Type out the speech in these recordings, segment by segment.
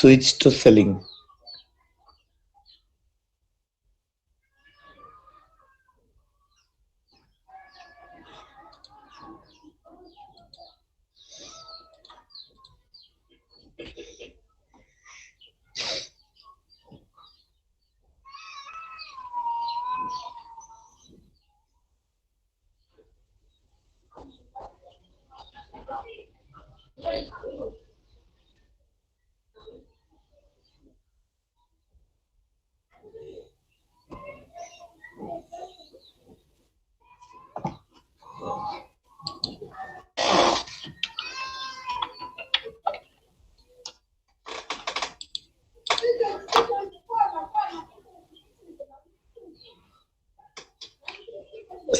switch to selling.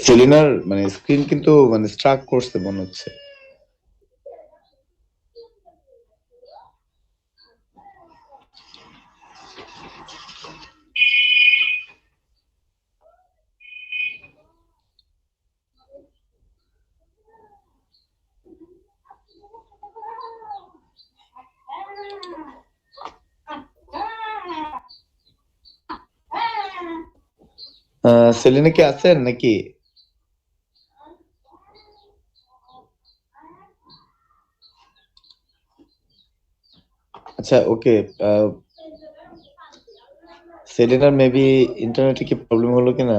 সেলিনার মানে screen কিন্তু মানে স্ট্রাক করছে মনে হচ্ছে। সেলিনা কি আছেন নাকি? আচ্ছা ওকে, সেলিনার মেবি ইন্টারনেটে কি প্রবলেম হলো কিনা।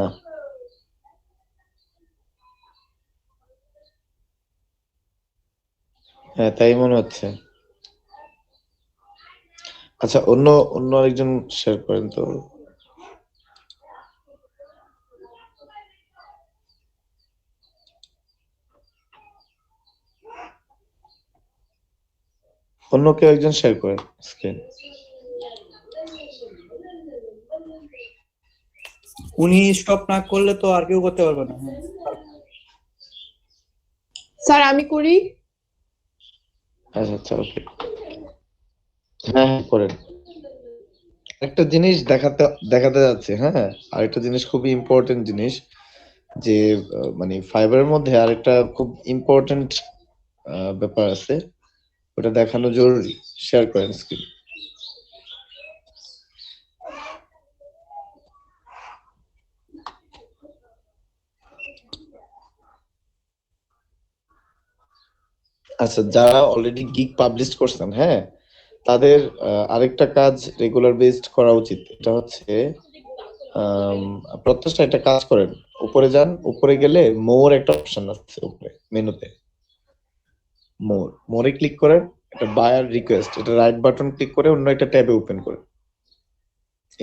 হ্যাঁ তাই মনে হচ্ছে। আচ্ছা অন্য অন্য আরেকজন শেয়ার করেন তো। অন্য কেউ একজন শেয়ার করেন স্ক্রিন। উনি স্টপ না করলে তো আর কেউ করতে পারবে না। স্যার আমি করি। আচ্ছা আচ্ছা ওকে, হ্যাঁ হ্যাঁ করেন। একটা জিনিস দেখাতে দেখাতে যাচ্ছে, হ্যাঁ আরেকটা জিনিস খুবই ইম্পর্টেন্ট জিনিস, যে মানে ফাইবারের মধ্যে আরেকটা খুব ইম্পর্টেন্ট ব্যাপার আছে, ওটা দেখানো জরুরি। শেয়ার করেন স্ক্রিন। আচ্ছা যারা অলরেডি গিগ পাবলিশ করছেন, হ্যাঁ তাদের আরেকটা কাজ রেগুলার বেসড করা উচিত। এটা হচ্ছে প্রত্যেকটা একটা কাজ করেন, উপরে যান, উপরে গেলে মোর একটা অপশন আছে উপরে মেনুতে, মোরে ক্লিক করেন, এটা বায়ার রিকোয়েস্ট, এটা রাইট বাটন ক্লিক করে অন্য একটা ট্যাবে ওপেন করেন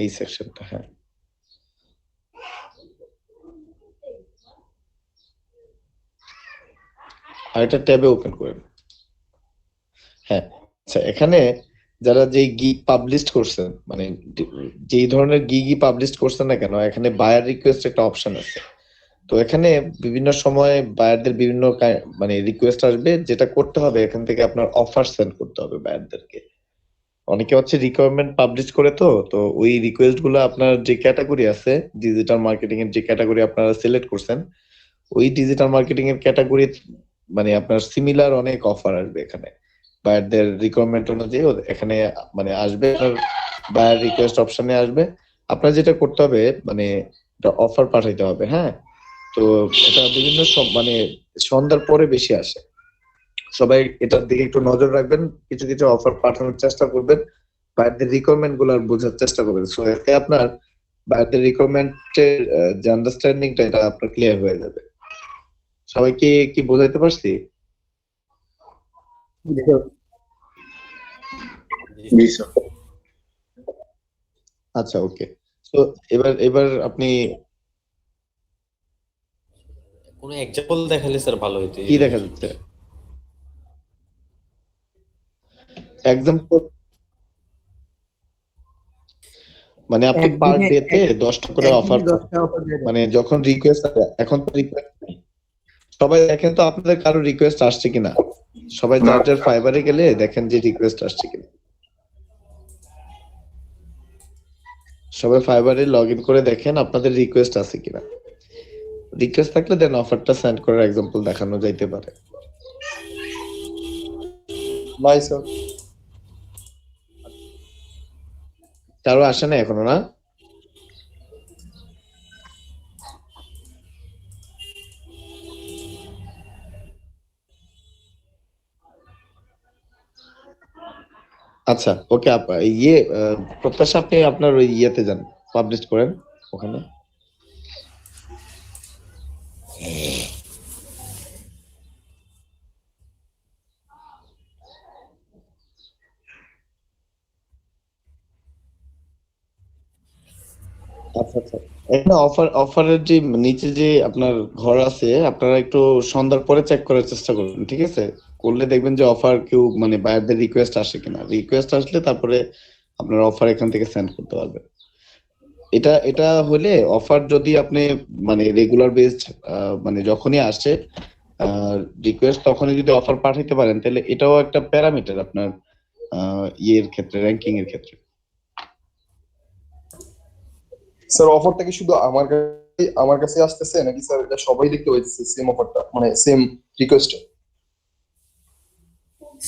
এই সেকশনটা। হ্যাঁ আর একটা ট্যাবে ওপেন করেন। হ্যাঁ আচ্ছা এখানে যারা যেই গিগ পাবলিশ করছেন, মানে যেই ধরনের গিগই পাবলিশ করছেন না কেন, এখানে বায়ার রিকোয়েস্ট একটা অপশন আছে। তো এখানে বিভিন্ন সময় বায়ারদের বিভিন্ন মানে রিকোয়েস্ট আসবে, যেটা করতে হবে এখান থেকে আপনার অফার সেন্ড করতে হবে বায়ারদেরকে। অনেকে হচ্ছে রিকোয়ারমেন্ট পাবলিশ করে, তো তো ওই রিকোয়েস্ট গুলো আপনার যে ক্যাটাগরি আছে, ডিজিটাল মার্কেটিং এর যে ক্যাটাগরি আপনারা সিলেক্ট করছেন, ওই ডিজিটাল মার্কেটিং এর ক্যাটাগরি মানে আপনার সিমিলার অনেক অফার আসবে এখানে বায়ারদের রিকোয়ারমেন্ট অনুযায়ী এখানে মানে আসবে, বায়ার রিকোয়েস্ট অপশনে আসবে। আপনার যেটা করতে হবে মানে অফার পাঠাইতে হবে। হ্যাঁ তো এটা বিভিন্ন মানে সন্ধ্যার পরে বেশি আসে, সবাই এটার দিকে একটু নজর রাখবেন, কিছু কিছু অফার পাঠানোর চেষ্টা করবেন, বায়ারদের রিকোয়ারমেন্ট গুলো বোঝার চেষ্টা করবেন। সো এতে আপনার বায়ারদের রিকোয়ারমেন্টের যে আন্ডারস্ট্যান্ডিংটা এটা আপনার ক্লিয়ার হয়ে যাবে। সবাইকে কি বোঝাইতে পারছি? আচ্ছা ওকে, তো এবার আপনি কোন এক্সাম্পল দেখালে স্যার ভালো হতো। কি দেখা যাচ্ছে এক্সাম্পল? মানে আপনি পার ডে তে 10টা করে অফার, মানে যখন রিকোয়েস্ট, এখন তো রিকোয়েস্ট সবাই দেখেন তো আপনাদের কারো রিকোয়েস্ট আসছে কিনা, সবাই যার যার ফাইবারে গেলে দেখেন যে রিকোয়েস্ট আসছে কিনা, সবাই ফাইবারে লগ ইন করে দেখেন আপনাদের রিকোয়েস্ট আছে কিনা। রিকোয়েস্ট থাকলে দেন অফারটা সেন্ড করার এক্সাম্পল দেখানো যাইতে পারে। Bye sir. কারো আসে না এখনো না? আচ্ছা, ওকে। প্রত্যাশা, আপনি আপনার ওই ইয়েতে যান, পাবলিশ করেন ওখানে। আচ্ছা আচ্ছা, এখানে অফারের যে নিচে যে আপনার ঘর আছে, আপনারা একটু সন্ধ্যার পরে চেক করার চেষ্টা করবেন, ঠিক আছে? করলে দেখবেন যে অফার কেউ মানে বায়ারদের রিকোয়েস্ট আসে কিনা। রিকোয়েস্ট আসলে তারপরে আপনার অফার এখান থেকে সেন্ড করতে পারবেন। এটা হলে অফার যদি আপনি মানে রেগুলার বেসড মানে যখনই আসে রিকোয়েস্ট, তখনই যদি অফার পাঠাইতে পারেন, তাহলে এটাও একটা প্যারামিটার আপনার ইয়ের ক্ষেত্রে, র্যাঙ্কিং এর ক্ষেত্রে। স্যার অফারটা কি শুধু আমার কাছে আসতেছে নাকি স্যার এটা সবাই দেখতে পাইতেছে সেম অফারটা, মানে সেম রিকোয়েস্টটা?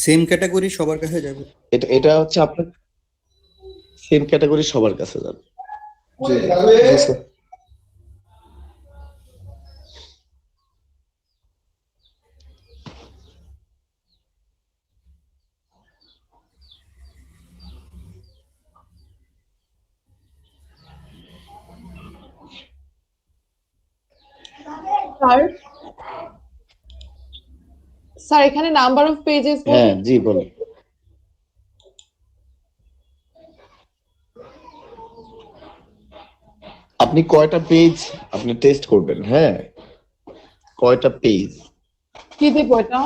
সেম ক্যাটাগরি সবার কাছে যাবে। এটা হচ্ছে আপনার সেম ক্যাটাগরি সবার কাছে যাবে। জি জি স্যার। স্যার স্যার এখানে নাম্বার অফ পেজেস হ্যাঁ জি, বলুন। আপনি কয়টা পেজ আপনি টেস্ট করবেন? হ্যাঁ, কয়টা পেজ কি দিব এটা?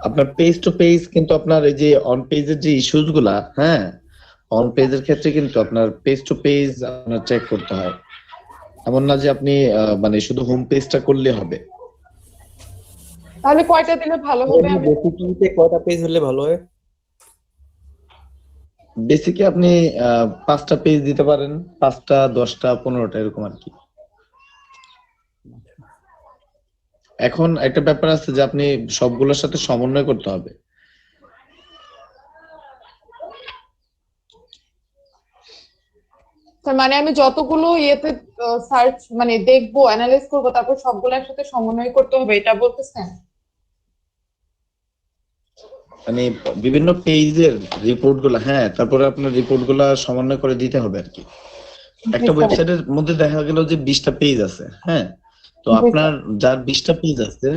আপনার পেজ টু পেজ, কিন্তু আপনার এই যে অন পেজের যে ইস্যুস গুলা, হ্যাঁ, অন পেজের ক্ষেত্রে কিন্তু আপনার পেজ টু পেজ আপনার চেক করতে হয়। এমন না যে আপনি মানে শুধু হোম পেজটা করলে হবে। তাহলে কয়টা দিলে ভালো হবে? আমি বেসিক্যালিতে কয়টা পেজ হলে ভালো হয়? বেসিকে আপনি 5টা পেজ দিতে পারেন, 5টা 10টা 15টা এরকম আর কি। এখন একটা ব্যাপার আছে যে আপনি সবগুলোর সাথে সমন্বয় করতে হবে। স্যার মানে আমি যতগুলো ইয়েতে সার্চ মানে দেখবো, অ্যানালাইজ করবো, তারপর সবগুলো একসাথে সমন্বয় করতে হবে, এটা বলতেছেন? মানে বিভিন্ন পেজের রিপোর্ট গুলা, হ্যাঁ, তারপরে আপনার রিপোর্ট গুলা সমন্বয় করে দিতে হবে আর কি। একটা স্যার। ওয়েবসাইটের মধ্যে দেখা গেল যে 20টা পেজ আছে, হ্যাঁ, তো জি, আপনার যার 20টা পেজ আছে,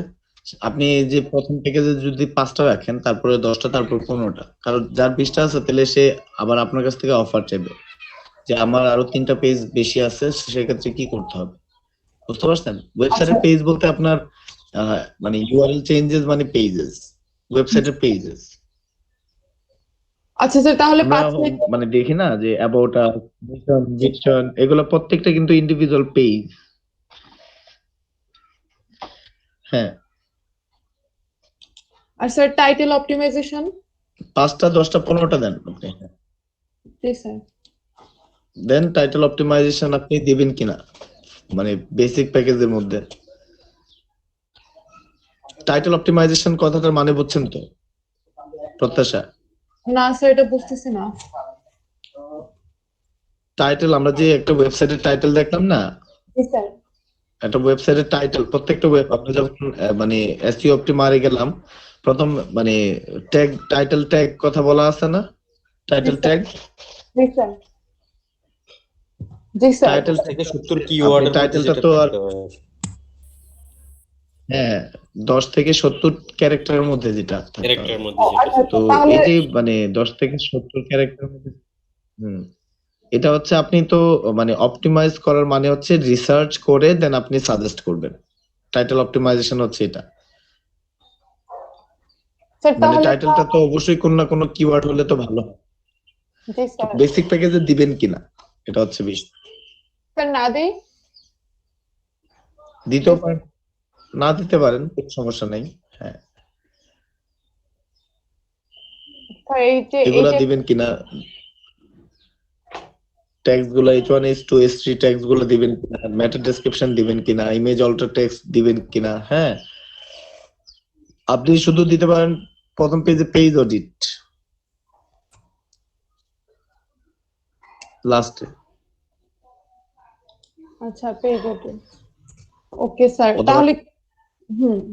আপনি এই যে প্রথম প্যাকেজে যদি 5টা রাখেন, তারপরে 10টা, তারপর 15টা, কারণ যার 20টা আছে তাহলে সে আবার আপনার কাছ থেকে অফার চাইবে যে আমার আরো 3টা পেজ বেশি আছে, সেক্ষেত্রে কি করতে হবে, বুঝতে পারছেন? ওয়েবসাইটের আচ্ছা। পেজ বলতে আপনার মানে ইউআরএল চেঞ্জেস মানে পেজেস, ওয়েবসাইটের পেজেস। আচ্ছা স্যার, তাহলে আমরা 5 মিনিট। মানে দেখি না যে অ্যাবাউট মিশন, এগুলো প্রত্যেকটা কিন্তু ইন্ডিভিজুয়াল পেজ। হ্যাঁ, আর স্যার টাইটেল অপটিমাইজেশন? 5টা 10টা 15টা দেন আপনি। জি স্যার। দেন টাইটেল অপটিমাইজেশন আপনি দিবেন কিনা, মানে বেসিক প্যাকেজের মধ্যে। টাইটেল অপটিমাইজেশন কথাটার মানে বুঝছেন তো, প্রত্যাশা? না স্যার, এটা বুঝতেছি না। টাইটেল, আমরা যে একটা ওয়েবসাইটের টাইটেল দেখলাম না, জি স্যার। একটা ওয়েবসাইটের টাইটেল, প্রত্যেকটা ওয়েব আমরা যখন মানে এসইও অপটিমারে গেলাম, প্রথম মানে ট্যাগ, টাইটেল ট্যাগ কথা বলা আছে না, টাইটেল ট্যাগ। জি স্যার। জি স্যার। টাইটেল থেকে 70 কিওয়ার্ডের মধ্যে টাইটেলটা যেটা তো আর, থাকতে হয়। হ্যাঁ, 10 থেকে 70 ক্যারেক্টারের মধ্যে যেটা থাকতে হবে। ক্যারেক্টারের মধ্যে ও, যেটা আচ্ছা, তো তাহলে এই যে মানে 10 থেকে 70 ক্যারেক্টারের মধ্যে, এটা হচ্ছে আপনি তো মানে অপটিমাইজ করার মানে হচ্ছে রিসার্চ করে দেন আপনি সাজেস্ট করবেন। টাইটেল অপটিমাইজেশন হচ্ছে এটা। স্যার মানে তাহলে টাইটেলটা তো অবশ্যই কোন না কোন কিওয়ার্ড হলে তো ভালো হয়। জি স্যার। বেসিক প্যাকেজে দিবেন কিনা, এটা হচ্ছে বিষয়। স্যার না দেই? দিতেও পারেন, না দিতে পারেন, কোনো সমস্যা নেই। হ্যাঁ, স্যার এই যে এগুলা দিবেন কিনা, ট্যাগস গুলা H1 H2 H3 ট্যাগস গুলো দিবেন কিনা, মেটা ডেসক্রিপশন দিবেন কিনা, ইমেজ অল্টার টেক্সট দিবেন কিনা। হ্যাঁ, আপনি শুধু দিতে পারেন প্রথম পেজে পেজ অডিট, লাস্টে, আচ্ছা পেজ অডিট। ওকে স্যার, অথবা তাহলে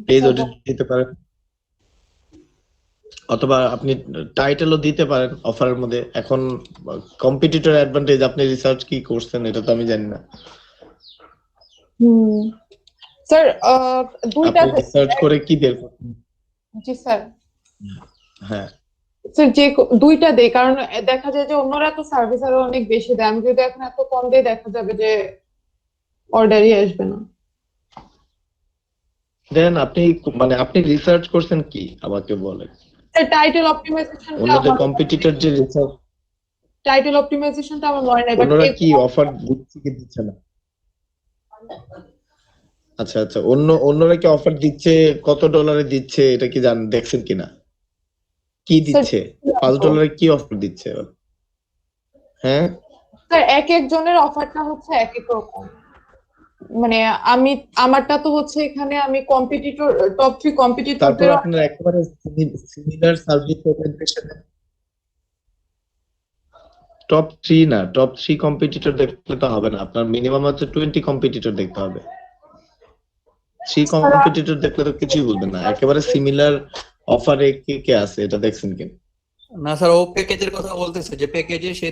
পেজ স্যার অডিট দিতে পারেন, অথবা আপনি টাইটেলও দিতে পারেন অফারের মধ্যে। এখন কম্পিটিটর অ্যাডভান্টেজ, আপনি রিসার্চ কি করছেন এটা তো আমি জানি না। স্যার দুইটা আপনি রিসার্চ করে কি বের করছেন? জি স্যার, হ্যাঁ, স্যার যে দুইটা দেই, কারণ দেখা যায় যে অন্যরা তো সার্ভিস আরো অনেক বেশি দেয়, আমি যদি এখন এত কম দেই দেখা যাবে যে অর্ডারই আসবে না। দেন আপনি মানে আপনি রিসার্চ করছেন কি আমাকে বলেন। স্যার অন্যদের কম্পিটিটর যে রিসার্চ, টাইটেল অপটিমাইজেশনটা আমার মনে নাই, বাট অন্যরা কি অফার দিচ্ছে কি দিচ্ছে না। আচ্ছা আচ্ছা, অন্যরা কি অফার দিচ্ছে, কত ডলারে দিচ্ছে এটা কি দেখছেন কিনা? কি দিচ্ছে, $5 কি অফার দিচ্ছে? হ্যাঁ স্যার এক একজনের অফারটা হচ্ছে এক এক রকম। মানে আমি আমারটা তো হচ্ছে এখানে আমি কম্পিটিটর টপ 3 তারপর কম্পিটিটরদের আপনার একেবারে সিমিলার সার্ভিস ওরিয়েন্টেশনে টপ 3 না, টপ 3 কম্পিটিটর দেখলে তো হবে না, আপনার মিনিমাম হচ্ছে 20 কম্পিটিটর দেখতে হবে। 3 কম্পিটিটর দেখলে তো কিছুই বুঝবেন না। একেবারে সিমিলার অফারে কে কে আছে এটা দেখছেন কি? না স্যার, ও প্যাকেজের কথা বলতেছে, যে প্যাকেজে সে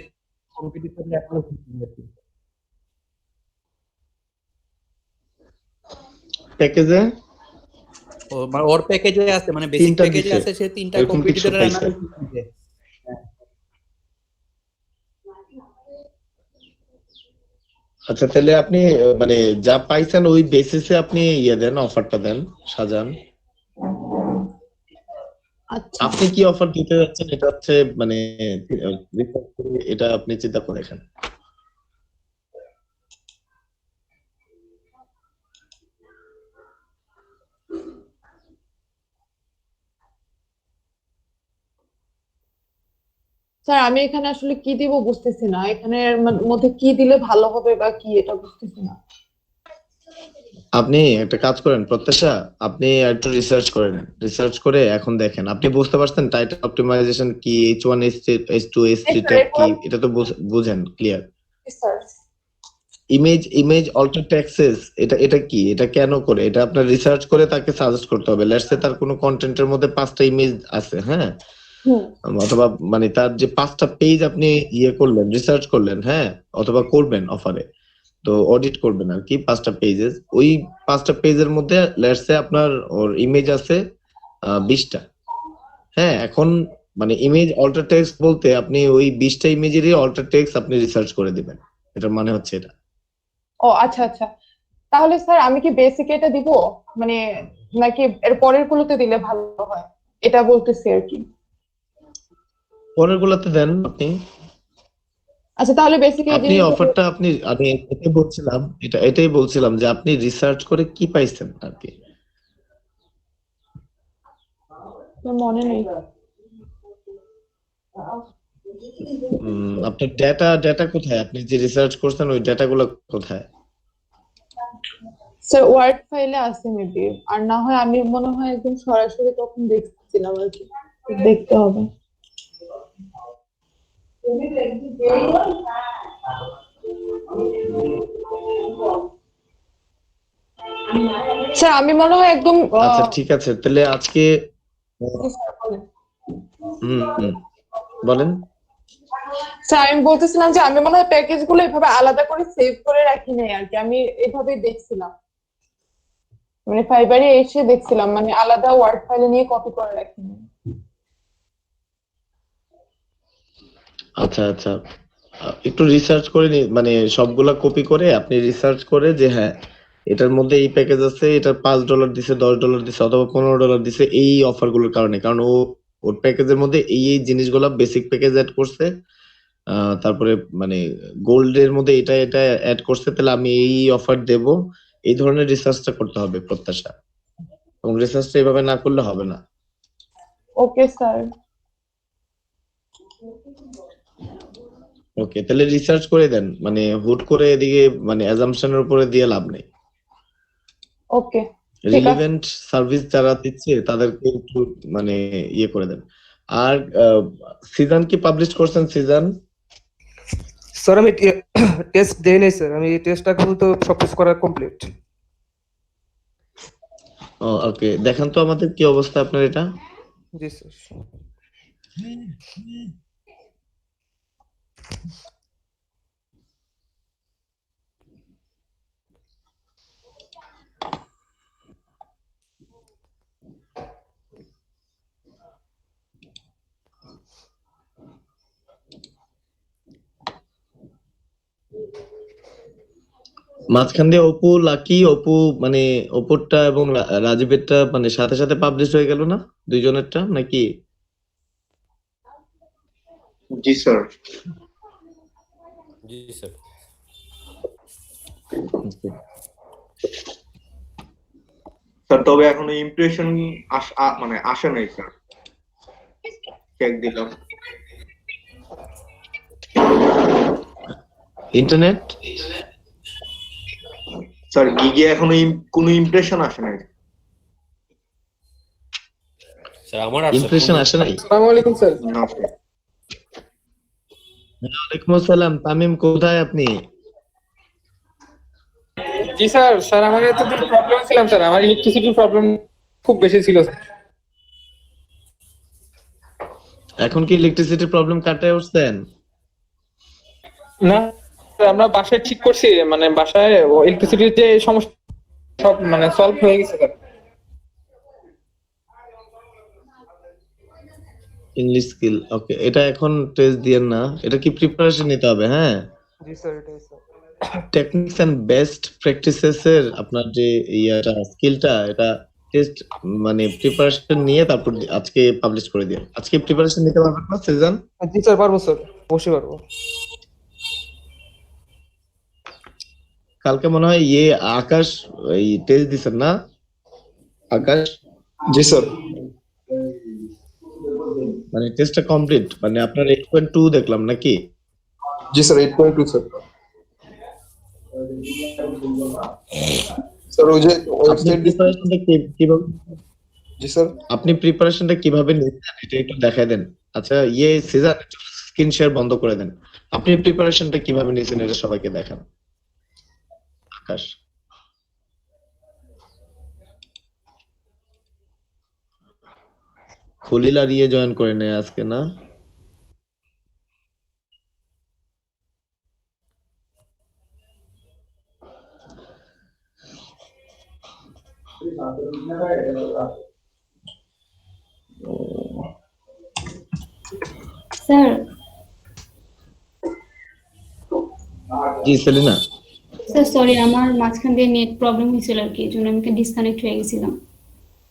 কম্পিটিটর এখনো প্যাকেজে ওর প্যাকেজে আছে, মানে বেসিক তিনটা প্যাকেজে দিছে, আছে, সে তিনটা এরকম কিছু কম্পিটিটরের পাইছে। অ্যানালিসিস দিবে। আচ্ছা তাহলে আপনি মানে যা পাইছেন ওই বেসিসে আপনি দেন, অফারটা দেন, সাজান। আচ্ছা আপনি কি অফার দিতে যাচ্ছেন এটা হচ্ছে মানে research করে এটা আপনি চিন্তা করে দেখেন। স্যার আমি এখানে আসলে কি দিব বুঝতেছি না, এখানের মধ্যে কি দিলে ভালো হবে বা কি এটা বুঝতেছি না। আপনি একটা কাজ করেন প্রত্যাশা, আপনি একটু রিসার্চ করে নেন, রিসার্চ করে এখন দেখেন আপনি বুঝতে পারছেন টাইটেল অপটিমাইজেশন কি, H1 H2 H3 ট্যাগ কি, এটা তো বুঝেন ক্লিয়ার। স্যার ইমেজ অল্টার টেক্সেস এটা কি, এটা কেন করে, এটা আপনার রিসার্চ করে তাকে সাজেস্ট করতে হবে। লেটস সে তার কোনো কন্টেন্টের মধ্যে 5টা ইমেজ আছে, হ্যাঁ, অথবা মানে তার যে 5টা পেজ আপনি করলেন, রিসার্চ করলেন, হ্যাঁ, অথবা করবেন অফারে, তো অডিট করবেন আর কি 5টা পেজেস। ওই 5টা পেজের মধ্যে লেটস সে আপনার ওর ইমেজ আছে 20টা, হ্যাঁ। এখন মানে ইমেজ অল্টার টেক্সট বলতে আপনি ওই 20টা ইমেজেরই অল্টার টেক্সট আপনি রিসার্চ করে দিবেন, এটার মানে হচ্ছে এটা। ও আচ্ছা আচ্ছা, তাহলে স্যার আমি কি বেসিক এটা দিব, মানে নাকি এর পরের গুলোতে দিলে ভালো হয়, এটা বলতেছি আর কি। পরের গুলাতে দেন আপনি। আচ্ছা তাহলে বেসিক এই আপনি অফারটা আমি এটাই বলছিলাম যে আপনি রিসার্চ করে কি পাইছেন আর কি। মনে নেই। আপনার ডেটা কোথায়, আপনি যে রিসার্চ করছেন ওই ডেটাগুলো কোথায়? স্যার ওয়ার্ড ফাইলে আছে মেবি, আর না হয় আমি মনে হয় একদম সরাসরি তখন দেখছিলাম আর কি, দেখতে হবে। স্যার আমি মনে হয় একদম আচ্ছা ঠিক আছে, তাহলে আজকে বলেন। স্যার আমি বলতেছিলাম যে আমি মনে হয় প্যাকেজ গুলো এভাবে আলাদা করে সেভ করে রাখি নাই আর কি, আমি এভাবেই দেখছিলাম, মানে ফাইবারে এসে দেখছিলাম, মানে আলাদা ওয়ার্ড ফাইলে নিয়ে কপি করে রাখি নাই। আচ্ছা আচ্ছা, একটু রিসার্চ করে মানে সবগুলা কপি করে আপনি রিসার্চ করে যে হ্যাঁ এটার মধ্যে এই প্যাকেজ আছে, এটার $5 দিছে, $10 দিছে, অথবা $15 দিছে এই অফার গুলোর কারণে, কারণ ওর প্যাকেজের মধ্যে এই জিনিসগুলা বেসিক প্যাকেজ অ্যাড করছে, তারপরে মানে গোল্ডের মধ্যে এটা এটা অ্যাড করছে, তাহলে আমি এই অফার দেব, এই ধরনের রিসার্চটা করতে হবে প্রত্যাশা, এবং রিসার্চটা এভাবে না করলে হবে না। Okay sir. ওকে, তাহলে রিসার্চ করে দেন, মানে হুট করে এদিকে মানে অ্যাজাম্পশনের উপরে দিয়ে লাভ নেই। ওকে রিলেভেন্ট সার্ভিস যারা দিচ্ছে তাদেরকে একটু মানে করে দেন। আর সিজন কি পাবলিশ করছেন? সিজন স্যার আমি টেস্ট দেই নাই স্যার, আমি টেস্টটা কিন্তু সবকিছু করা কমপ্লিট। ওকে, দেখান তো আমাদের কি অবস্থা আপনার এটা। জি স্যার। মাঝখান দিয়ে অপু লাকি অপু মানে অপুরটা এবং রাজীবেরটা মানে সাথে সাথে পাবলিশ হয়ে গেল না দুইজনেরটা নাকি? জি স্যার। জি স্যার। স্যার তবে এখনো ইমপ্রেশন মানে আসে নাই স্যার, চেক দিলাম। ইন্টারনেট স্যার গিগে এখনো কোনো ইমপ্রেশন আসে নাই। স্যার আমার ইমপ্রেশন আসে নাই? আসসালামু আলাইকুম স্যার। না স্যার। ওয়ালাইকুম আসসালাম, তামিম কোথায় আপনি? জি স্যার, স্যার আমার এতদিন প্রবলেম ছিলাম স্যার, আমার ইলেকট্রিসিটির প্রবলেম খুব বেশি ছিল স্যার। এখন কি ইলেকট্রিসিটির প্রবলেম কাটায় উঠছেন? না স্যার, আমরা বাসায় ঠিক করছি, মানে বাসায় ইলেকট্রিসিটির যে সমস্যা সব মানে সলভ হয়ে গেছে স্যার। ইংলিশ স্কিল, ওকে, এটা এখন টেস্ট দিয়েন না, এটা কি প্রিপারেশন নিতে হবে। হ্যাঁ, জি স্যার, এটাই sir. Techniques and best practices এর আপনার যে ইয়াটা স্কিলটা, এটা টেস্ট মানে প্রিপারেশন নিয়ে তারপর আজকে পাবলিশ করে দিন। আজকে প্রিপারেশন নিতে পারবেন না সেজন? জি স্যার, পারবো স্যার, অবশ্যই পারবো। কালকে মনে হয় আকাশ এই টেস্ট দিছেন না আকাশ? জি স্যার। মানে টেস্টটা কমপ্লিট, মানে আপনার 8.2 দেখলাম নাকি? জি স্যার 8.2 স্যার। স্যার ওই যে ওয়েবসাইট প্রিপারেশনটা কিভাবে, জি স্যার। আপনি প্রিপারেশনটা কিভাবে নিচ্ছেন এটা একটু দেখাই দেন। আচ্ছা সিজন স্ক্রিন শেয়ার বন্ধ করে দেন। আপনি প্রিপারেশনটা কিভাবে নিয়েছেন এটা সবাইকে দেখান। আকাশ খলিল আর জয়েন করে নেয় আজকে না? স্যার জি সেলিনা। স্যার সরি, আমার মাঝখান দিয়ে নেট প্রবলেম হয়েছিল আর কি, এই জন্য আমি ডিসকানেক্ট হয়ে গেছিলাম।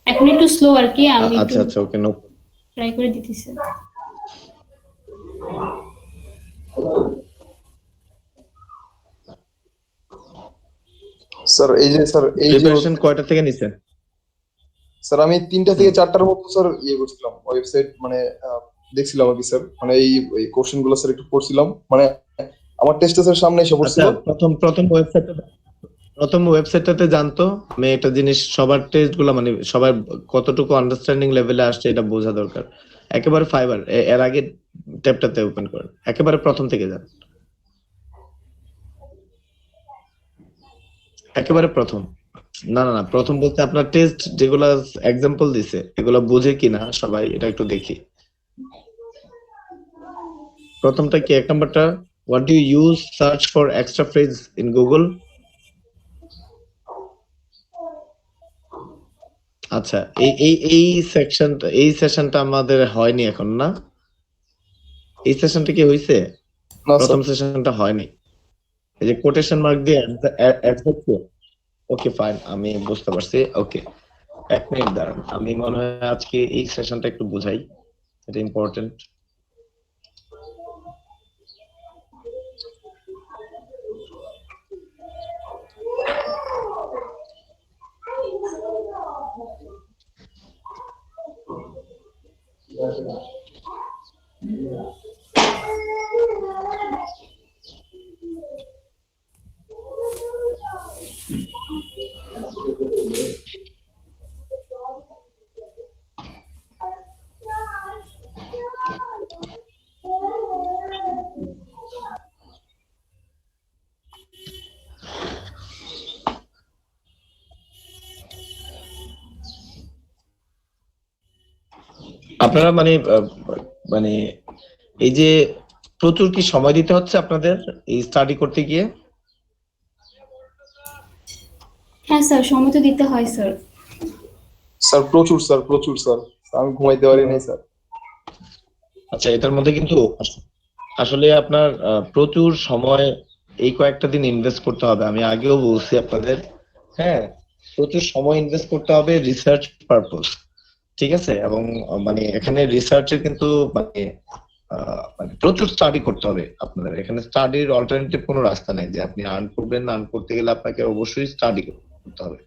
এখন একটু স্লো আর কি, আমি একটু আচ্ছা আচ্ছা, ওকে, নো ট্রাই করে দিতেছি। স্যার এই যে প্রিপারেশন কয়টা থেকে নিছেন? স্যার আমি 3টা থেকে 4টার মতো স্যার করছিলাম, ওয়েবসাইট মানে দেখছিলাম আর কি স্যার, মানে এই কোশ্চেন গুলো স্যার একটু পড়ছিলাম, মানে আমার টেস্টে স্যার সামনে এসে পড়ছিল। আচ্ছা, প্রথম ওয়েবসাইটটাতে জানতো আমি একটা জিনিস, সবার টেস্ট গুলা মানে সবার কতটুকু আন্ডারস্ট্যান্ডিং লেভেলে আসছে এটা বোঝা দরকার। একেবারে ফাইবার এর আগে ট্যাবটাতে ওপেন করেন, একেবারে প্রথম থেকে যান, একেবারে প্রথম। না না না, প্রথম বলতে আপনার টেস্ট যেগুলা এক্সাম্পল দিছে এগুলা বুঝে কিনা সবাই, এটা একটু দেখি। প্রথমটা কি, 1 নাম্বারটা, what do you use search for extra phrase in Google? আচ্ছা, এই সেশনটা আমাদের হয়নি এখন না? এই সেশনটা কি হইছে? না প্রথম স্যার। সেশনটা হয়নি। এই যে কোটেশন মার্ক দিয়ে ওকে ফাইন, আমি বুঝতে পারছি। ওকে, 1 মিনিট দাঁড়ান, আমি মনে হয় আজকে এই সেশনটা একটু বুঝাই, এটা ইম্পর্টেন্ট। আপনারা মানে মানে এই যে প্রচুর কি সময় দিতে হচ্ছে আপনাদের এই স্টাডি করতে গিয়ে? হ্যাঁ স্যার, সময় তো দিতে হয় স্যার। স্যার প্রচুর স্যার, প্রচুর স্যার, আমি ঘুমাইতে পারি নাই স্যার। আচ্ছা, এটার মধ্যে কিন্তু আসলে আপনার প্রচুর সময় এই কয়েকটা দিন ইনভেস্ট করতে হবে। আমি আগেও বলছি আপনাদের, হ্যাঁ, প্রচুর সময় ইনভেস্ট করতে হবে রিসার্চ পারপোজ, ঠিক আছে? এবং মানে এখানে রিসার্চের কিন্তু মানে প্রচুর স্টাডি করতে হবে আপনাদের। এখানে স্টাডির অল্টারনেটিভ কোনো রাস্তা নেই যে আপনি আর্ন করবেন। আর্ন করতে গেলে আপনাকে অবশ্যই স্টাডি করতে হবে।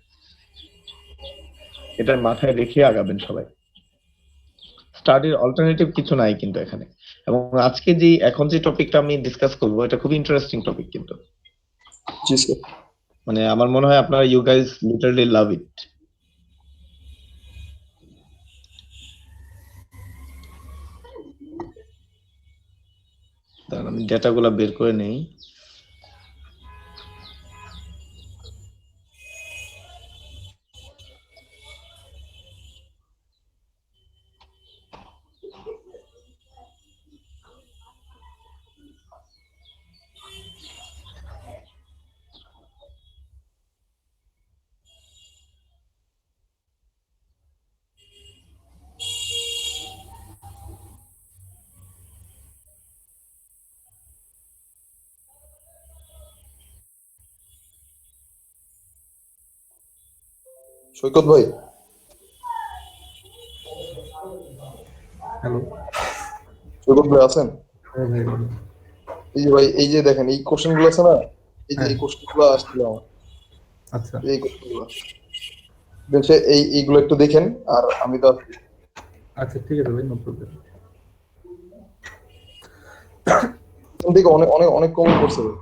এটা মাথায় রেখে আগাবেন সবাই। স্টাডির অল্টারনেটিভ কিছু নাই কিন্তু এখানে। এবং আজকে যে এখন যে টপিকটা আমি ডিসকাস করবো, এটা খুব ইন্টারেস্টিং টপিক কিন্তু। জি স্যার। মানে আমার মনে হয় আপনারা ইউ গাইজ লিটারালি লাভ ইট। দাঁড়ান, আমি ডেটাগুলো বের করে নেই। সৈকত ভাই, হ্যালো। সৈকত ভাই আছেন? হ্যাঁ ভাই বলুন। এই যে ভাই, এই যে দেখেন এই কোশ্চেন গুলো আছে না, এই যে হ্যাঁ। এই কোশ্চেন গুলো আসছিল আমার, আচ্ছা এই কোশ্চেন গুলো দেখে এইগুলো একটু দেখেন। আর আমি তো আচ্ছা, ঠিক আছে ভাই, নো প্রবলেম। এখান থেকে অনেক অনেক অনেক কমেন্ট করছে ভাই।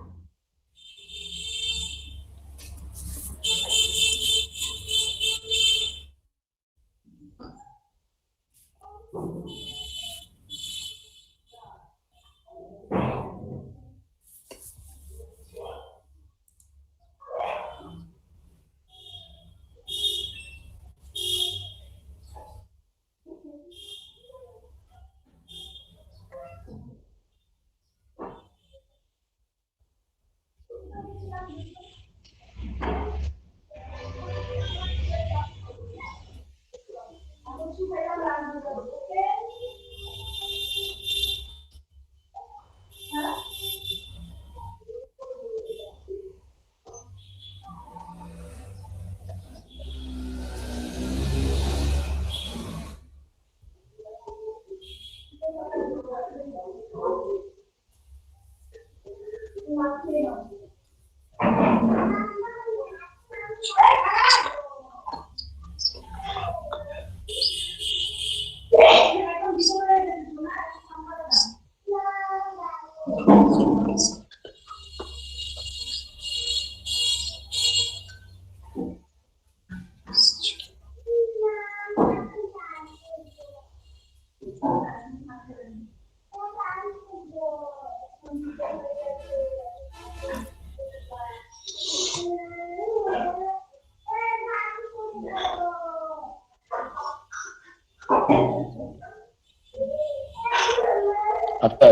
আচ্ছা,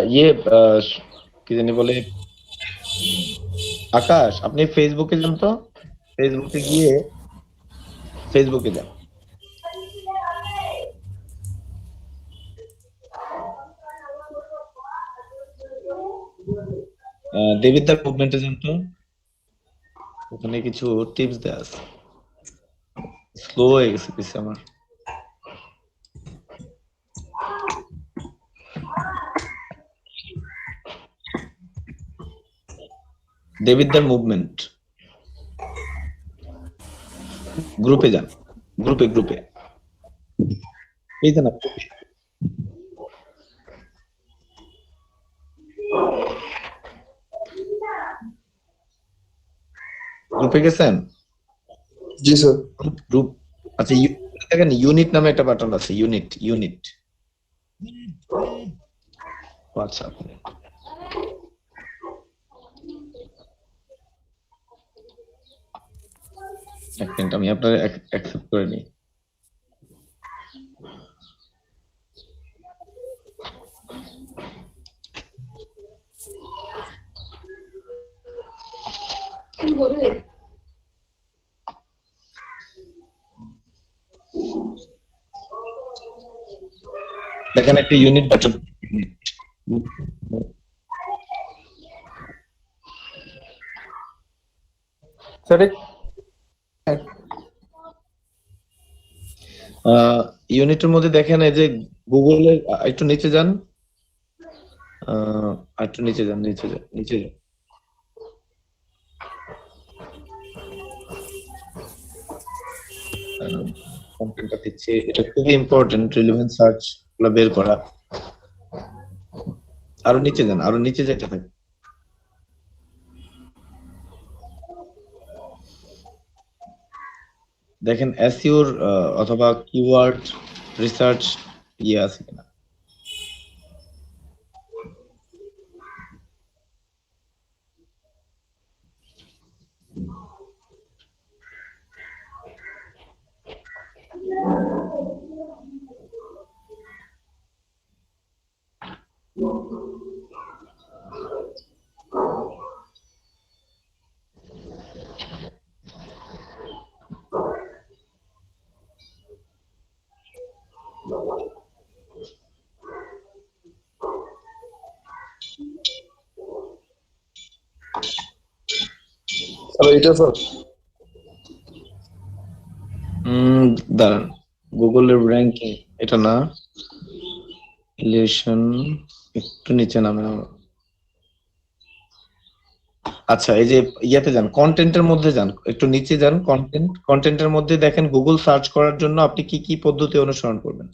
কি জানি বলে, আকাশ, আপনি ফেসবুকে যান তো, ফেসবুকে গিয়ে ফেসবুকে যান। দেবিদ্যার মুভমেন্টে যান তো, ওখানে কিছু টিপস দেওয়া আছে। স্লো হয়ে গেছে পিছে আমার। দেবিদ্যার মুভমেন্ট গ্রুপে যান, গ্রুপে এই যে না, গ্রুপে গেছেন? জি স্যার। গ্রুপ, আচ্ছা, দেখেন ইউনিট নামে একটা বাটন আছে, ইউনিট হোয়াটসঅ্যাপ। এক মিনিট, আমি আপনার অ্যাকসেপ্ট করে নিই। দেখেন একটা ইউনিট বাটন, স্যার ইউনিটের মধ্যে দেখেন এই যে গুগলের একটু নিচে যান, একটু নিচে যান, নিচে যান, নিচে যান। কন্টেন্টটা দিচ্ছি, এটা খুবই ইম্পর্টেন্ট, রিলেভেন্ট সার্চ গুলো বের করা। আরো নিচে যান, আরো নিচে যেতে থাকে। দেখেন এসইওর অথবা কিওয়ার্ড রিসার্চ ইয়ে আছে কিনা। স্যার এটা স্যার দাঁড়ান, গুগলের র্যাঙ্কিং এটা না, ইলেকশন একটু নিচে নামে। আচ্ছা, এই যে ইয়াতে যান, কন্টেন্টের মধ্যে যান, একটু নিচে যান, কন্টেন্টের মধ্যে দেখেন গুগল সার্চ করার জন্য আপনি কি কি পদ্ধতি অনুসরণ করবেন।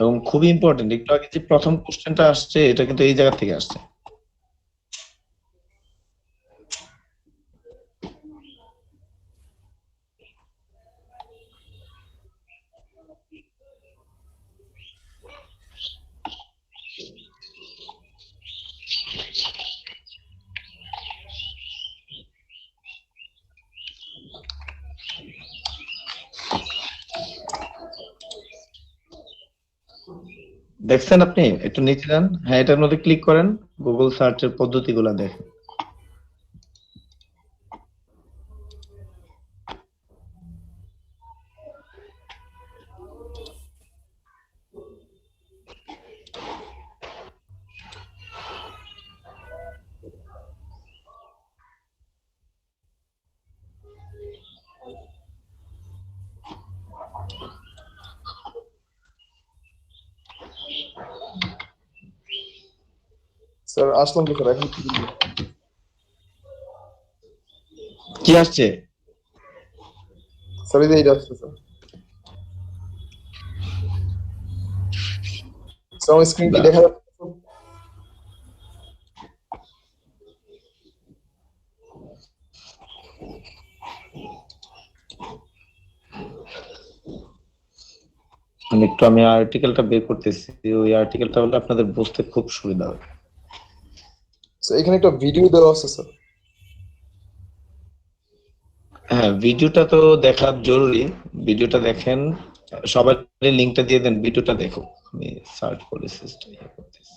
এবং খুবই ইম্পর্টেন্ট, একটু আগে যে প্রথম কোশ্চেনটা আসছে এটা কিন্তু এই জায়গা থেকে আসছে। দেখছেন আপনি, একটু নিচে যান, হ্যাঁ এটার মধ্যে ক্লিক করেন, গুগল সার্চের পদ্ধতিগুলো দেখেন। স্যার আসলাম তো স্যার, এখন কি করবো? কি আসছে? স্যার এই যে এটা আসছে স্যার। স্যার আমার স্ক্রিন কি দেখা যাচ্ছে? আমি আর্টিকেলটা বের করতেছি, ওই আর্টিকেলটা হলে আপনাদের বুঝতে খুব সুবিধা হবে। স্যার এখানে একটা ভিডিও দেওয়া আছে স্যার। হ্যাঁ, ভিডিওটা তো দেখা জরুরি, ভিডিওটা দেখেন, সবাই লিংকটা দিয়ে দেন, ভিডিওটা দেখো। আমি সার্চ করে সিস্টেম করতেছি।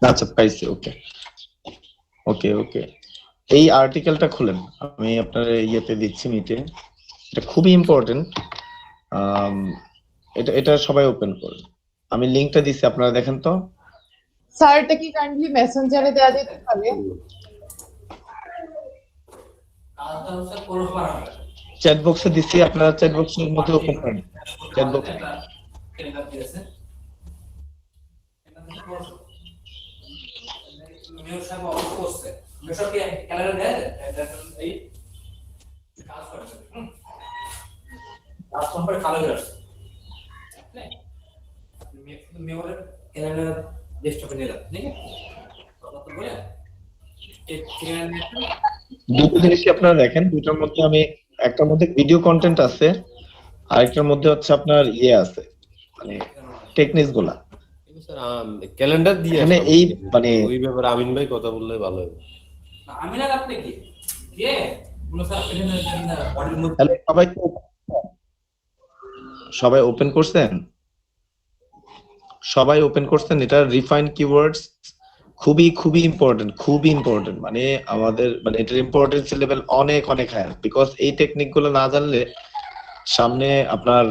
আচ্ছা পাইছি, ওকে ওকে ওকে। এই আর্টিকেলটা খুলেন, আমি আপনার ইয়েতে দিচ্ছি মিটে, এটা খুবই ইম্পর্টেন্ট। এটা এটা সবাই ওপেন করুন, আমি লিংকটা দিচ্ছি, আপনারা দেখেন তো। স্যার এটা কি কাইন্ডলি মেসেঞ্জারে দেওয়া যেতে পারে? চ্যাট বক্সে দিচ্ছি, আপনারা চ্যাট বক্সের মধ্যে ওপেন করেন, চ্যাট বক্স। ডেস্কটপে নিয়ে যাচ্ছে ঠিক আছে বলে দুটো জিনিসই আপনারা দেখেন, দুটার মধ্যে আমি একটার মধ্যে ভিডিও কন্টেন্ট আছে, আরেকটার মধ্যে হচ্ছে আপনার ইয়ে আছে মানে টেকনিক্স গুলা। স্যার ক্যালেন্ডার দিয়ে এখানে আসলাম এই কিন্তু মানে ওই ব্যাপারে আমিন ভাই কথা বললে ভালো হবে। আমি না আপনি কি কে কোন স্যার এখানে বডির মধ্যে হ্যালো সবাই ওপেন করছেন? সবাই ওপেন করছেন? এটা রিফাইন কিওয়ার্ডস খুবই খুবই ইম্পর্টেন্ট মানে আমাদের মানে এটার ইম্পর্টেন্স লেভেল অনেক অনেক হায়ার, বিকজ এই টেকনিক গুলো না জানলে সামনে আপনার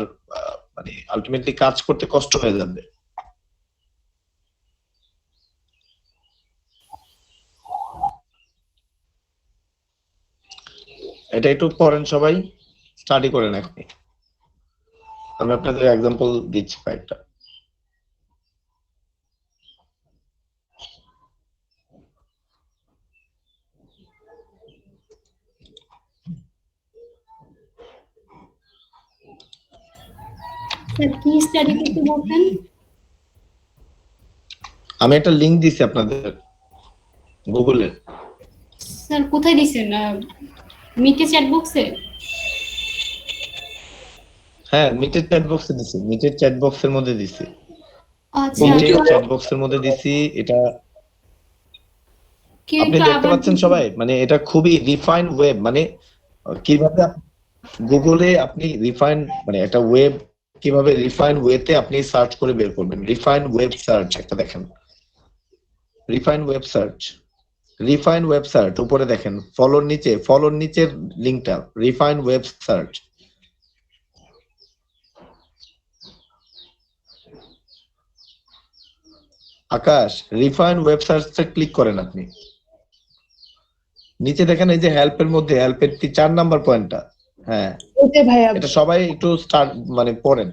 মানে আলটিমেটলি কাজ করতে কষ্ট হয়ে যাবে। এটা একটু পড়েন, সবাই স্টাডি করেন। এখন আমি আপনাদের এক্সাম্পল দিচ্ছি কয়েকটা। স্যার কি স্টাডি করতে বলতেন? আমি একটা লিংক দিছি আপনাদের গুগলে। স্যার কোথায় দিছেন? মিটে চ্যাট বক্সে? হ্যাঁ, মিটের চ্যাট বক্সে দিছি, মিটের চ্যাট বক্সের মধ্যে দিছি, আচ্ছা মিটের চ্যাট বক্সের মধ্যে দিছি। এটা কেউ আপনি একটু দেখতে আবার পাচ্ছেন সবাই? মানে এটা খুবই রিফাইন ওয়েব, মানে কিভাবে গুগলে আপনি রিফাইন মানে একটা ওয়েব কিভাবে রিফাইন ওয়েতে আপনি সার্চ করে বের করবেন। রিফাইন ওয়েব সার্চ একটা দেখেন, রিফাইন ওয়েব সার্চ উপরে দেখেন, ফলোর নিচের লিংকটা রিফাইন ওয়েব সার্চ। আকাশ, রিফাইন ওয়েব সার্চটা ক্লিক করেন আপনি। নিচে দেখেন এই যে হেল্পের মধ্যে হেল্পের 4 নাম্বার পয়েন্টটা, হ্যাঁ ওকে ভাইয়া। এটা সবাই একটু স্টার্ট মানে পড়েন।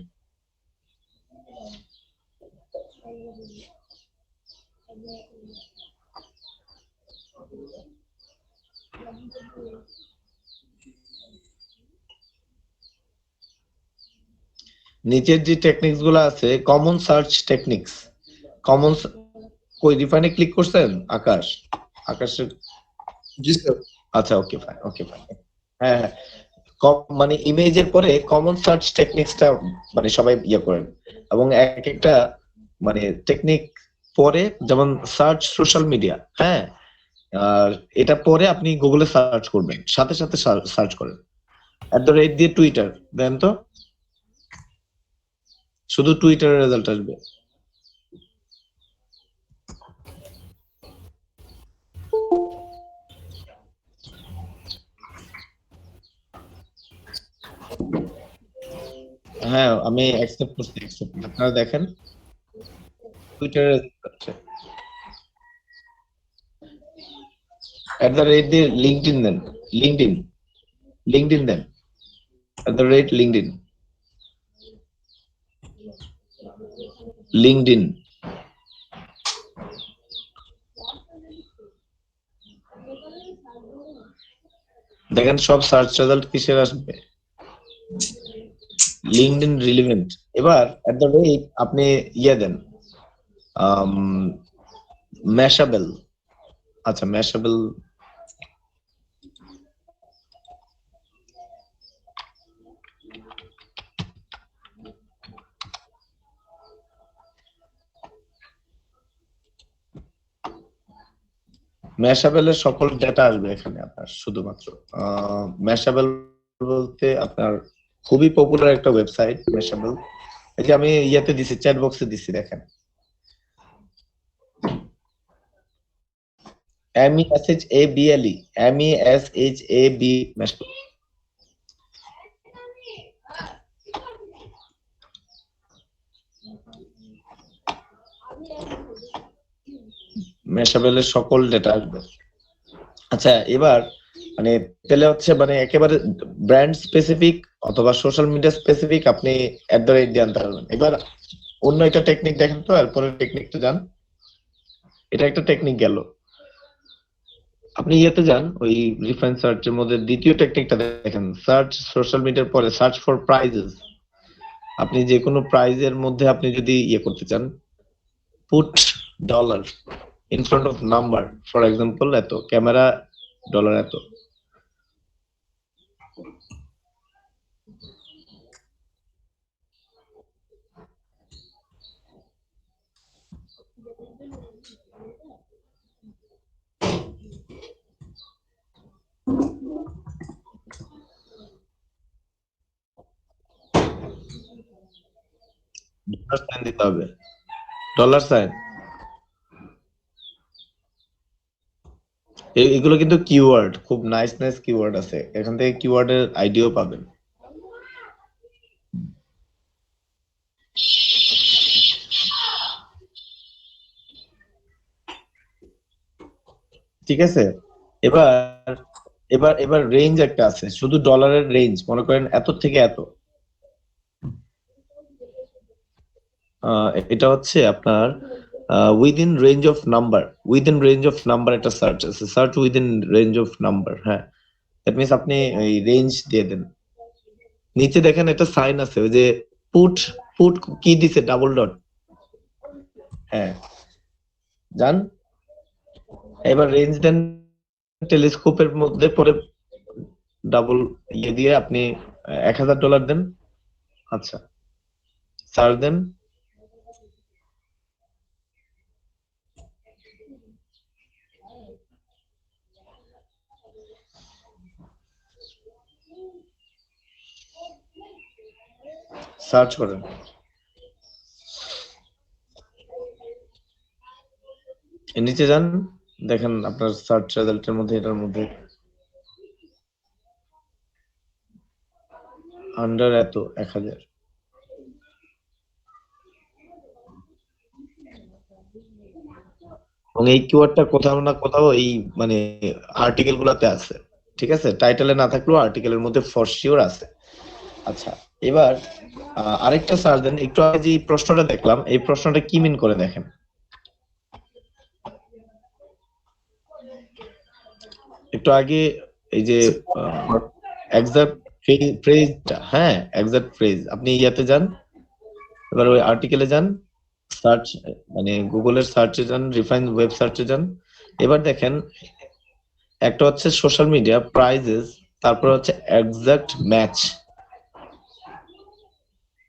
নিচের যে টেকনিক্স গুলো আছে, কমন সার্চ টেকনিক্স, কমন কই রিফাইনে ক্লিক করছেন? আকাশের জি স্যার। আচ্ছা, ওকে ফাইন। হ্যাঁ হ্যাঁ, মানে ইমেজের পরে কমন সার্চ টেকনিক্সটা মানে সবাই ইয়ে করেন, এবং এক একটা মানে টেকনিক পরে, যেমন সার্চ সোশ্যাল মিডিয়া, হ্যাঁ, আর এটা পরে আপনি গুগলে সার্চ করবেন, সাথে সাথে সার্চ করেন @ দিয়ে টুইটার দেন তো, শুধু টুইটারের রেজাল্ট আসবে। হ্যাঁ, আমি অ্যাকসেপ্ট করছি। আপনারা দেখেন টুইটারে দিয়ে লিঙ্কডইন দেন, লিঙ্কডইন দেন লিঙ্কডইন। দেখেন সব সার্চ রেজাল্ট কিসের আসবে? LinkedIn relevant. এবার আপনি ইয়ে দেন ম্যাশাবেল। আচ্ছা, ম্যাশাবেল ম্যাশাবেলের সকল ডেটা আসবে এখানে আপনার। শুধুমাত্র ম্যাশাবেল বলতে আপনার খুবই পপুলার একটা ওয়েবসাইট ম্যাশাবেল। এই যে আমি ইয়াতে দিছি, চ্যাট বক্সে দিছি, দেখেন MESHABLE ম্যাশাবেল। ম্যাশাবেলের সকল ডেটা আসবে। আচ্ছা, এবার মানে তাহলে হচ্ছে মানে একেবারে ব্র্যান্ড স্পেসিফিক অথবা সোশ্যাল মিডিয়া স্পেসিফিক আপনি @ দিয়ে আনতে পারবেন। এবার অন্য একটা টেকনিক দেখেন তো, এরপরে টেকনিকটা যান। এটা একটা টেকনিক গেল। আপনি ইয়েতে যান, ওই রিফাইন সার্চের মধ্যে দ্বিতীয় টেকনিকটা দেখেন, সার্চ সোশ্যাল মিডিয়ার পরে সার্চ ফর প্রাইজেস। আপনি যে কোনো প্রাইজের মধ্যে আপনি যদি ইয়ে করতে চান, put dollar in front of number, for example এত ক্যামেরা ডলার এত। ডলার সাইন দিতে হবে, ডলার সাইন। এগুলো কিন্তু কিওয়ার্ড, খুব নাইস নাইস কিওয়ার্ড আছে, এখান থেকে কিওয়ার্ডের আইডিয়াও পাবেন। ঠিক আছে, এবার এবার এবার রেঞ্জ একটা আছে, শুধু ডলারের রেঞ্জ, মনে করেন এত থেকে এত। এটা হচ্ছে আপনার within range of number, within range of number একটা সার্চ আছে, search within range of number. হ্যাঁ, দ্যাট মিনস আপনি এই রেঞ্জ দিয়ে দেন। নিচে দেখেন একটা সাইন আছে, ওই যে পুট পুট কি দিছে, ডাবল ডট। হ্যাঁ, জান এবার রেঞ্জ দেন টেলিস্কোপের মধ্যে, পরে ডাবল ইয়ে দিয়ে আপনি $1000 দেন। আচ্ছা, সার্চ দেন। সার্চ করেন, এর নিচে যান, দেখেন আপনার সার্চ রেজাল্টের মধ্যে, এটার মধ্যে আন্ডার এত 1000। এবং এই কিওয়ার্ডটা কোথাও না কোথাও এই মানে আর্টিকেল গুলাতে আছে। ঠিক আছে, টাইটেলে না থাকলেও আর্টিকেলের মধ্যে ফর শিওর আছে। আচ্ছা, এবার আরেকটা সার্চ দেন। একটু আগে যে প্রশ্নটা দেখলাম, এই প্রশ্নটা কি মিন করে দেখেন। একটু আগে এই যে এক্সাক্ট ফ্রেজটা, হ্যাঁ এক্সাক্ট ফ্রেজ, আপনি ইয়াতে যান, এবার ওই আর্টিকেলে যান, সার্চ মানে গুগলের সার্চে যান, রিফাইন ওয়েব সার্চে যান। এবার দেখেন একটা হচ্ছে সোশ্যাল মিডিয়া প্রাইজেস, তারপর হচ্ছে এক্সাক্ট ম্যাচ।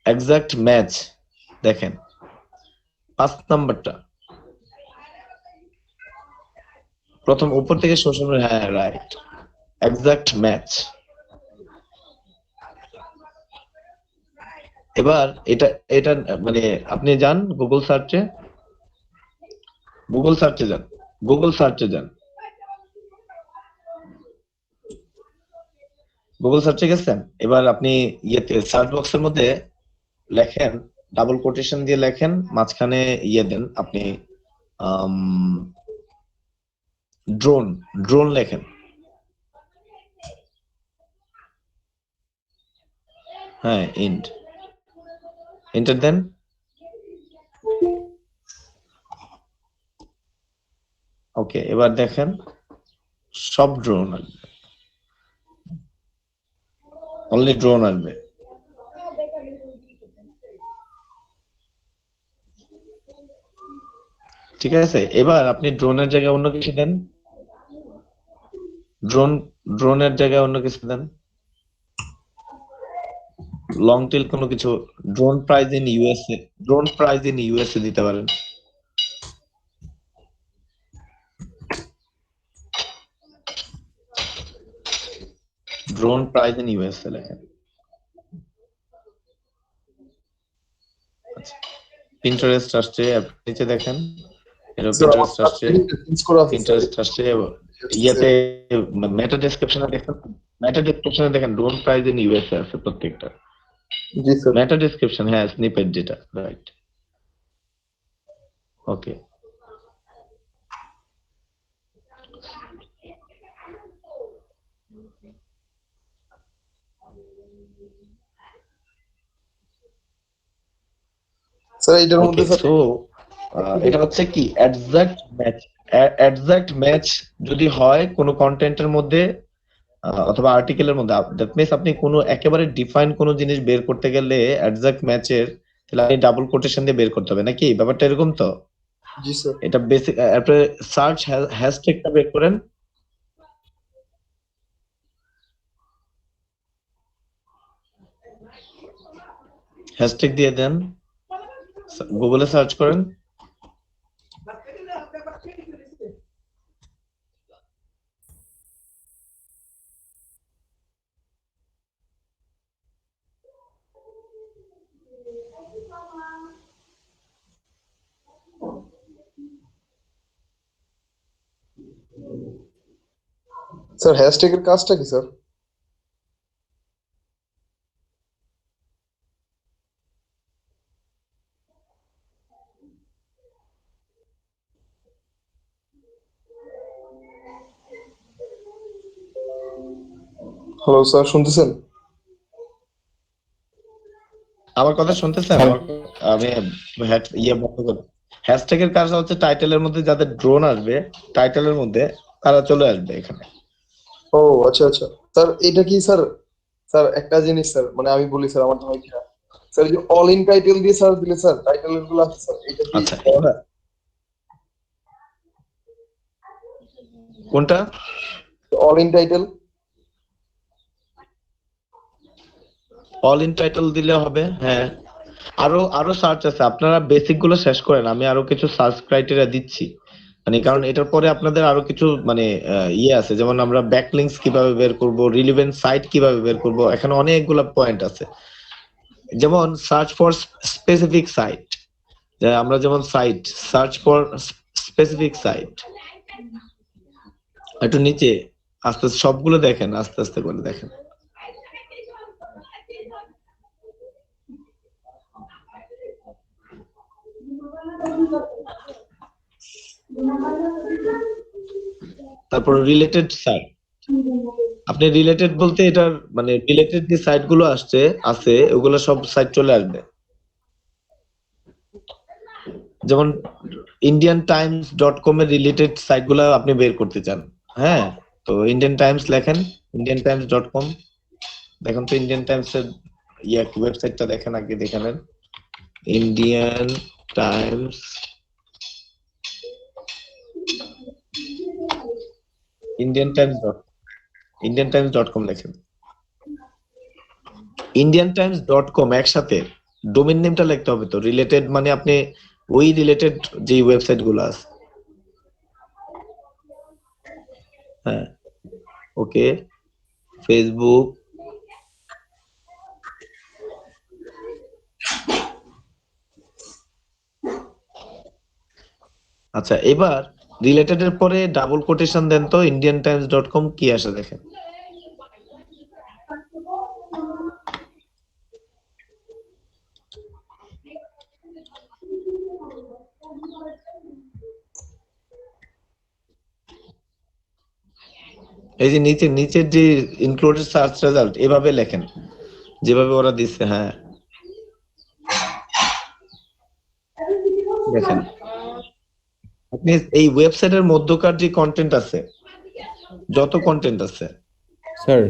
এক্সাক্ট ম্যাচ দেখেন 5 নাম্বারটা, প্রথম উপর থেকে সোশ্যাল মিডিয়া। হ্যাঁ রাইট, এক্সাক্ট ম্যাচ। এবার এটা এটা মানে আপনি যান গুগল সার্চে, গুগল সার্চে যান, গুগল সার্চে যান, গুগল সার্চে গেছেন। এবার আপনি ইয়েতে সার্চ বক্সের মধ্যে লেখেন, ডাবল কোটেশন দিয়ে লেখেন, মাঝখানে ইয়ে দেন আপনি ড্রোন, ড্রোন লেখেন। হ্যাঁ ইন্ড, এন্টার দেন। ওকে, এবার দেখেন সব ড্রোন আসবে, অনলি ড্রোন আসবে। ঠিক আছে, এবার আপনি ড্রোনের জায়গায় অন্য কিছু দেন, ড্রোনের জায়গায় অন্য কিছু দেন, লং টেল কোনো কিছু, drone prize in USA, drone prize in USA দিতে পারেন। ড্রোন প্রাইজ ইন ইউএসএ লেখেন। আচ্ছা, পিন্টারেস্ট আসছে, নিচে দেখেন পিন্টারেস্ট আসছে, পিন্টারেস্ট আসছে। ইয়াতে মেটা ডেসক্রিপশনে দেখেন, মেটা ডেসক্রিপশনে দেখেন ড্রোন প্রাইজ ইন ইউএসএ আছে প্রত্যেকটা। জি স্যার। মেটা ডেসক্রিপশন, হ্যাঁ স্নিপেট যেটা, রাইট। ওকে, স্যার এটার মধ্যে স্যার তো এটা হচ্ছে কি এক্সাক্ট ম্যাচ। এক্সাক্ট ম্যাচ যদি হয় কোনো কন্টেন্টের মধ্যে অথবা আর্টিকেলের মধ্যে, দ্যাট মিন্স আপনি কোনো একেবারে ডিফাইন কোনো জিনিস বের করতে গেলে এক্সাক্ট ম্যাচের, তাহলে আপনি ডাবল কোটেশন দিয়ে বের করতে হবে নাকি, ব্যাপারটা এরকম তো? জি স্যার। এটা বেসিক, আপনি সার্চ হ্যাশট্যাগটা বের করেন। হ্যাশট্যাগ দিয়ে দেন, গুগলে সার্চ করেন। স্যার হ্যাশট্যাগের কাজটা কি স্যার? হ্যালো স্যার, শুনতেছেন? আমার কথা শুনতেছেন? আমি বন্ধ করি। হ্যাশট্যাগের কাজ হচ্ছে টাইটেলের মধ্যে যাদের ড্রোন আসবে, টাইটেলের মধ্যে তারা চলে আসবে এখানে। ও আচ্ছা আচ্ছা স্যার, এটা কি স্যার? স্যার একটা জিনিস স্যার, মানে আমি বলি স্যার, আমার হয় কিনা স্যার, যে অল ইন টাইটেল দিয়ে সার্চ দিলে স্যার টাইটেলের গুলো আছে স্যার, এটা কি আচ্ছা, কোনটা? All in title? All in title দিলে হবে, হ্যাঁ। আরো সার্চ আছে, আপনারা বেসিক গুলো শেষ করেন, আমি আরো কিছু সার্চ ক্রাইটেরিয়া দিচ্ছি। মানে কারণ এটার পরে আপনাদের আরো কিছু মানে আছে, যেমন আমরা ব্যাকলিংকস কিভাবে বের করব, রিলেভেন্ট সাইট কিভাবে বের করব, এখানে অনেকগুলো পয়েন্ট আছে। যেমন সার্চ ফর স্পেসিফিক সাইট, আমরা যেমন site search for specific site, একটু নিচে আস্তে আস্তে সবগুলো দেখেন, আস্তে আস্তে করে দেখেন। তারপর রিলেটেড সাইট, আপনি রিলেটেড বলতে এটার মানে রিলেটেড যে সাইট গুলো আছে ওগুলো সব সাইট চলে আসবে। যেমন indiantimes.com এর রিলেটেড সাইট গুলো আপনি বের করতে চান, হ্যাঁ, তো ইন্ডিয়ান টাইমস লেখেন, indiantimes.com, দেখুন তো ইন্ডিয়ান টাইমস এর ওয়েবসাইটটা দেখেন, আগে দেখে নেন। ইন্ডিয়ান টাইমস, indiantimes.com লেখেন। indiantimes.com একসাথে, ডোমেইন নেমটা লিখতে হবে তো, রিলেটেড মানে আপনি ওই রিলেটেড যে ওয়েবসাইট গুলো আছে, হ্যাঁ, ওকে, ফেসবুক, আচ্ছা এবার রিলেটেড এর পরে ডাবল কোটেশন দেন তো, indiantimes.com কি আসে দেখেন। এই যে নিচের যে ইনক্লুডেড সার্চ রেজাল্ট এভাবে লেখেন যেভাবে ওরা দিচ্ছে, হ্যাঁ দেখেন। আপনি এই ওয়েবসাইটের মধ্যকার যে কন্টেন্ট আছে, যত কন্টেন্ট আছে স্যার,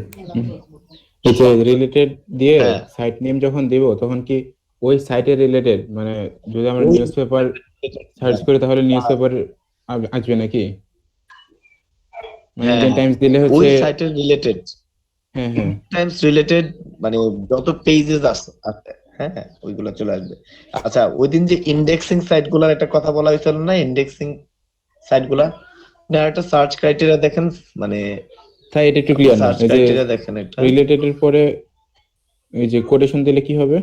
এই যে রিলেটেড দিয়ে হ্যাঁ। সাইট নেম যখন দিব তখন কি ওই সাইটের রিলেটেড, মানে যদি আমরা ওই- নিউজপেপার সার্চ করি তাহলে নিউজপেপার আসবে নাকি? মানে হ্যাঁ, ইন্ডিয়ান টাইমস দিলে ওই হচ্ছে, সাইটের রিলেটেড, হ্যাঁ হ্যাঁ টাইমস রিলেটেড মানে যত পেজেস আছে, হ্যাঁ ওইগুলো চলে আসবে। আচ্ছা ওই দিন যে ইন্ডেক্সিং সাইট গুলার একটা কথা বলা হয়েছিল না, ইন্ডেক্সিং সাইট গুলা, না একটা সার্চ ক্রাইটেরিয়া দেখেন, মানে তাই এটা একটু ক্লিয়ার না। সার্চ এই যে ক্রাইটেরিয়া দেখেন একটা, রিলেটেড এর পরে এই যে কোটেশন দিলে কি হবে?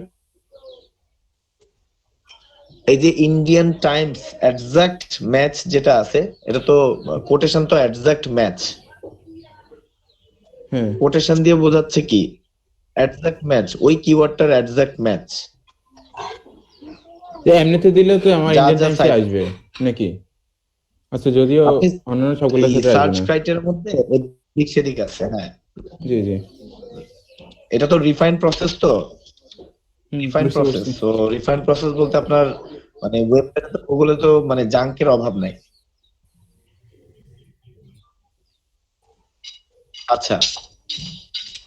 এই যে ইন্ডিয়ান টাইমস এক্সাক্ট ম্যাচ যেটা আছে, এটা তো কোটেশন তো এক্সাক্ট ম্যাচ, হ্যাঁ, কোটেশন দিয়ে বোঝাচ্ছে কি এক্সাক্ট ম্যাচ, ওই কিওয়ার্ডটার এক্সাক্ট ম্যাচ। যে এমনিতে দিলে তো আমার যা ইন্ডিয়ান যা টাইমসে site- আসবে নাকি? আচ্ছা, যদিও আপনি অন্যান্য সবগুলো সাথে সার্চ আসবে না। ক্রাইটেরিয়ার মধ্যে এদিক সেদিক আছে, হ্যাঁ জি জি, এটা তো রিফাইন প্রসেস, তো রিফাইন বুঝতে প্রসেস, পারছি। তো রিফাইন প্রসেস বলতে আপনার মানে ওয়েবসাইটে তো গুগলে তো মানে জাঙ্কের অভাব নাই। আচ্ছা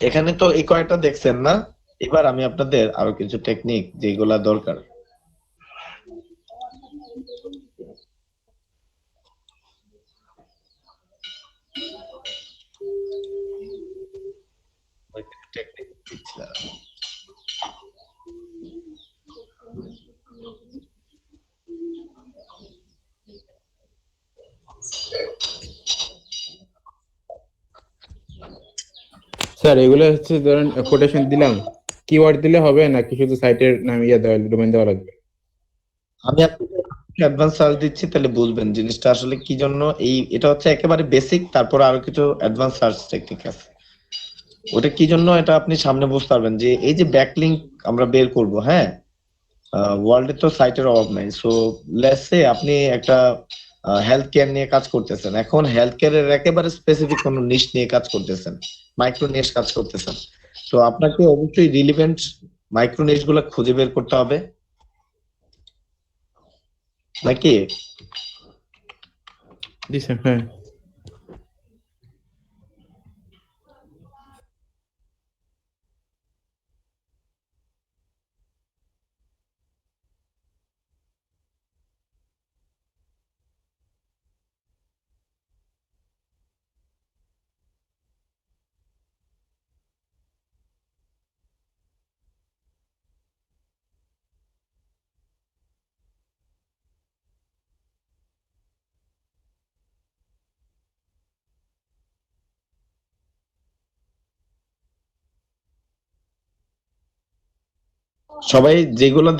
এখানে তো এই কয়েকটা দেখছেন না, এবার আমি আপনাদের আরো কিছু টেকনিক যেগুলা দরকার। আচ্ছা স্যার এগুলো হচ্ছে ধরেন কোটেশন দিলাম, কিওয়ার্ড দিলে হবে নাকি শুধু সাইটের নাম দেওয়া ডোমেন দেওয়া লাগবে? আমি আপনাকে অ্যাডভান্স সার্চ দিচ্ছি, তাহলে বুঝবেন জিনিসটা আসলে কি জন্য। এটা হচ্ছে একেবারে বেসিক, তারপর আরো কিছু অ্যাডভান্স সার্চ টেকনিক আছে। ওটা কি জন্য এটা আপনি সামনে বুঝতে পারবেন, যে এই যে ব্যাকলিংক আমরা বের করব, হ্যাঁ, ওয়ার্ল্ডে তো সাইটের অভাব নাই। সো লেটস সে আপনি একটা হেলথ কেয়ার নিয়ে কাজ করতেছেন, এখন হেলথ কেয়ারের একেবারে স্পেসিফিক কোনো নিশ নিয়ে কাজ করতেছেন, মাইক্রো নিশ কাজ করতেছেন। তো আপনাকে অবশ্যই রিলিভেন্ট মাইক্রো নিশ গুলা খুঁজে বের করতে হবে, নাকি? জি স্যার, হ্যাঁ। সবাই যেগুলো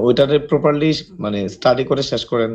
ওইটারে প্রপারলি মানে স্টাডি করে শেষ করেন।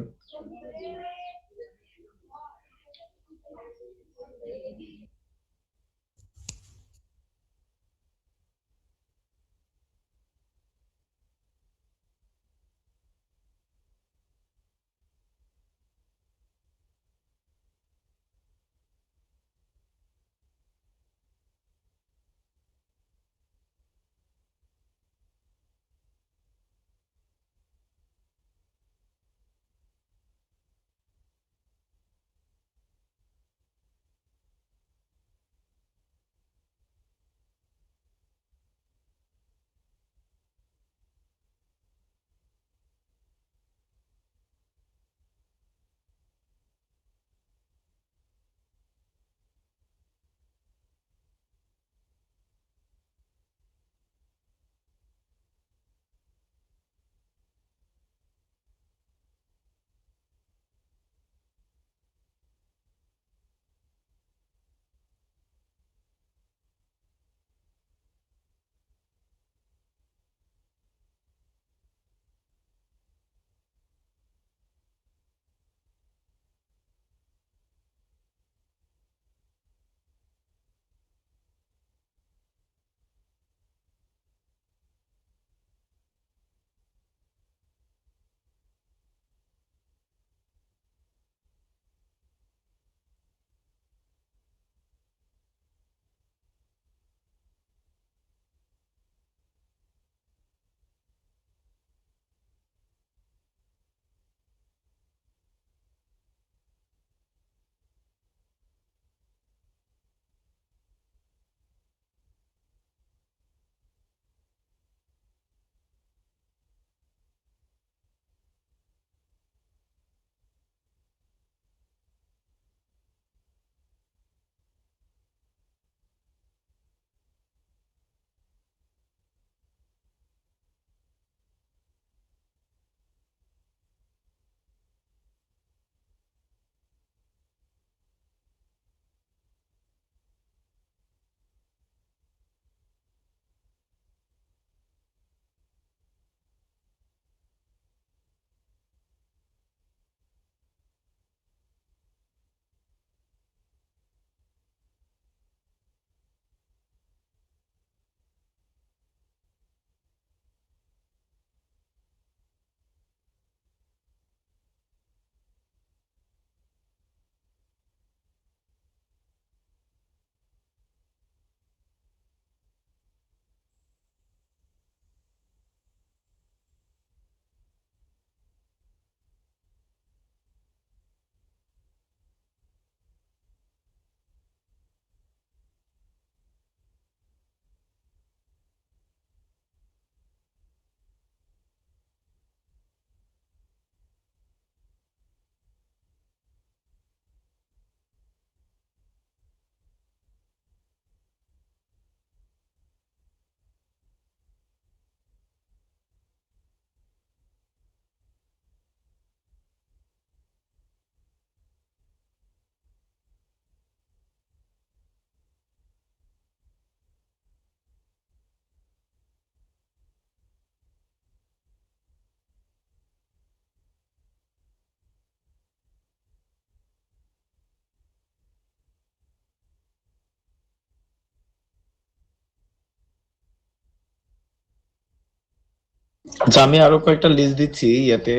আচ্ছা, আমি আরো কয়েকটা লিস্ট দিচ্ছি ইয়াতে।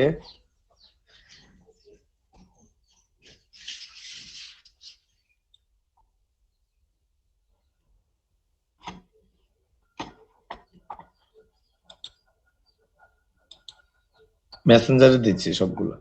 মেসেঞ্জারে দিচ্ছি সবগুলো।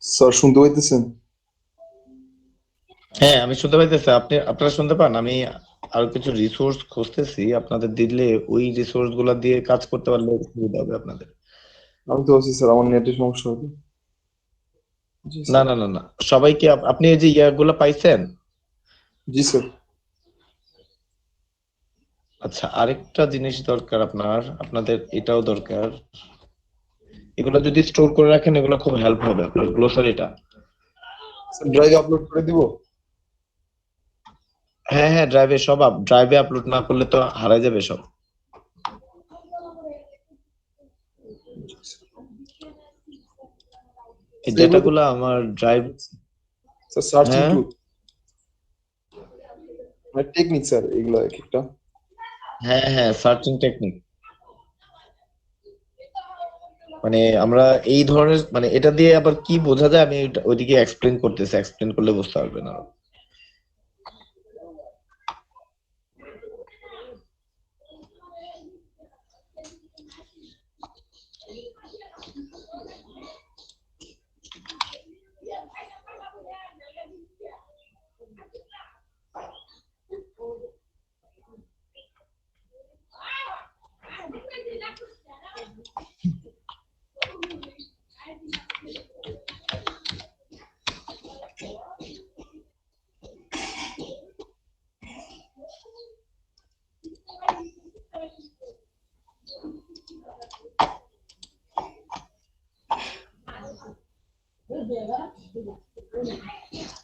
স্যার শুনতে পাইতেছেন? হ্যাঁ, আমি শুনতে পাইতেছি। আপনারা শুনতে পান? আমি আরো কিছু রিসোর্স খুঁজতেছি, আপনাদের দিলে ওই রিসোর্স গুলা দিয়ে কাজ করতে পারলে সুবিধা হবে আপনাদের। আমি তো আছি স্যার, আমার নেটের সমস্যা হবে। জি না স্যার। না না না, সবাইকে আপনি এই যে ইয়াগুলা পাইছেন? জি স্যার। আচ্ছা, আরেকটা জিনিস দরকার আপনাদের এটাও দরকার। এগুলো যদি স্টোর করে রাখেন, এগুলো খুব হেল্প হবে আপনার গ্লোসারিটা। স্যার ড্রাইভে আপলোড করে দিব? হ্যাঁ হ্যাঁ, ড্রাইভে আপলোড না করলে তো হারাই যাবে সব। এই ডেটাগুলো আমার ড্রাইভ। স্যার সার্চিং হ্যাঁ টুল মানে টেকনিক স্যার, এগুলো এক একটা। হ্যাঁ হ্যাঁ, সার্চিং টেকনিক। মানে আমরা এই ধরনের, মানে এটা দিয়ে আবার কি বোঝা যায়, আমি ওইদিকে এক্সপ্লেন করতেছি, এক্সপ্লেন করলে বুঝতে পারবেন আরো।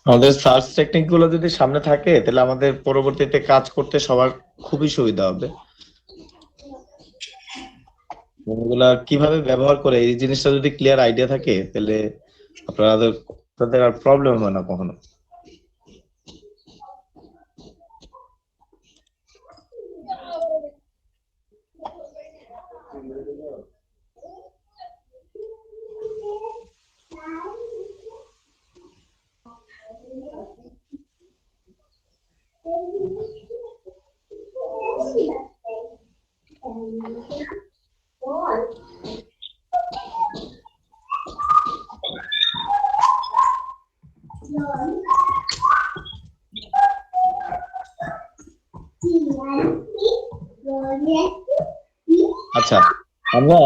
আমাদের সার্চ টেকনিক গুলো যদি সামনে থাকে তাহলে আমাদের পরবর্তীতে কাজ করতে সবার খুবই সুবিধা হবে। এগুলা কিভাবে ব্যবহার করে এই জিনিসটা যদি ক্লিয়ার আইডিয়া থাকে তাহলে আপনাদের আর প্রবলেম হয় না কখনো। আচ্ছা, আমরা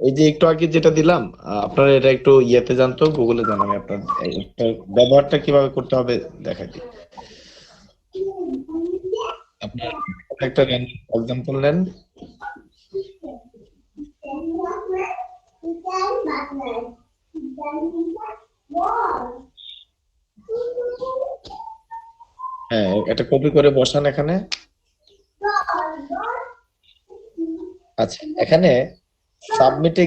এই যে একটু আগে যেটা দিলাম আপনারা এটা একটু ইয়েতে জানতো, গুগলে জান, আমি আপনার এটার ব্যবহারটা কিভাবে করতে হবে দেখাই দিই। আপনার একটা এক্সাম্পল নেন। হ্যাঁ, এটা কপি করে বসান এখানে। আচ্ছা, এখানে সাবমিটে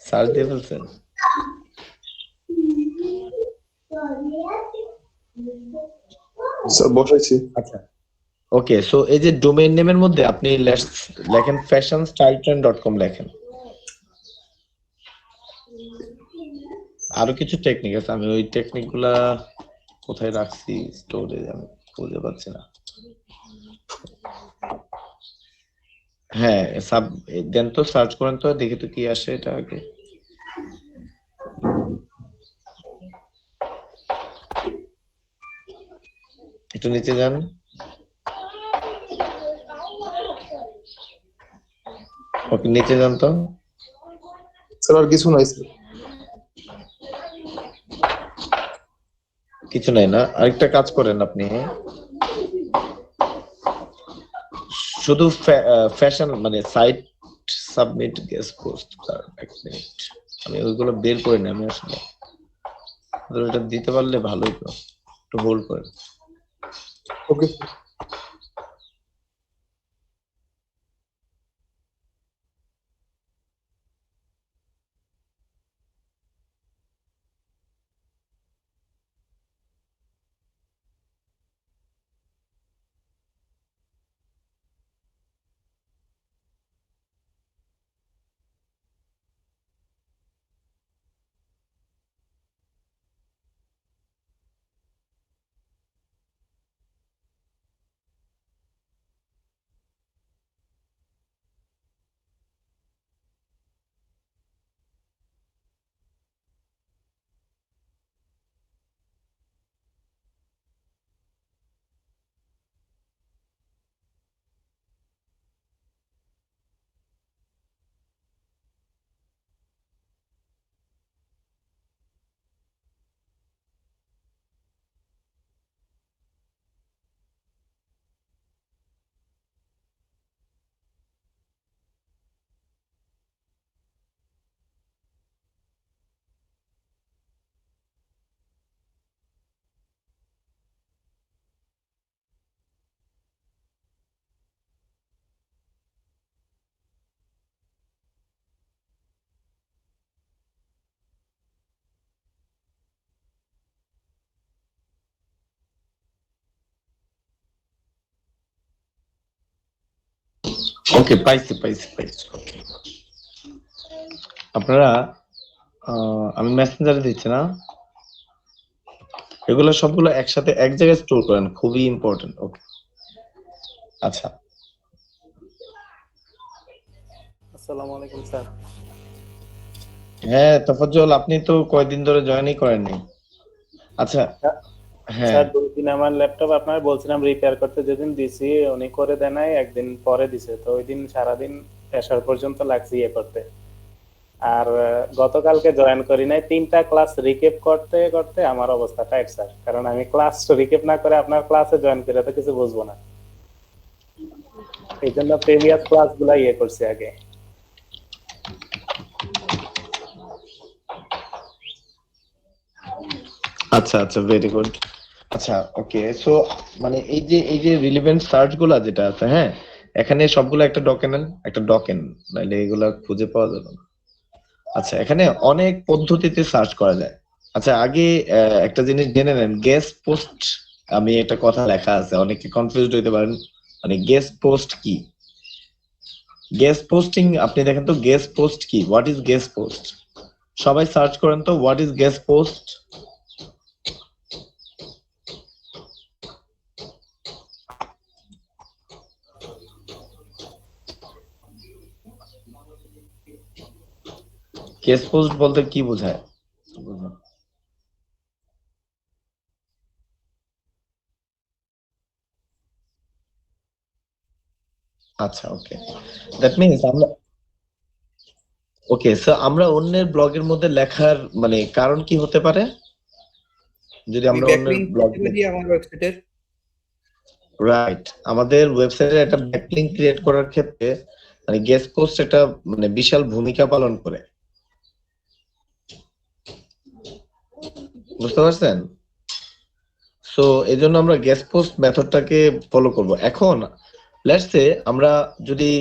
সার্চ দিয়ে ফেলছেন। স্যার বসাইছি। আচ্ছা, ওকে। সো এই যে ডোমেইন নেমের মধ্যে আপনি লেখেন fashionstyletrend.com লেখেন। আরো কিছু টেকনিক আছে, আমি ওই টেকনিক গুলা কোথায় রাখছি স্টোরে আমি খুঁজে পাচ্ছি না। হ্যাঁ, দেন তো, সার্চ করেন তো, দেখি তো কি আসে এটা আগে। একটু নিচে যান। ওকে, নিচে যান তো। স্যার আর কিছু নাই স্যার। কিছু নাই না? আরেকটা কাজ করেন আপনি, শুধু ফ্যাশন মানে সাইট সাবমিট গেস্ট পোস্ট। এক মিনিট, আমি ওইগুলো বের করে নিই। আমি আসলে এটা দিতে পারলে ভালোই তো, একটু হোল্ড করেন। ওকে। ওকে, পাইছি। ওকে, আপনারা আমি মেসেঞ্জারে দিচ্ছি না, এগুলো সবগুলো একসাথে এক জায়গায় স্টোর করেন, খুবই ইম্পর্টেন্ট। ওকে, আচ্ছা। আসসালামু আলাইকুম স্যার। হ্যাঁ তফাজ্জল, আপনি তো কয়দিন ধরে জয়েনই করেননি। আচ্ছা, হ্যাঁ স্যার 2 দিন আমার ল্যাপটপ আপনার বলছিলাম রিপেয়ার করতে, যেদিন দিছি উনি করে দেন নাই, একদিন পরে দিছে, তো ওই দিন সারাদিন পেশার পর্যন্ত লাগছে ইয়ে করতে। আর গতকালকে জয়েন করি নাই, 3টা ক্লাস রিকেপ করতে করতে আমার অবস্থা টাইট স্যার, কারণ আমি ক্লাস রিকেপ না করে আপনার ক্লাসে জয়েন করে তো কিছু বুঝবো না, এই জন্য প্রিভিয়াস ক্লাসগুলো ইয়ে করছি আগে। আচ্ছা। আচ্ছা আচ্ছা, ভেরি গুড। আচ্ছা ওকে, সো মানে এই যে রিলেভেন্ট সার্চ গুলা যেটা আছে, হ্যাঁ, এখানে সবগুলো একটা ডকেন, নাইলে এগুলা খুঁজে পাওয়া যাবে না। আচ্ছা, এখানে অনেক পদ্ধতিতে সার্চ করা যায়। আচ্ছা, আগে একটা জিনিস জেনে নেন, গেস্ট পোস্ট, আমি একটা কথা লেখা আছে, অনেকে কনফিউজড হইতে পারেন, মানে গেস্ট পোস্ট কি। গেস্ট পোস্টিং আপনি দেখেন তো, গেস্ট পোস্ট কি, হোয়াট ইজ গেস্ট পোস্ট? সবাই সার্চ করেন তো, what is guest post. Guest post বলতে কি বোঝায়? আচ্ছা ওকে, দ্যাট মিনস আমরা ওকে স্যার, আমরা অন্যের ব্লগের মধ্যে লেখার মানে কারণ কি হতে পারে? যদি আমরা অন্যের ব্লগ, আমার ওয়েবসাইটের রাইট, আমাদের ওয়েবসাইটে একটা ব্যাকলিংক ক্রিয়েট করার ক্ষেত্রে মানে গেস্ট পোস্ট একটা মানে বিশাল ভূমিকা পালন করে, বুঝতে পারছেন? সো এই জন্য আমরা গেস্ট পোস্ট মেথডটাকে ফলো করব। এখন লেটস সে আমরা যদি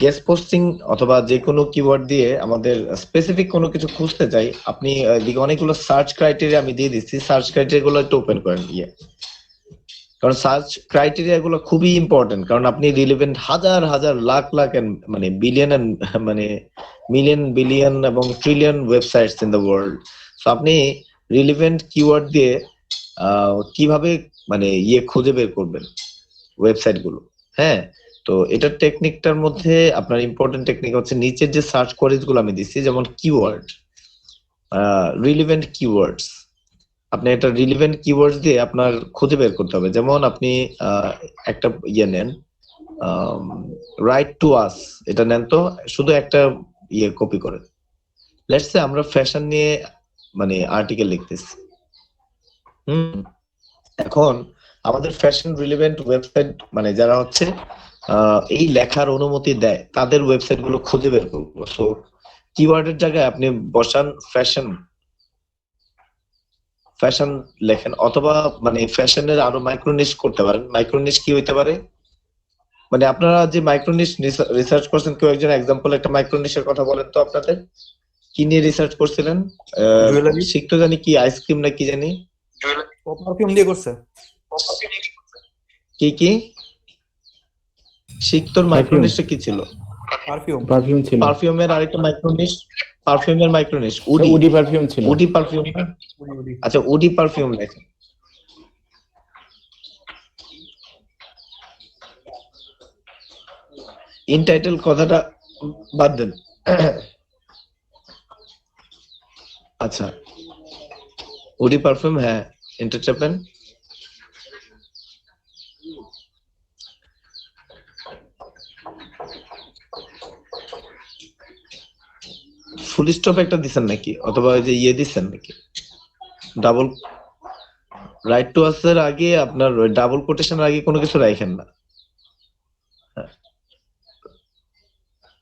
গেস্ট পোস্টিং অথবা যে কোনো কিওয়ার্ড দিয়ে আমাদের স্পেসিফিক কোনো কিছু খুঁজতে চাই, আপনি এদিকে অনেকগুলো সার্চ ক্রাইটেরিয়া আমি দিয়ে দিচ্ছি, সার্চ ক্রাইটেরিয়া গুলো একটু ওপেন করেন গিয়ে, কারণ সার্চ ক্রাইটেরিয়া গুলো খুবই ইম্পর্টেন্ট, কারণ আপনি রিলেভেন্ট হাজার হাজার লাখ লাখ মানে বিলিয়ন মানে মিলিয়ন বিলিয়ন এবং trillion websites in the world. So আপনি রিলেভেন্ট কিওয়ার্ড দিয়ে কিভাবে মানে খুঁজে বের করবেন ওয়েবসাইট গুলো, হ্যাঁ। তো এটার টেকনিকটার মধ্যে আপনার ইম্পর্টেন্ট টেকনিক হচ্ছে নিচের যে সার্চ কোয়েরিজ গুলো আমি দিচ্ছি, যেমন কিওয়ার্ড, রিলেভেন্ট কিওয়ার্ডস, আপনি একটা রিলেভেন্ট কিওয়ার্ডস দিয়ে আপনার খুঁজে বের করতে হবে। যেমন আপনি একটা নেন, রাইট টু আস, এটা নেন তো, শুধু একটা কপি করেন। লেটস সে আমরা ফ্যাশন নিয়ে মানে আর্টিকেল লিখতেছি, এখন আমাদের ফ্যাশন রিলেভেন্ট ওয়েবসাইট মানে যারা হচ্ছে এই লেখার অনুমতি দেয়, তাদের ওয়েবসাইট গুলো খুঁজে বের করবো। সো কিওয়ার্ডের জায়গায় আপনি বসান ফ্যাশন, ফ্যাশন লেখেন, অথবা মানে ফ্যাশনের আরো মাইক্রোনিশ করতে পারেন। মাইক্রোনিশ কি হইতে পারে? মানে আপনারা যে মাইক্রোনিশ রিসার্চ করছেন, কেউ একজন এক্সাম্পল একটা মাইক্রোনিশের কথা বলেন তো, আপনাদের কি নিয়ে রিসার্চ করছিলেন? শিখতো জানি কি, আইসক্রিম না কি জানি, পারফিউম দিয়ে করছে। কি শিখতোর মাইক্রোনিশটা কি ছিল? পারফিউম ছিল। পারফিউমের আরেকটা মাইক্রোনিশ, পারফিউমের মাইক্রোনিশ উডি পারফিউম ছিল। উডি পারফিউম, আচ্ছা উডি পারফিউম লেখেন। ইনটাইটেল কথাটা বাদ দেন। আচ্ছা উডি পারফিউম, হ্যাঁ, এন্টার চাপেন। ফুল স্টপ একটা দিছেন নাকি, অথবা ওই যে দিছেন নাকি ডাবল রাইট টু আস এর আগে, আপনার ডাবল কোটেশনের আগে কোনো কিছু রাখেন না।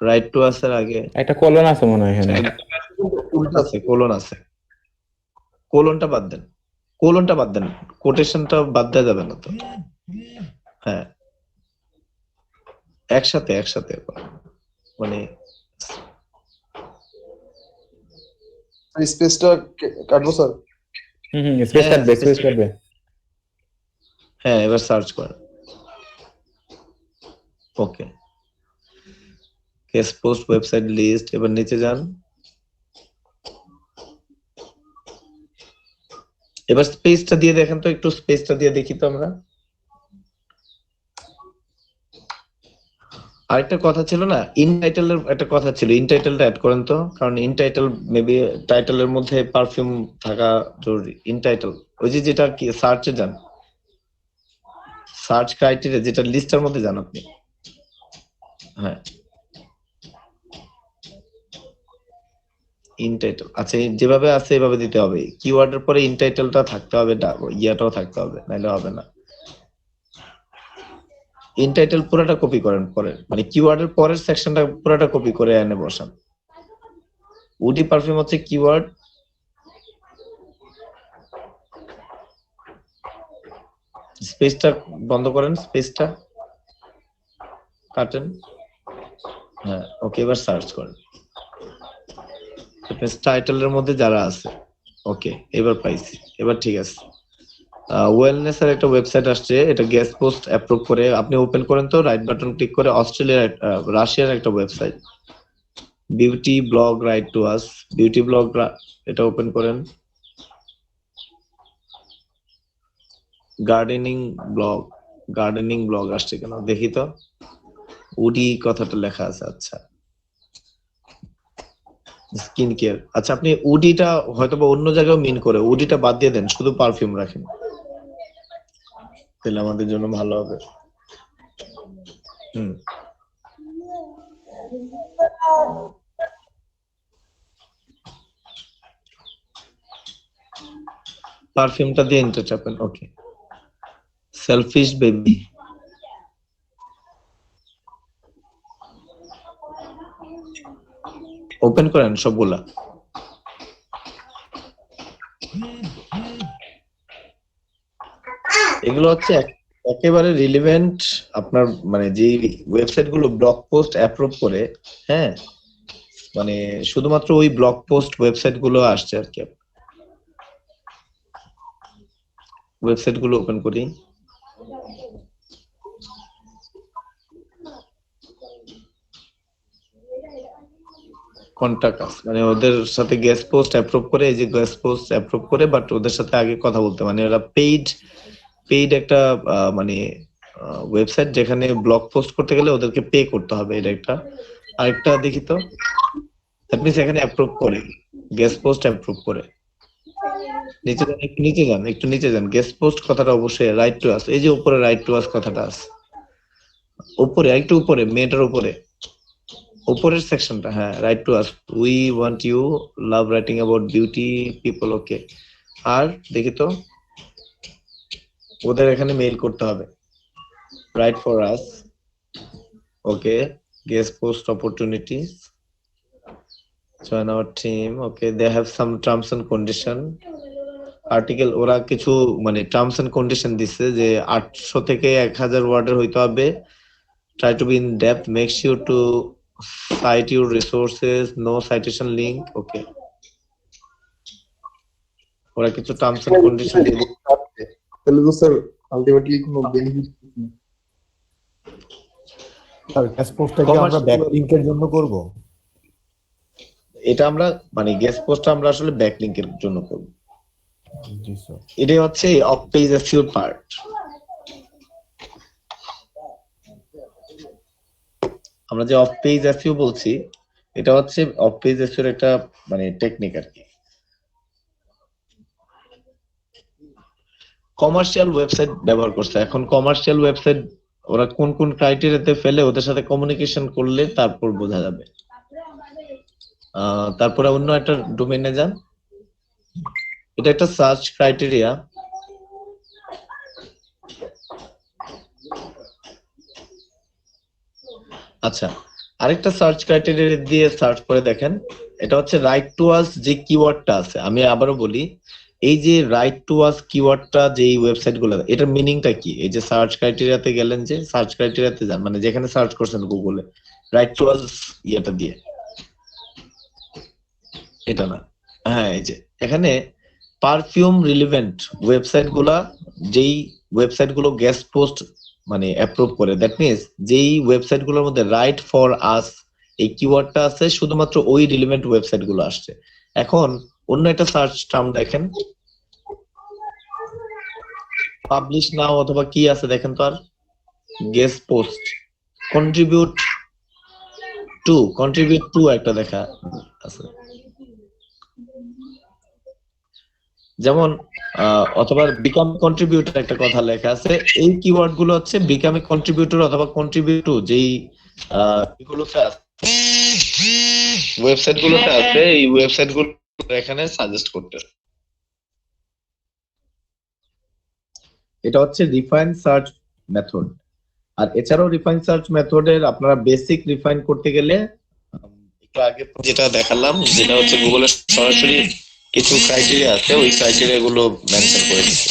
রাইট টু আস এর আগে একটা কলন আছে মনে হয় এখানে, আছে কোলন আছে, কোলনটা বাদ দেন, কোলনটা বাদ দেন, কোটেশনটা বাদ দেওয়া যাবে না তো, হ্যাঁ একসাথে মানে স্পেসটা কাটবো স্যার? স্পেস কাটবে। হ্যাঁ, এবার সার্চ করেন। ওকে, গেস্ট পোস্ট ওয়েবসাইট লিস্ট, এবার নিচে যান, এবার স্পেসটা দিয়ে দেখেন তো, একটু স্পেসটা দিয়ে দেখি তো আমরা। আরেকটা কথা ছিল না, ইনটাইটেলের একটা কথা ছিল, ইনটাইটেলটা অ্যাড করেন তো, কারণ ইনটাইটেল মেবি টাইটেলের মধ্যে পারফিউম থাকা জরুরি। ইনটাইটেল ওই যে যেটা কি সার্চে যান, সার্চ ক্রাইটেরিয়া যেটা লিস্টের মধ্যে যান আপনি, হ্যাঁ ইনটাইটেল। আচ্ছা যেভাবে আছে এভাবে দিতে হবে, কিওয়ার্ডের পরে ইনটাইটেলটা থাকতে হবে, ইয়াটাও থাকতে হবে, নাইলে হবে না। ইনটাইটেল পুরোটা কপি করেন, পরের মানে কিওয়ার্ডের পরের সেকশনটা পুরোটা কপি করে এনে বসান। উডি পারফিউম হচ্ছে কিওয়ার্ড, স্পেসটা বন্ধ করেন, স্পেসটা কাটেন। হ্যাঁ ওকে, এবার সার্চ করেন টাইটেলের মধ্যে যারা আছে। ওকে এবার পাইছি, এবার ঠিক আছে। ওয়েলনেস এর একটা ওয়েবসাইট আসছে, এটা গেস্ট পোস্ট অ্যাপ্রুভ করে আপনি ওপেন করেন তো, রাইট বাটন ক্লিক করে অস্ট্রেলিয়ার রাশিয়ার একটা website beauty blog right to us, beauty blog এটা ওপেন করেন। গার্ডেনিং ব্লগ আসছে কেন দেখি তো, উডি কথাটা লেখা আছে। আচ্ছা স্কিন কেয়ার, আচ্ছা আপনি উডিটা হয়তো বা অন্য জায়গায় মিন করে, উডিটা বাদ দিয়ে দেন, শুধু পারফিউম রাখেন, তাহলে আমাদের জন্য ভালো হবে। পারফিউমটা দিয়ে এন্টার চাপেন। ওকে সেলফিশ বেবি, ওপেন করেন সবগুলা। এগুলো হচ্ছে একেবারে রিলেভেন্ট আপনার মানে যে ওয়েবসাইট গুলো ব্লগ পোস্ট অ্যাপ্রুভ করে, হ্যাঁ মানে শুধুমাত্র ওই ব্লগ পোস্ট ওয়েবসাইট গুলো আসছে আর কি। ওয়েবসাইট গুলো ওপেন করি। কন্টাক্ট মানে ওদের সাথে গেস্ট পোস্ট অ্যাপ্রুভ করে, এই যে গেস্ট পোস্ট অ্যাপ্রুভ করে, বাট ওদের সাথে আগে কথা বলতে, মানে ওরা পেইড একটা মানে ওয়েবসাইট যেখানে ব্লগ পোস্ট করতে গেলে ওদেরকে পে করতে হবে, এটা একটা। আরেকটা দেখি তো, দ্যাট মিন্স এখানে অ্যাপ্রুভ করে, গেস্ট পোস্ট অ্যাপ্রুভ করে। নিচে যান, একটু নিচে যান, গেস্ট পোস্ট কথাটা অবশ্যই রাইট টু আস, এই যে উপরে রাইট টু আস কথাটা আছে উপরে, একটু উপরে, মেয়েটার উপরের সেকশনটা, হ্যাঁ write to us, we want you, love writing about beauty people. Okay আর দেখি তো, ওদের এখানে মেইল করতে হবে, write for us. Okay guest post opportunities, join our team. Okay, they have some terms and condition. Article ওরা কিছু মানে টার্মস এন্ড কন্ডিশন দিচ্ছে যে 800 থেকে 1000 ওয়ার্ডের হইতে হবে, try to be in depth, make sure to cite your resources, no citation link. Okay, ওরা কিছু টার্মস এন্ড কন্ডিশন দিবে, তাহলে তো স্যার আলটিমেটলি কোনো বেনিফিট নেই। স্যার গেস্ট পোস্টটা কি আমরা ব্যাকলিংকের জন্য করব? এটা আমরা মানে গেস্ট পোস্টটা আমরা আসলে ব্যাকলিংকের জন্য করব। জি স্যার, এটা হচ্ছে অফ পেজ এসইও পার্ট। আমরা যে অফ পেজ এসইও বলছি, এটা হচ্ছে অফ পেজ এসইওর একটা মানে টেকনিক আর কি। কমার্শিয়াল ওয়েবসাইট ব্যবহার করছে, এখন কমার্শিয়াল ওয়েবসাইট ওরা কোন কোন ক্রাইটেরিয়াতে ফেলে, ওদের সাথে কমিউনিকেশন করলে তারপর বোঝা যাবে। তারপরে অন্য একটা ডোমেইনে যান, এটা একটা সার্চ ক্রাইটেরিয়া। আচ্ছা আরেকটা সার্চ ক্রাইটেরিয়া দিয়ে সার্চ করে দেখেন, এটা হচ্ছে রাইট টু আস যে কিওয়ার্ডটা আছে। আমি আবারও বলি, এই যে রাইট টু আস কিওয়ার্ডটা যে ওয়েবসাইট গুলো, এটার মিনিংটা কি? এই যে সার্চ ক্রাইটেরিয়াতে গেলেন, যে সার্চ ক্রাইটেরিয়াতে যান মানে যেখানে সার্চ করছেন গুগলে রাইট টু আস ইয়েটা দিয়ে, এটা না, হ্যাঁ এই যে এখানে পারফিউম রিলেভেন্ট ওয়েবসাইট গুলা, যেই ওয়েবসাইট গুলো গেস্ট পোস্ট মানে অ্যাপ্রুভ করে, দ্যাট মিনস যেই ওয়েবসাইট গুলোর মধ্যে রাইট ফর আস এই কিওয়ার্ডটা আছে, শুধুমাত্র ওই রিলেভেন্ট ওয়েবসাইট গুলো আসছে। এখন অন্য একটা সার্চ টার্ম দেখেন, পাবলিশ নাও অথবা কি আছে দেখেন তো, আর গেস্ট পোস্ট কন্ট্রিবিউট টু একটা দেখা আছে, যেমন অথবা বিকাম কন্ট্রিবিউটর একটা কথা লেখা আছে। এই কিওয়ার্ড গুলো হচ্ছে বিকাম কন্ট্রিবিউটর অথবা কন্ট্রিবিউট টু যেই এগুলোতে আছে, ওয়েবসাইট গুলোতে আছে, এই ওয়েবসাইট গুলো এখানে সাজেস্ট করতে। এটা হচ্ছে রিফাইন সার্চ মেথড। আর এছাড়াও রিফাইন সার্চ মেথডের আপনারা বেসিক রিফাইন করতে গেলে একটু আগে যেটা দেখালাম, যেটা হচ্ছে গুগলের সরাসরি কিছু ক্রাইটেরিয়া আছে, ওই ক্রাইটেরিয়া গুলো মেনশন করে দিচ্ছে।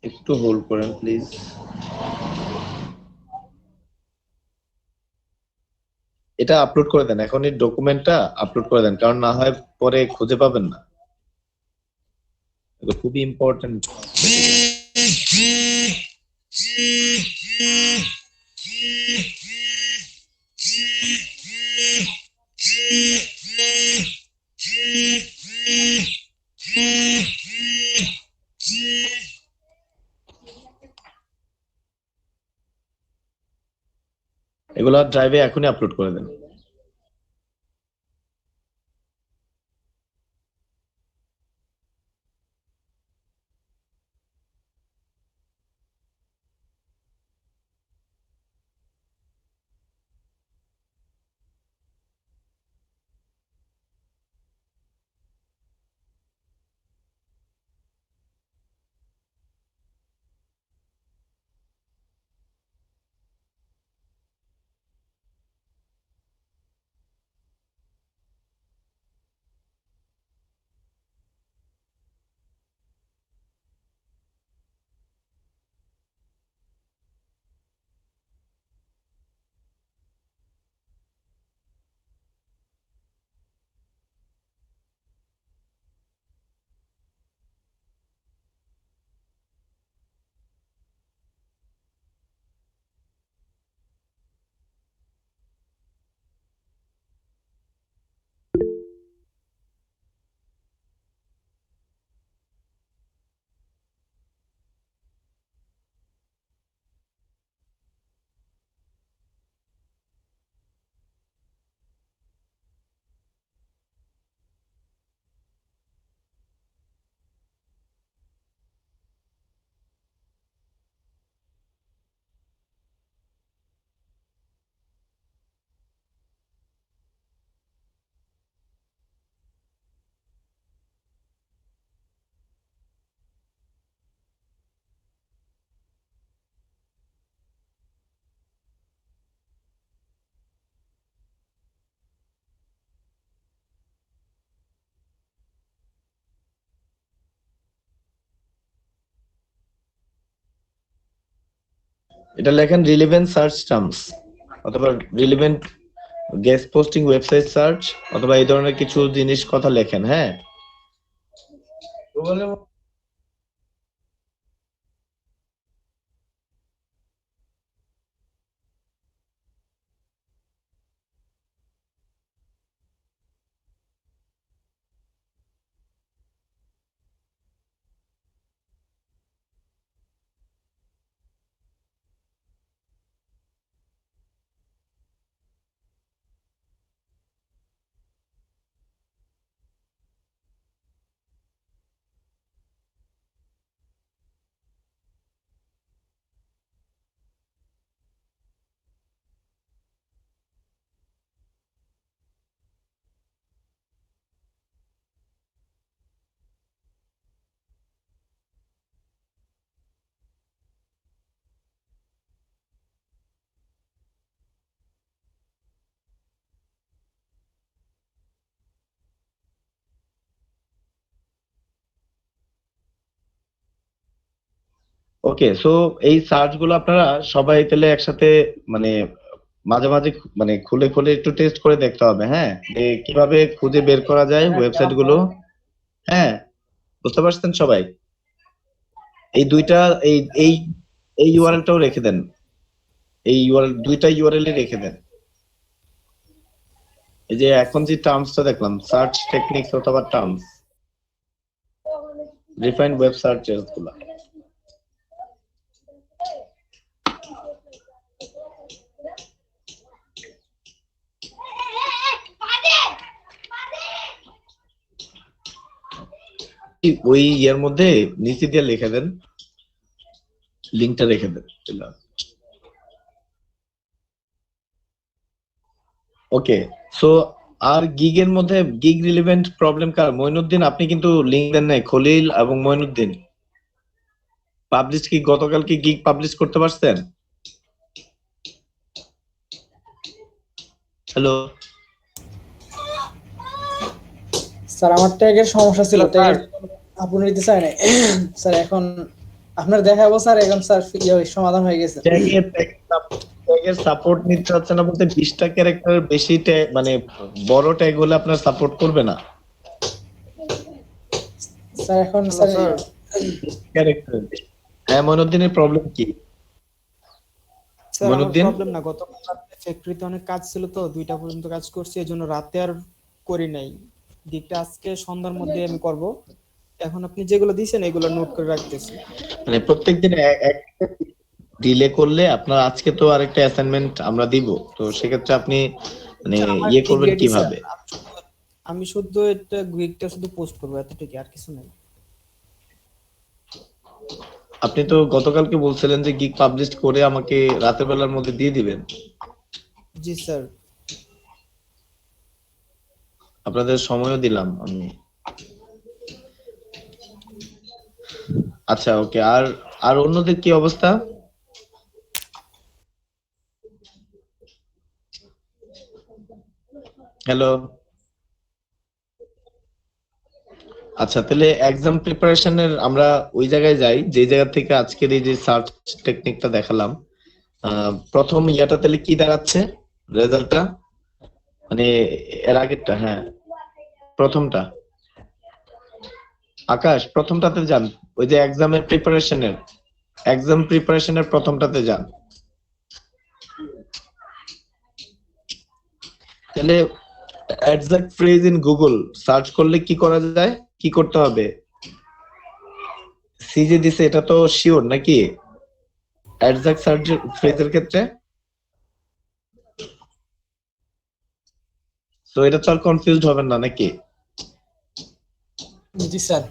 একটু হোল্ড করেন প্লিজ। এটা আপলোড করে দেন, এখন এই ডকুমেন্টটা আপলোড করে দেন, কারণ না হয় পরে খুঁজে পাবেন না। এটা খুবই ইম্পর্টেন্ট। এগুলা ড্রাইভে এখনই আপলোড করে দেন। এটা লেখেন রিলেভেন্ট সার্চ টার্মস অথবা relevant guest posting website search অথবা এই ধরনের কিছু জিনিস কথা লেখেন। হ্যাঁ, ওকে। সো এই সার্চ গুলো আপনারা সবাই তাহলে একসাথে মানে মাঝে মাঝে মানে খুলে খুলে একটু টেস্ট করে দেখতে হবে। হ্যাঁ, যে কিভাবে খুঁজে বের করা যায় ওয়েবসাইট গুলো। হ্যাঁ, বুঝতে পারছেন সবাই? এই দুইটা এই এই এই ইউআরএলটাও রেখে দেন, এই ইউআরএল দুইটা ইউআরএল রেখে দেন। এই যে এখন যে টার্মসটা দেখলাম, সার্চ টেকনিক্স অথবা টার্মস, রিফাইন্ড ওয়েব সার্চেস গুলা। ওই ইয়ের মধ্যে নিচে দিয়ে লিখে দেন, লিঙ্কটা রেখে দেন। ওকে। সো আর গিগের মধ্যে গিগ রিলেভেন্ট প্রবলেম কার? মইনুদ্দিন, আপনি কিন্তু লিঙ্ক দেন নাই। খলিল এবং মইনুদ্দিন পাবলিশ কি গতকাল কি গিগ পাবলিশ করতে পারছেন? হ্যালো স্যার, আমার ট্যাগের সমস্যা ছিল, ট্যাগ আপনি নিতে চাই না স্যার। এখন আপনার দেখাবো স্যার, এখন স্যার সমাধান হয়ে গেছে। ট্যাগের সাপোর্ট নিতে হচ্ছে না বলতে 20টা ক্যারেক্টারের বেশি মানে বড় ট্যাগ হলে আপনার সাপোর্ট করবে না স্যার। এখন স্যার ক্যারেক্টার। হ্যাঁ মইনুদ্দিনের প্রবলেম কি? স্যার আমার মইনুদ্দিন প্রবলেম না, গত রাতে ফ্যাক্টরিতে অনেক কাজ ছিল তো 2টা পর্যন্ত কাজ করছি, এজন্য রাতে আর করি নাই। দিকটা আজকে সন্ধ্যার মধ্যে আমি করব। এখন আপনি যেগুলো দিয়েছেন এগুলো নোট করে রাখতেছি। মানে প্রত্যেকদিন একটা ডিলে করলে আপনার আজকে তো আরেকটা অ্যাসাইনমেন্ট আমরা দিব, তো সেক্ষেত্রে আপনি মানে ইয়ে করবেন কিভাবে? আমি শুধু এটা উইকটা শুধু পোস্ট করব, এতটুকু, আর কিছু নাই। আপনি তো গতকালকে বলছিলেন যে গিগ পাবলিশ করে আমাকে রাতের বেলার মধ্যে দিয়ে দিবেন। জি স্যার। আপনাদের সময়ও দিলাম আমি। আচ্ছা ওকে, আর অন্যদের কি অবস্থা? হ্যালো, আচ্ছা তাহলে এক্সাম প্রিপারেশনের আমরা ওই জায়গায় যাই যে জায়গা থেকে আজকের এই যে সার্চ টেকনিকটা দেখালাম। প্রথম ইয়াটা তাহলে কি দাঁড়াচ্ছে রেজাল্টটা, মানে এর আগেরটা? হ্যাঁ প্রথমটা। আকাশ প্রথমটাতে যান, ওই যে এক্সাম প্রিপারেশনের প্রথমটাতে যান। তাহলে exact phrase in Google search করলে কি করা যায়, কি করতে হবে? সিজে দিছে এটা তো শিওর নাকি এক্সাক্ট সার্চ ফ্রেজের ক্ষেত্রে? তো এটা তো আর কনফিউজড হবেন না নাকি? জি স্যার।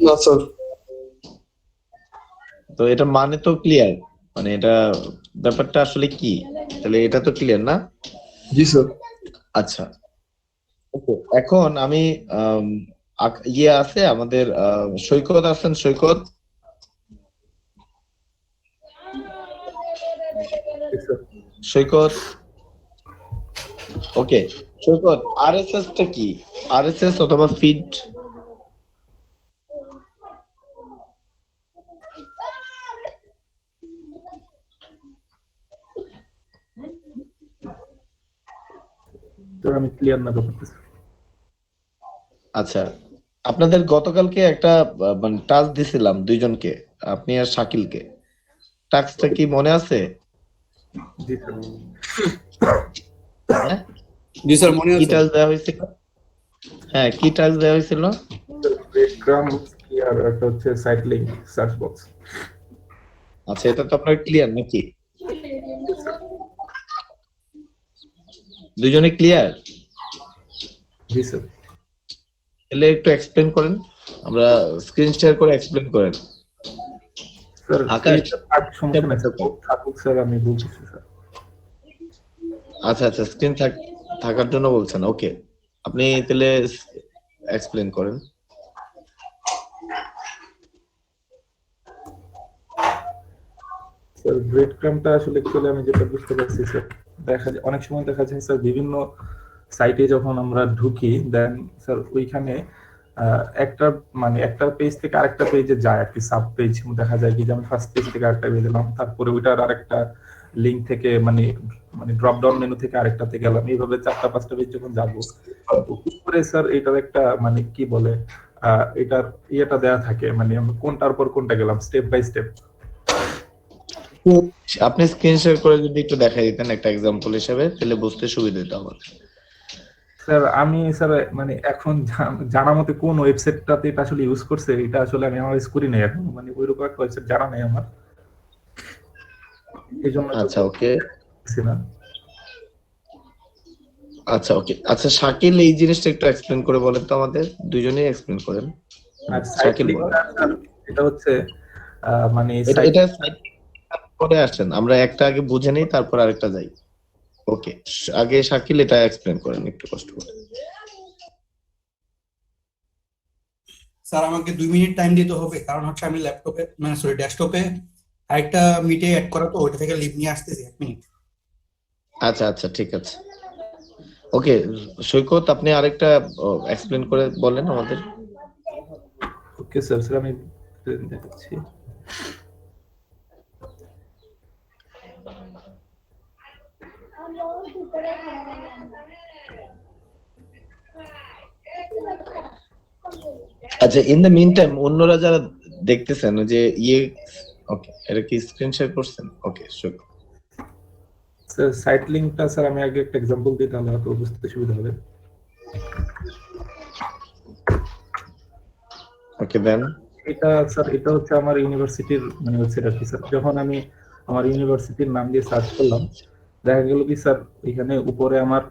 না স্যার। তো এটা মানে তো ক্লিয়ার, মানে এটা ব্যাপারটা আসলে কি, তাহলে এটা তো ক্লিয়ার না? জি স্যার। আচ্ছা ওকে, এখন আমি ইয়ে আছে আমাদের সৈকত আছেন, সৈকত সৈকত ওকে সৈকত, আরএসএস টা কি? আরএসএস অথবা ফিড? আমি ক্লিয়ার না ব্যাপারটা। আচ্ছা আপনাদের গতকালকে একটা মানে টাস্ক দিছিলাম দুইজনকে, আপনি আর শাকিলকে। টাস্কটা কি মনে আছে? জি স্যার। হ্যাঁ জি স্যার মনে আছে। কি টাস্ক দেওয়া হয়েছিল? হ্যাঁ কি টাস্ক দেওয়া হয়েছিল? ব্রেডক্রাম্ব কি আর একটা হচ্ছে সাইট লিংক সার্চ বক্স। আচ্ছা এটা তো আপনার ক্লিয়ার নাকি? দুজনে ক্লিয়ার? জি স্যার। তাহলে একটু এক্সপ্লেন করেন, আমরা স্ক্রিন শেয়ার করে এক্সপ্লেন করেন। স্যার আকাশ সমস্যা নাই স্যার, থাকুক স্যার, আমি বলতেছি স্যার। আচ্ছা আচ্ছা স্ক্রিন থাকার জন্য বলছেন, ওকে আপনি তাহলে এক্সপ্লেন করেন। স্যার ব্রেডক্রাম্বটা আসলে অ্যাকচুয়ালি আমি যেটা বুঝতে পারছি স্যার, অনেক সময় দেখা যায় স্যার বিভিন্ন সাইটে যখন আমরা ঢুকি দেন স্যার ওইখানে একটা পেজ থেকে আরেকটা পেজে যায় আর কি, সাব পেজ দেখা যায় কি যে আমি ফার্স্ট পেজ থেকে আরেকটা পেজ গেলাম, তারপরে ওইটার আরেকটা লিংক থেকে মানে ড্রপ ডাউন মেনু থেকে আরেকটাতে গেলাম, এইভাবে 4-5টা পেজ যখন যাবো উপরে স্যার এটার একটা মানে কি বলে এটার ইয়েটা দেয়া থাকে, মানে আমরা কোনটার পর কোনটা গেলাম স্টেপ বাই স্টেপ। আপনি স্ক্রিন শেয়ার করে যদি একটু দেখাই দিতেন একটা এক্সাম্পল হিসেবে, তাহলে বুঝতে সুবিধা হতো আমাদের। স্যার আমি স্যার মানে এখন জানা মতে কোন ওয়েবসাইটটাতে এটা আসলে ইউজ করছে এটা আসলে আমি অ্যানালাইজ করি নাই এখন, মানে ওইরকম একটা ওয়েবসাইট জানা নাই আমার, এইজন্য। আচ্ছা ওকে না আচ্ছা ওকে, আচ্ছা শাকিল এই জিনিসটা একটু এক্সপ্লেন করে বলেন তো আমাদের, দুইজনেই এক্সপ্লেন করেন। শাকিল এটা হচ্ছে মানে এটা পরে আসেন, আমরা একটা আগে বুঝে নেই তারপর আরেকটা যাই। ওকে আগে শাকিল এটা এক্সপ্লেন করেন একটু কষ্ট করে। স্যার আমাকে 2 মিনিট টাইম দিতে হবে, কারণ হচ্ছে আমি ল্যাপটপে মানে সরি ডেস্কটপে আরেকটা মিটে অ্যাড করা, তো ওইটা থেকে লিভ নিয়ে আসতেছি 1 মিনিট। আচ্ছা আচ্ছা ঠিক আছে ওকে সৈকত আপনি আরেকটা এক্সপ্লেন করে বলেন আমাদের। ওকে স্যার, স্যার আমি দেখাচ্ছি। আচ্ছা, ইন দ্য মিন টাইম অন্যরা যারা দেখতেছেন ওই যে ওকে, এটা কি স্ক্রিন শেয়ার করছেন? ওকে, শুক। স্যার সাইট লিংকটা স্যার আমি আগে একটা এক্সাম্পল দিই, তাহলে হয়তো বুঝতে সুবিধা হবে। ওকে দেন। এটা স্যার এটা হচ্ছে আমার ইউনিভার্সিটির মানে ওয়েবসাইট আর কি স্যার। যখন আমি আমার ইউনিভার্সিটির নাম দিয়ে সার্চ করলাম, দেখা গেল কি স্যার এখানে উপরে আমার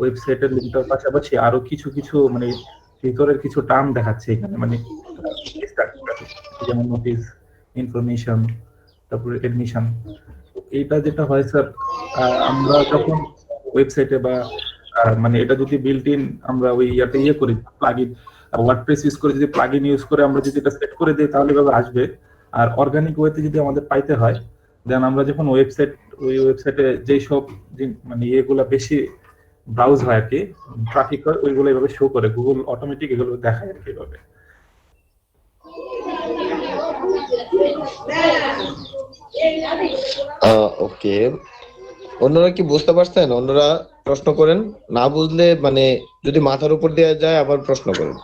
ওয়েবসাইটের লিংকটার পাশাপাশি আরো কিছু কিছু মানে ভিতরের কিছু টার্ম দেখাচ্ছে এখানে, মানে যেমন নোটিস, ইনফরমেশন, তারপরে এডমিশন। এইটা যেটা হয় স্যার, আমরা যখন ওয়েবসাইটে বা মানে এটা যদি বিল্ট ইন আমরা ওই ইয়াতে করি প্লাগইন ওয়ার্ডপ্রেস ইউজ করে, যদি প্লাগইন ইউজ করে আমরা যদি এটা সেট করে দিই তাহলে এভাবে আসবে। আর অর্গানিক ওয়েতে যদি আমাদের পাইতে হয়, দেন আমরা যখন ওয়েবসাইটে যেই সব মানে ইয়েগুলো বেশি ব্রাউজ হয় আর কি, ট্রাফিক হয়, ওইগুলো এভাবে শো করে গুগল অটোমেটিক এগুলো দেখায় আর কি এভাবে। ওকে, অন্যরা কি বুঝতে পারছেন? অন্যরা প্রশ্ন করেন, না বুঝলে মানে যদি মাথার উপর দেওয়া যায় আবার প্রশ্ন করেন।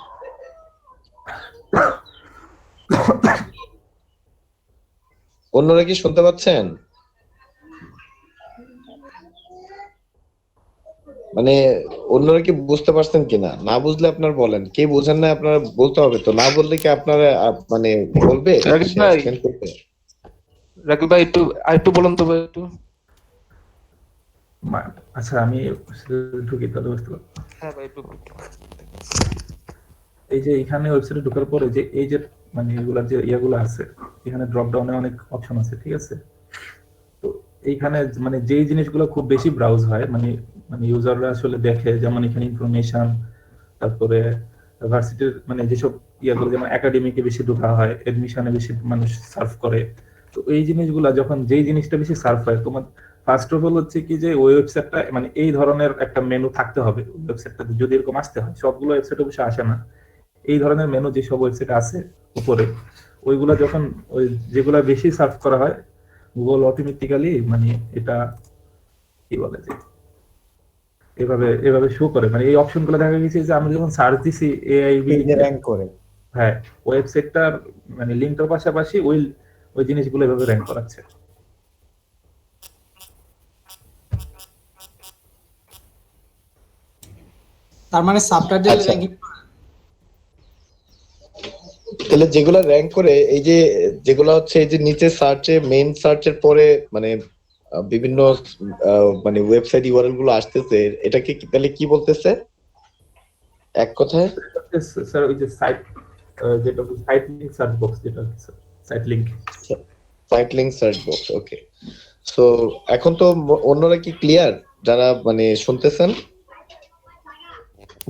অন্যরা কি শুনতে পাচ্ছেন? মানে অন্যরা কি বুঝতে পারছেন কিনা? না বুঝলে আপনার বলেন, কে বোঝেন না আপনারা বলতে হবে তো, না বললে কি আপনারা মানে বলবে explain করতে? রাকিব ভাই একটু বলুন তো ভাই একটু। আচ্ছা আমি ঢুকি তাহলে বুঝতে পারবো। হ্যাঁ ভাই একটু। এই যে এখানে ওয়েবসাইটে ঢোকার পরে যে এই যে মানে এগুলা যে ইয়াগুলো আছে, এখানে ড্রপ ডাউনে অনেক অপশন আছে, ঠিক আছে? তো এইখানে মানে যেই জিনিসগুলো খুব বেশি ব্রাউজ হয়, মানে মানে ইউজাররা আসলে দেখে, যেমন এখানে ইনফরমেশন, তারপরে ভার্সিটির মানে যেসব ইয়াগুলো যেমন একাডেমিকে বেশি ঢোকা হয়, এডমিশনে বেশি মানুষ সার্ভ করে। তো এই জিনিসগুলা যখন যেই জিনিসটা বেশি সার্ভ হয়, তোমার ফার্স্ট অফ অল হচ্ছে কি যে ওই ওয়েবসাইটটা মানে এই ধরনের একটা মেনু থাকতে হবে ওয়েবসাইটটাতে, যদি এরকম আসতে হয়। সবগুলো ওয়েবসাইট অবশ্যই আসে না, এই ধরনের মেনু যেসব ওয়েবসাইট আছে উপরে, ওইগুলা যখন ওই যেগুলা বেশি সার্চ করা হয়, গুগল অটোমেটিক্যালি মানে এটা কি বলে যে এভাবে শো করে। মানে এই অপশনগুলো দেখা গেছে যে আমরা যখন সার্চ দিছি এআইবি র‍্যাঙ্ক করে, হ্যাঁ, ওয়েবসাইটটার মানে লিংকটার পাশাপাশি ওই জিনিসগুলো এভাবে র‍্যাঙ্ক করাচ্ছে। তার মানে সাবটাইটেল র‍্যাঙ্কিং। তাহলে যেগুলা র‍্যাঙ্ক করে, এই যে যেগুলা হচ্ছে এই যে নিচে সার্চে মেইন সার্চের পরে মানে বিভিন্ন মানে ওয়েবসাইট ইউআরএল গুলো আসতেছে, এটাকে তাহলে কি বলতেছে এক কথায়? স্যার ওই যে সাইট যেটা সাইট লিংক সার্চ বক্স, যেটা সাইট লিংক সার্চ বক্স। ওকে, সো এখন তো অন্যরা কি ক্লিয়ার যারা মানে শুনতেছেন?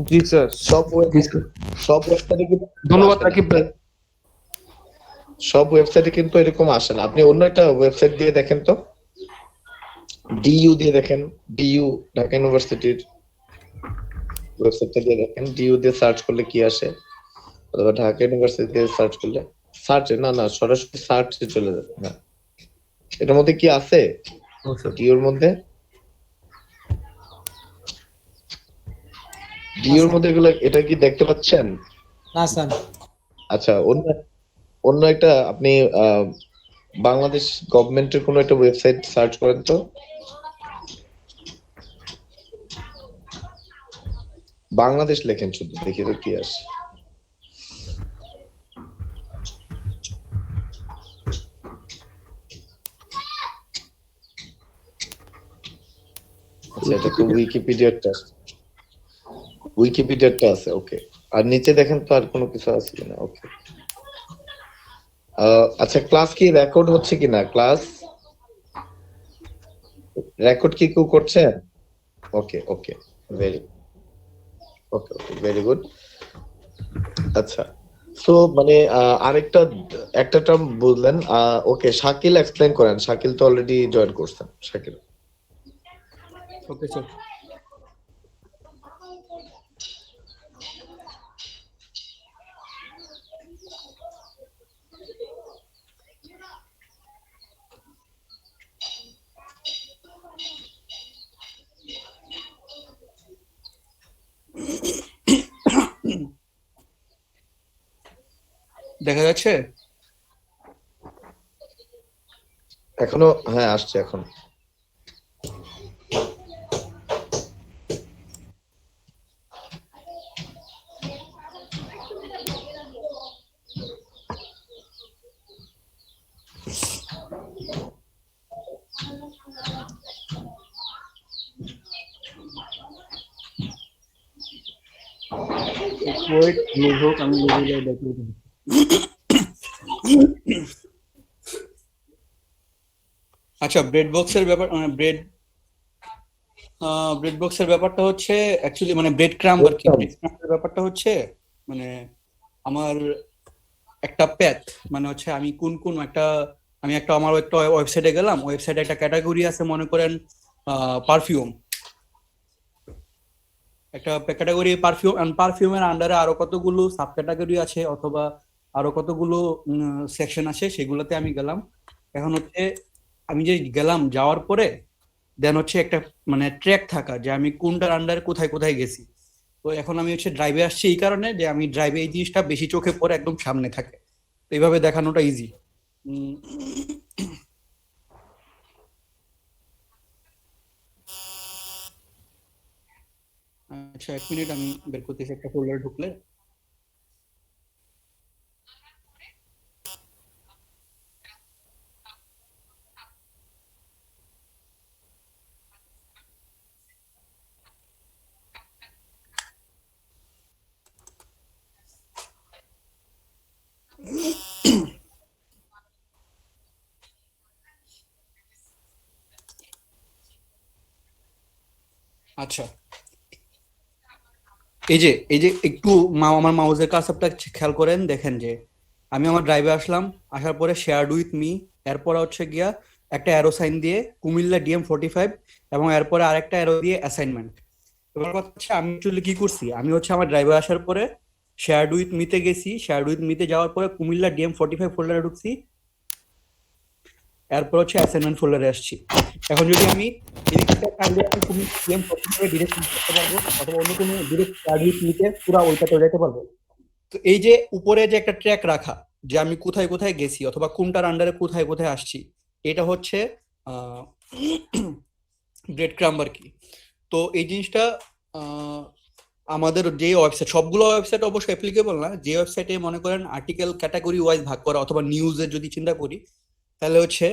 জি স্যার। সব ওয়েবসাইটে কিন্তু ধন্যবাদ রাকিব ভাই। সব ওয়েবসাইটে কিন্তু এরকম আসে না। আপনি অন্য একটা ওয়েবসাইট দিয়ে দেখেন তো, ডিইউ দিয়ে দেখেন, ডিইউ ঢাকা ইউনিভার্সিটির ওয়েবসাইটটা দিয়ে দেখেন, ডিইউ দিয়ে সার্চ করলে কি আসে, অথবা ঢাকা ইউনিভার্সিটি দিয়ে সার্চ করলে সার্চে না সরাসরি সার্চে চলে যাবে না। এটার মধ্যে কি আছে ডিইউর মধ্যে? ডিইউর মধ্যে এগুলো এটা কি দেখতে পাচ্ছেন? না স্যার। আচ্ছা, অন্য একটা আপনি বাংলাদেশ গভর্নমেন্টের কোন একটা ওয়েবসাইট সার্চ করেন তো, বাংলাদেশ লেখেন শুধু, দেখি তো কি আসে। আচ্ছা, এটা তো উইকিপিডিয়াটা আছে। ওকে, আর নিচে দেখেন তো আর কোনো কিছু আছে কিনা। ওকে, আচ্ছা, ক্লাস কি রেকর্ড হচ্ছে কিনা? ক্লাস রেকর্ড কি কেউ করছেন? ওকে ওকে, ভেরি গুড। আচ্ছা, সো মানে একটা টার্ম বুঝলেন। ওকে, শাকিল এক্সপ্লেইন করেন। শাকিল তো অলরেডি জয়েন করছেন। শাকিল। Okay sir. দেখা যাচ্ছে? এখনো হ্যাঁ আসছে এখন। ওয়েট লোড হোক, আমি লোড দেখি। আচ্ছা, ব্রেড বক্সের ব্যাপার, মানে ব্রেড বক্সের ব্যাপারটা হচ্ছে অ্যাকচুয়ালি মানে ব্রেড ক্রাম্ব আর কি। ব্রেড ক্রাম্বের ব্যাপারটা হচ্ছে মানে আমার একটা প্যাথ, মানে হচ্ছে আমি আমার একটা ওয়েবসাইটে গেলাম, ওয়েবসাইটে একটা ক্যাটাগরি আছে, মনে করেন পারফিউম, একটা ক্যাটাগরি পারফিউমের আন্ডারে আরো কতগুলো সাব ক্যাটাগরি আছে অথবা আরো কতগুলো সেকশন আছে, সেগুলোতে আমি গেলাম। এখন হচ্ছে আমি যে গেলাম, যাওয়ার পরে দেন হচ্ছে একটা মানে ট্র্যাক থাকা যে আমি কোনটার আন্ডারে কোথায় কোথায় গেছি। তো এখন আমি হচ্ছে ড্রাইভে আসছি এই কারণে যে আমি ড্রাইভে এই জিনিসটা বেশি চোখে পড়ে, একদম সামনে থাকে, তো এইভাবে দেখানোটা ইজি। আচ্ছা, 1 মিনিট, আমি বের করতেছি একটা ফোল্ডার ঢুকলে। আচ্ছা, এই যে একটু আমার মাউসের কার্সারটা খেয়াল করেন, দেখেন যে আমি আমার ড্রাইভে আসলাম, আসার পরে শেয়ারড উইথ মি, এরপর হচ্ছে গিয়া একটা অ্যারো সাইন দিয়ে কুমিল্লা DM45 এবং এরপরে আরেকটা অ্যারো দিয়ে অ্যাসাইনমেন্ট। এবার কথা হচ্ছে আমি অ্যাকচুয়ালি কি করছি, আমি হচ্ছে আমার ড্রাইভে আসার পরে শেয়ারড উইথ মিতে গেছি, শেয়ারড উইথ মিতে যাওয়ার পরে কুমিল্লা DM45 ফোল্ডারে ঢুকছি, এরপর হচ্ছে অ্যাসাইনমেন্ট ফোল্ডারে আসছি। এখন যদি আমি DM45 ডিরেক্ট করতে পারবো অথবা অন্য কোনো ডিরেক্ট শেয়ারড উইথ মিতে পুরো ওইটাতে যেতে পারবো। তো এই যে উপরে যে একটা ট্র্যাক রাখা যে আমি কোথায় কোথায় গেছি অথবা কোনটার আন্ডারে কোথায় কোথায় আসছি, এটা হচ্ছে ব্রেড ক্রাম্ব আর কি। তো এই জিনিসটা আমাদের যে ওয়েবসাইট, সবগুলো ওয়েবসাইট অবশ্যই অ্যাপ্লিকেবল না, যে ওয়েবসাইটে মনে করেন আর্টিকেল ক্যাটাগরি ওয়াইজ ভাগ করা অথবা নিউজের যদি চিন্তা করি, তাহলে হচ্ছে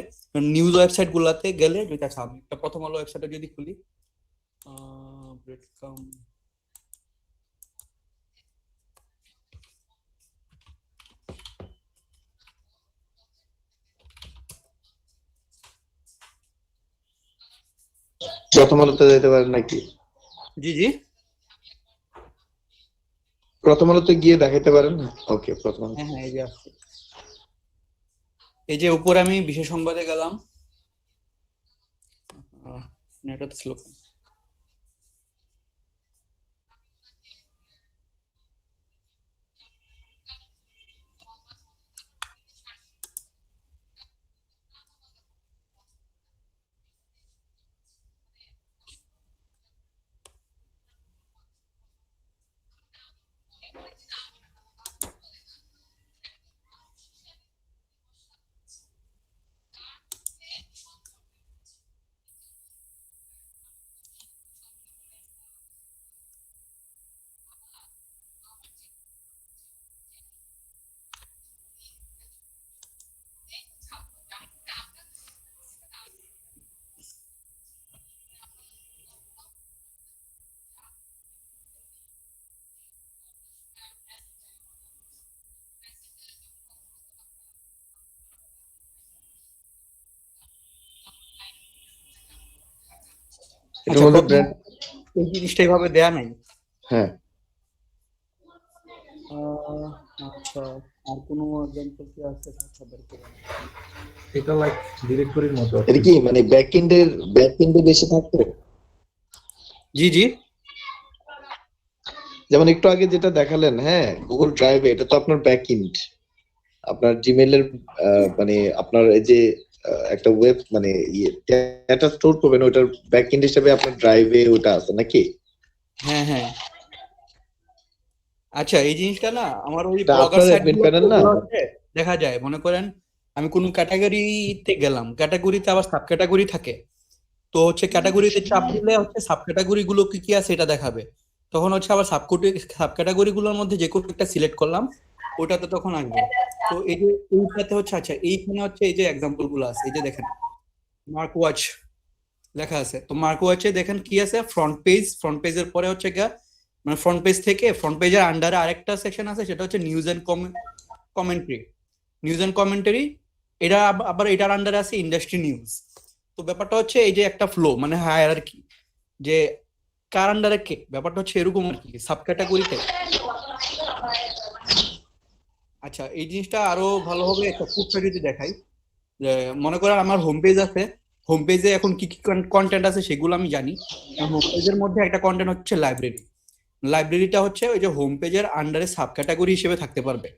নিউজ ওয়েবসাইট গুলাতে গেলে, যেটা আমি একটা প্রথম আলো ওয়েবসাইটে যদি খুলি, ব্রেড ক্রাম্ব, প্রথম আলোতে যেতে পারেন নাকি? জি জি, প্রথম আলোতে গিয়ে দেখাইতে পারেন। ওকে, প্রথম আলো। হ্যাঁ, এই যে আসছে, এই যে উপরে আমি বিশেষ সংবাদে গেলাম, নেটটা স্লো। এটার মধ্যে ব্র্যান্ড এই জিনিসটা এইভাবে দেয়া নাই। হ্যাঁ, আচ্ছা, আর কোনো এক্সাম্পল কি আছে? এটা লাইক ডিরেক্টরির মতো। এটা কি মানে ব্যাকএন্ডে বেশি থাকতো? জি জি, যেমন একটু আগে যেটা দেখালেন, হ্যাঁ, গুগল ড্রাইভে, এটা তো আপনার ব্যাকএন্ড, আপনার জিমেইলের মানে আপনার এই যে একটা ওয়েব মানে ডেটা স্টোর করবেন, ওটার ব্যাকএন্ড হিসেবে আপনার ড্রাইভে ওটা আছে নাকি? হ্যাঁ হ্যাঁ, আচ্ছা এই জিনিসটা না আমার ওই তা ব্লগার আপনার সাইট অ্যাডমিন প্যানেল না? দেখা যায়। মনে করেন আমি কোন ক্যাটাগরিতে গেলাম, ক্যাটাগরিতে আবার সাব ক্যাটাগরি থাকে। তো হচ্ছে ক্যাটাগরিতে চাপ দিলে হচ্ছে সাব ক্যাটাগরি গুলো কি কি আছে এটা দেখাবে। তখন হচ্ছে আবার সাব ক্যাটাগরি গুলোর মধ্যে যে কোনো একটা সিলেক্ট করলাম, ওটাতে তখন আসবে। তো এই যে এইটাতে হচ্ছে, আচ্ছা এইখানে হচ্ছে এই যে এক্সাম্পল গুলো আছে, এই যে দেখেন মার্ক ওয়াচ লেখা আছে। তো মার্ক ওয়াচে দেখেন কি আছে, ফ্রন্ট পেজের পরে হচ্ছে গিয়া মানে ফ্রন্ট পেজ থেকে ফ্রন্ট পেজের আন্ডারে আরেকটা সেকশন আছে, সেটা হচ্ছে নিউজ এন্ড কমেন্টারি। এটা আবার এটার আন্ডারে আছে ইন্ডাস্ট্রি নিউজ। তো ব্যাপারটা হচ্ছে এই যে একটা ফ্লো মানে হায়ারার্কি, যে কার আন্ডারে কে, ব্যাপারটা হচ্ছে এরকম আর কি, সাব ক্যাটাগরিতে। আচ্ছা এই জিনিসটা আরো ভালোভাবে একটা ফুটপ্রিন্টে দেখাই। যে মনে করেন আমার হোম পেজ আছে, হোম পেজে এখন কি কি কন্টেন্ট আছে সেগুলো আমি জানি। হোম পেজের মধ্যে একটা কন্টেন্ট হচ্ছে লাইব্রেরিটা হচ্ছে ওই যে হোম পেজের আন্ডারে সাব ক্যাটাগরি হিসেবে থাকতে পারবে।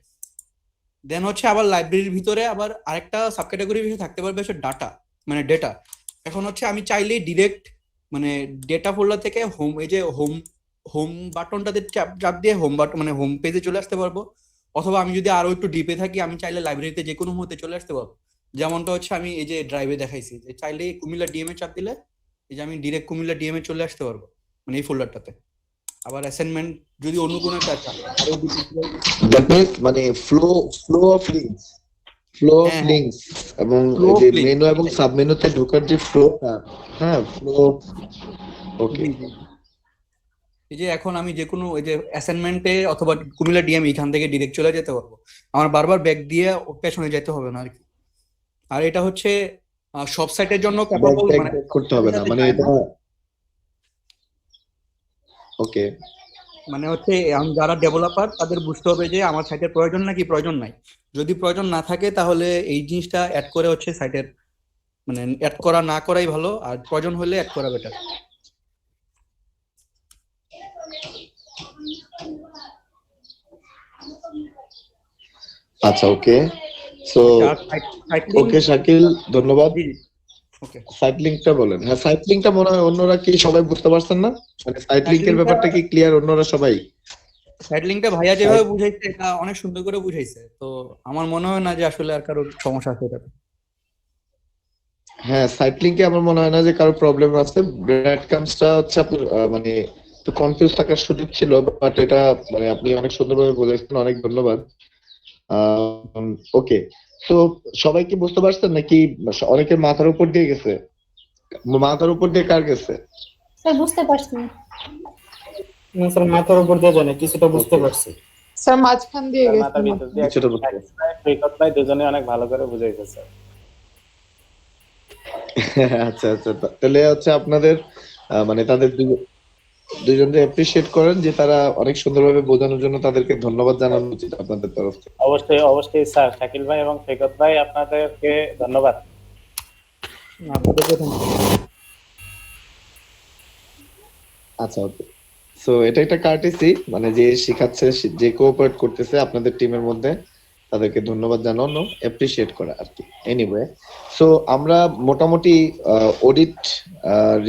দেন হচ্ছে আবার লাইব্রেরির ভিতরে আবার আরেকটা সাব ক্যাটাগরি হিসেবে থাকতে পারবে হচ্ছে ডেটা। এখন হচ্ছে আমি চাইলেই ডিরেক্ট মানে ডেটা ফোল্ডার থেকে এই যে হোম বাটনটাতে চাপ দিয়ে হোম পেজে চলে আসতে পারবো। অথবা আমি যদি আরো একটু ডিপে থাকি, আমি চাইলে লাইব্রেরিতে যে কোনো মুহূর্তে চলে আসতে পারবো। যেমনটা হচ্ছে আমি এই যে ড্রাইভে দেখাইছি, যে চাইলে কুমিল্লা ডিএম এ চাপ দিলে এই যে আমি ডিরেক্ট কুমিল্লা ডিএম এ চলে আসতে পারবো, মানে এই ফোল্ডারটাতে। আবার অ্যাসাইনমেন্ট যদি অন্য কোনো একটা চাই আরো মানে ফ্লো অফ লিংকস এবং এই যে মেনু এবং সাব মেনুতে ঢোকার যে ফ্লোটা, হ্যাঁ ফ্লো। ওকে, এই যে এখন আমি যে কোনো এই যে অ্যাসাইনমেন্টে অথবা কুমিল্লা ডিএম এখান থেকে ডিরেক্ট চলে যেতে পারবো, আমার বারবার ব্যাক দিয়ে পেছনে যেতে হবে না আর কি। আর এটা হচ্ছে সব সাইটের জন্য ক্যাপাবল, মানে করতে হবে না, মানে এটা ওকে। মানে হচ্ছে যারা ডেভেলপার তাদের বুঝতে হবে যে আমার সাইটের প্রয়োজন নাকি প্রয়োজন নাই। যদি প্রয়োজন না থাকে তাহলে এই জিনিসটা অ্যাড করে হচ্ছে সাইটের মানে অ্যাড করা না করাই ভালো, আর প্রয়োজন হলে অ্যাড করা বেটার। আচ্ছা ওকে, সো ওকে শাকিল, ধন্যবাদ। সাইট লিংকটা বলেন। হ্যাঁ সাইট লিংকটা মনে হয় অন্যরা কি সবাই বুঝতে পারছেন না? মানে সাইট লিংকের ব্যাপারটা কি ক্লিয়ার অন্যরা সবাই? সাইট লিংকটা ভাইয়া যেভাবে বুঝাইছে এটা অনেক সুন্দর করে বুঝাইছে, তো আমার মনে হয় না যে আসলে আর কারোর সমস্যা আছে এটাতে। হ্যাঁ সাইট লিংকে আমার মনে হয় না যে কারো প্রবলেম আছে। ব্র্যাড কামসটা হচ্ছে মানে একটু কনফিউজ থাকার সুযোগ ছিল, বাট এটা মানে আপনি অনেক সুন্দরভাবে বলেছেন, অনেক ধন্যবাদ। ওকে, তো সবাই কি বুঝতে পারছেন নাকি অনেকের মাথার উপর দিয়ে গেছে? মাথার উপর দিয়ে কার গেছে? স্যার বুঝতে পারছি না স্যার, মাথার উপর দিয়ে জানি কিছুটা বুঝতে পারছি স্যার, মাঝখান দিয়ে গেছে। মাথার ভিতর দিয়ে কিছুটা বুঝতে পারছি। ফ্রিকত ভাই দুজনে অনেক ভালো করে বুঝাইছে স্যার। আচ্ছা আচ্ছা, তাহলে হচ্ছে আপনাদের মানে তাদের দুইজনকে অ্যাপ্রিশিয়েট করেন যে তারা অনেক সুন্দরভাবে বোঝানোর জন্য, তাদেরকে ধন্যবাদ জানানো উচিত আপনাদের তরফ থেকে। অবশ্যই অবশ্যই স্যার, শাকিল ভাই এবং ফ্রিকত ভাই আপনাদেরকে ধন্যবাদ। আচ্ছা ওকে, সো এটা একটা কার্টেসি, মানে যে শিখাচ্ছে যে কোঅপারেট করতেছে আপনাদের টিমের মধ্যে তাদেরকে ধন্যবাদ জানানো, অ্যাপ্রিশিয়েট করা আর কি। এনিওয়ে, সো আমরা মোটামুটি অডিট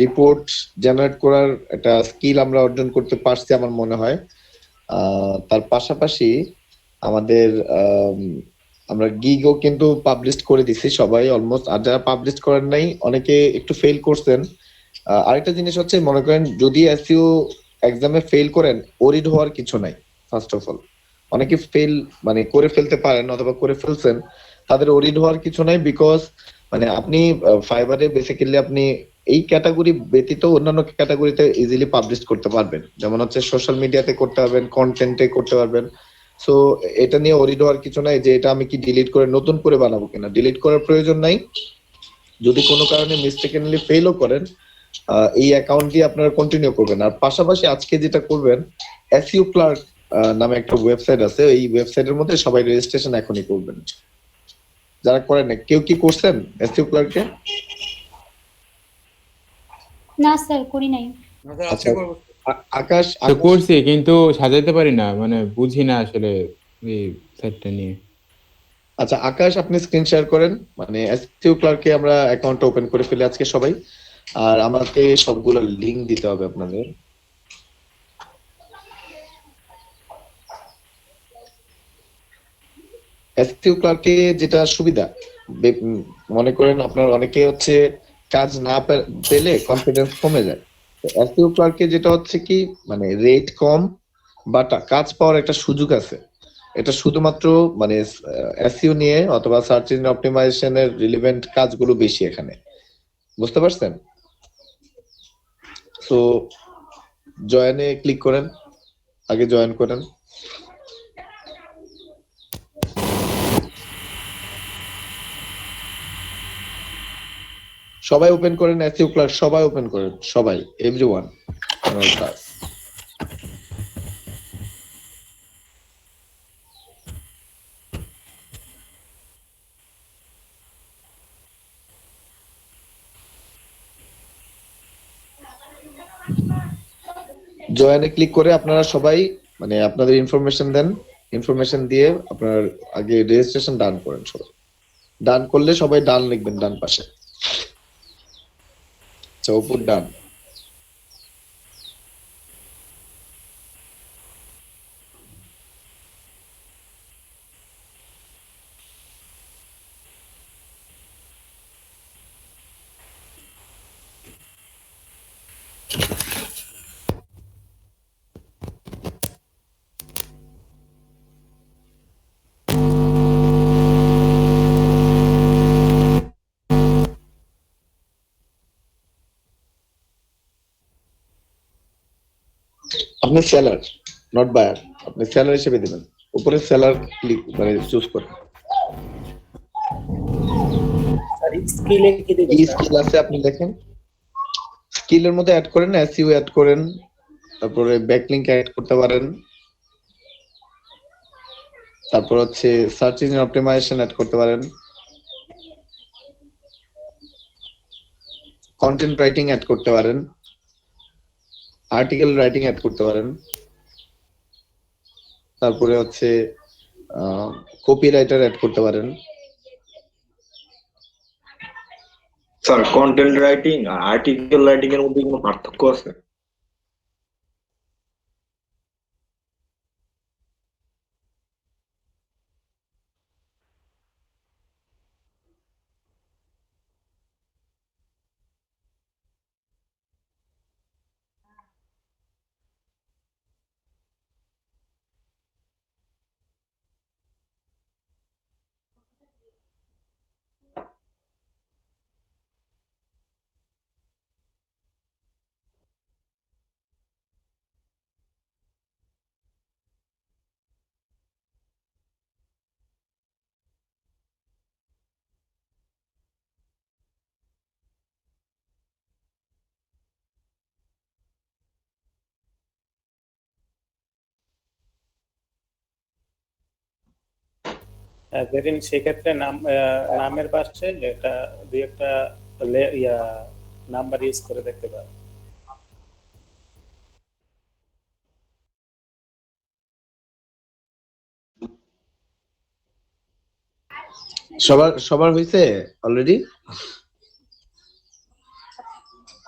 রিপোর্ট জেনারেট করার একটা স্কিল আমরা অর্জন করতে পারছি আমার মনে হয়। তার পাশাপাশি আমাদের আমরা গিগও কিন্তু পাবলিশ করে দিছি সবাই অলমোস্ট, আর যারা পাবলিশ করেন নাই অনেকে একটু ফেল করছেন। আরেকটা জিনিস হচ্ছে, মনে করেন যদি এসইও এক্সামে ফেল করেন, ওরিড হওয়ার কিছু নাই। ফার্স্ট অফ অল অনেকে ফেল মানে করে ফেলতে পারেন অথবা করে ফেলছেন, তাদের ওরিড হওয়ার কিছু নাই, বিকজ মানে আপনি ফাইবারে বেসিক্যালি আপনি এই ক্যাটাগরি ব্যতীত অন্যান্য ক্যাটাগরিতে ইজিলি পাবলিশ করতে পারবেন। যেমন হচ্ছে সোশ্যাল মিডিয়াতে করতে পারবেন, কন্টেন্টে করতে পারবেন। সো এটা নিয়ে ওরিড হওয়ার কিছু নাই যে এটা আমি কি ডিলিট করে নতুন করে বানাবো কিনা, ডিলিট করার প্রয়োজন নাই। যদি কোনো কারণে মিস্টেকেনলি ফেলও করেন, এই অ্যাকাউন্ট দিয়ে আপনারা কন্টিনিউ করবেন। আর পাশাপাশি আজকে যেটা করবেন, এসইও ক্লার্ক নামে একটা ওয়েবসাইট আছে, এই ওয়েবসাইটের মধ্যে সবাই রেজিস্ট্রেশন এখনই করবেন যারা করেন না। কেউ কি করছেন এসইও ক্লার্কে? না স্যার করি নাই। আচ্ছা আকাশ করছি কিন্তু সাজাইতে পারি না, মানে বুঝি না আসলে এই সাইটটা নিয়ে। আচ্ছা আকাশ, আপনি স্ক্রিন শেয়ার করেন, মানে এসইও ক্লার্কে আমরা অ্যাকাউন্টটা ওপেন করে ফেলি আজকে সবাই, আর আমাকে সবগুলো লিংক দিতে হবে আপনাদের। এসইও ক্লার্কে যেটা সুবিধা, মনে করেন আপনার অনেকে হচ্ছে কাজ না পেলে কনফিডেন্স কমে যায়। এসইও ক্লার্কে যেটা হচ্ছে কি মানে রেট কম বাট কাজ পাওয়ার একটা সুযোগ আছে। এটা শুধুমাত্র মানে এসইও নিয়ে অথবা সার্চ ইঞ্জিন অপটিমাইজেশনের রিলেভেন্ট কাজগুলো বেশি এখানে, বুঝতে পারছেন? সো জয়েনে ক্লিক করেন, আগে জয়েন করেন। সবাই ওপেন করেন এসইও ক্লাস, সবাই ওপেন করেন, সবাই, এভরিওয়ান। জয়েনে ক্লিক করে আপনারা সবাই মানে আপনাদের ইনফরমেশন দেন, ইনফরমেশন দিয়ে আপনার আগে রেজিস্ট্রেশন ডান করেন। সবাই ডান করলে সবাই ডান লিখবেন ডান পাশে, উপর ডান। আপনি সেলার নট বায়ার, আপনি সেলার হিসেবে দিবেন। উপরে সেলার ক্লিক মানে চুজ করেন। স্কিলে কি দিবেন? এই স্কিল আছে আপনি দেখেন, স্কিলের মধ্যে অ্যাড করেন, এসইও অ্যাড করেন, তারপরে ব্যাকলিংক অ্যাড করতে পারেন, তারপর হচ্ছে সার্চ ইঞ্জিন অপটিমাইজেশন অ্যাড করতে পারেন, কন্টেন্ট রাইটিং অ্যাড করতে পারেন, আর্টিকেল রাইটিং অ্যাড করতে পারেন, তারপরে হচ্ছে কপি রাইটার অ্যাড করতে পারেন। স্যার কন্টেন্ট রাইটিং আর আর্টিকেল রাইটিং এর মধ্যে কোনো পার্থক্য আছে? যেদিন সেক্ষেত্রে নামের পাশে একটা দুই একটা নাম্বার ইউজ করে দেখতে পারেন। সবার হয়েছে already?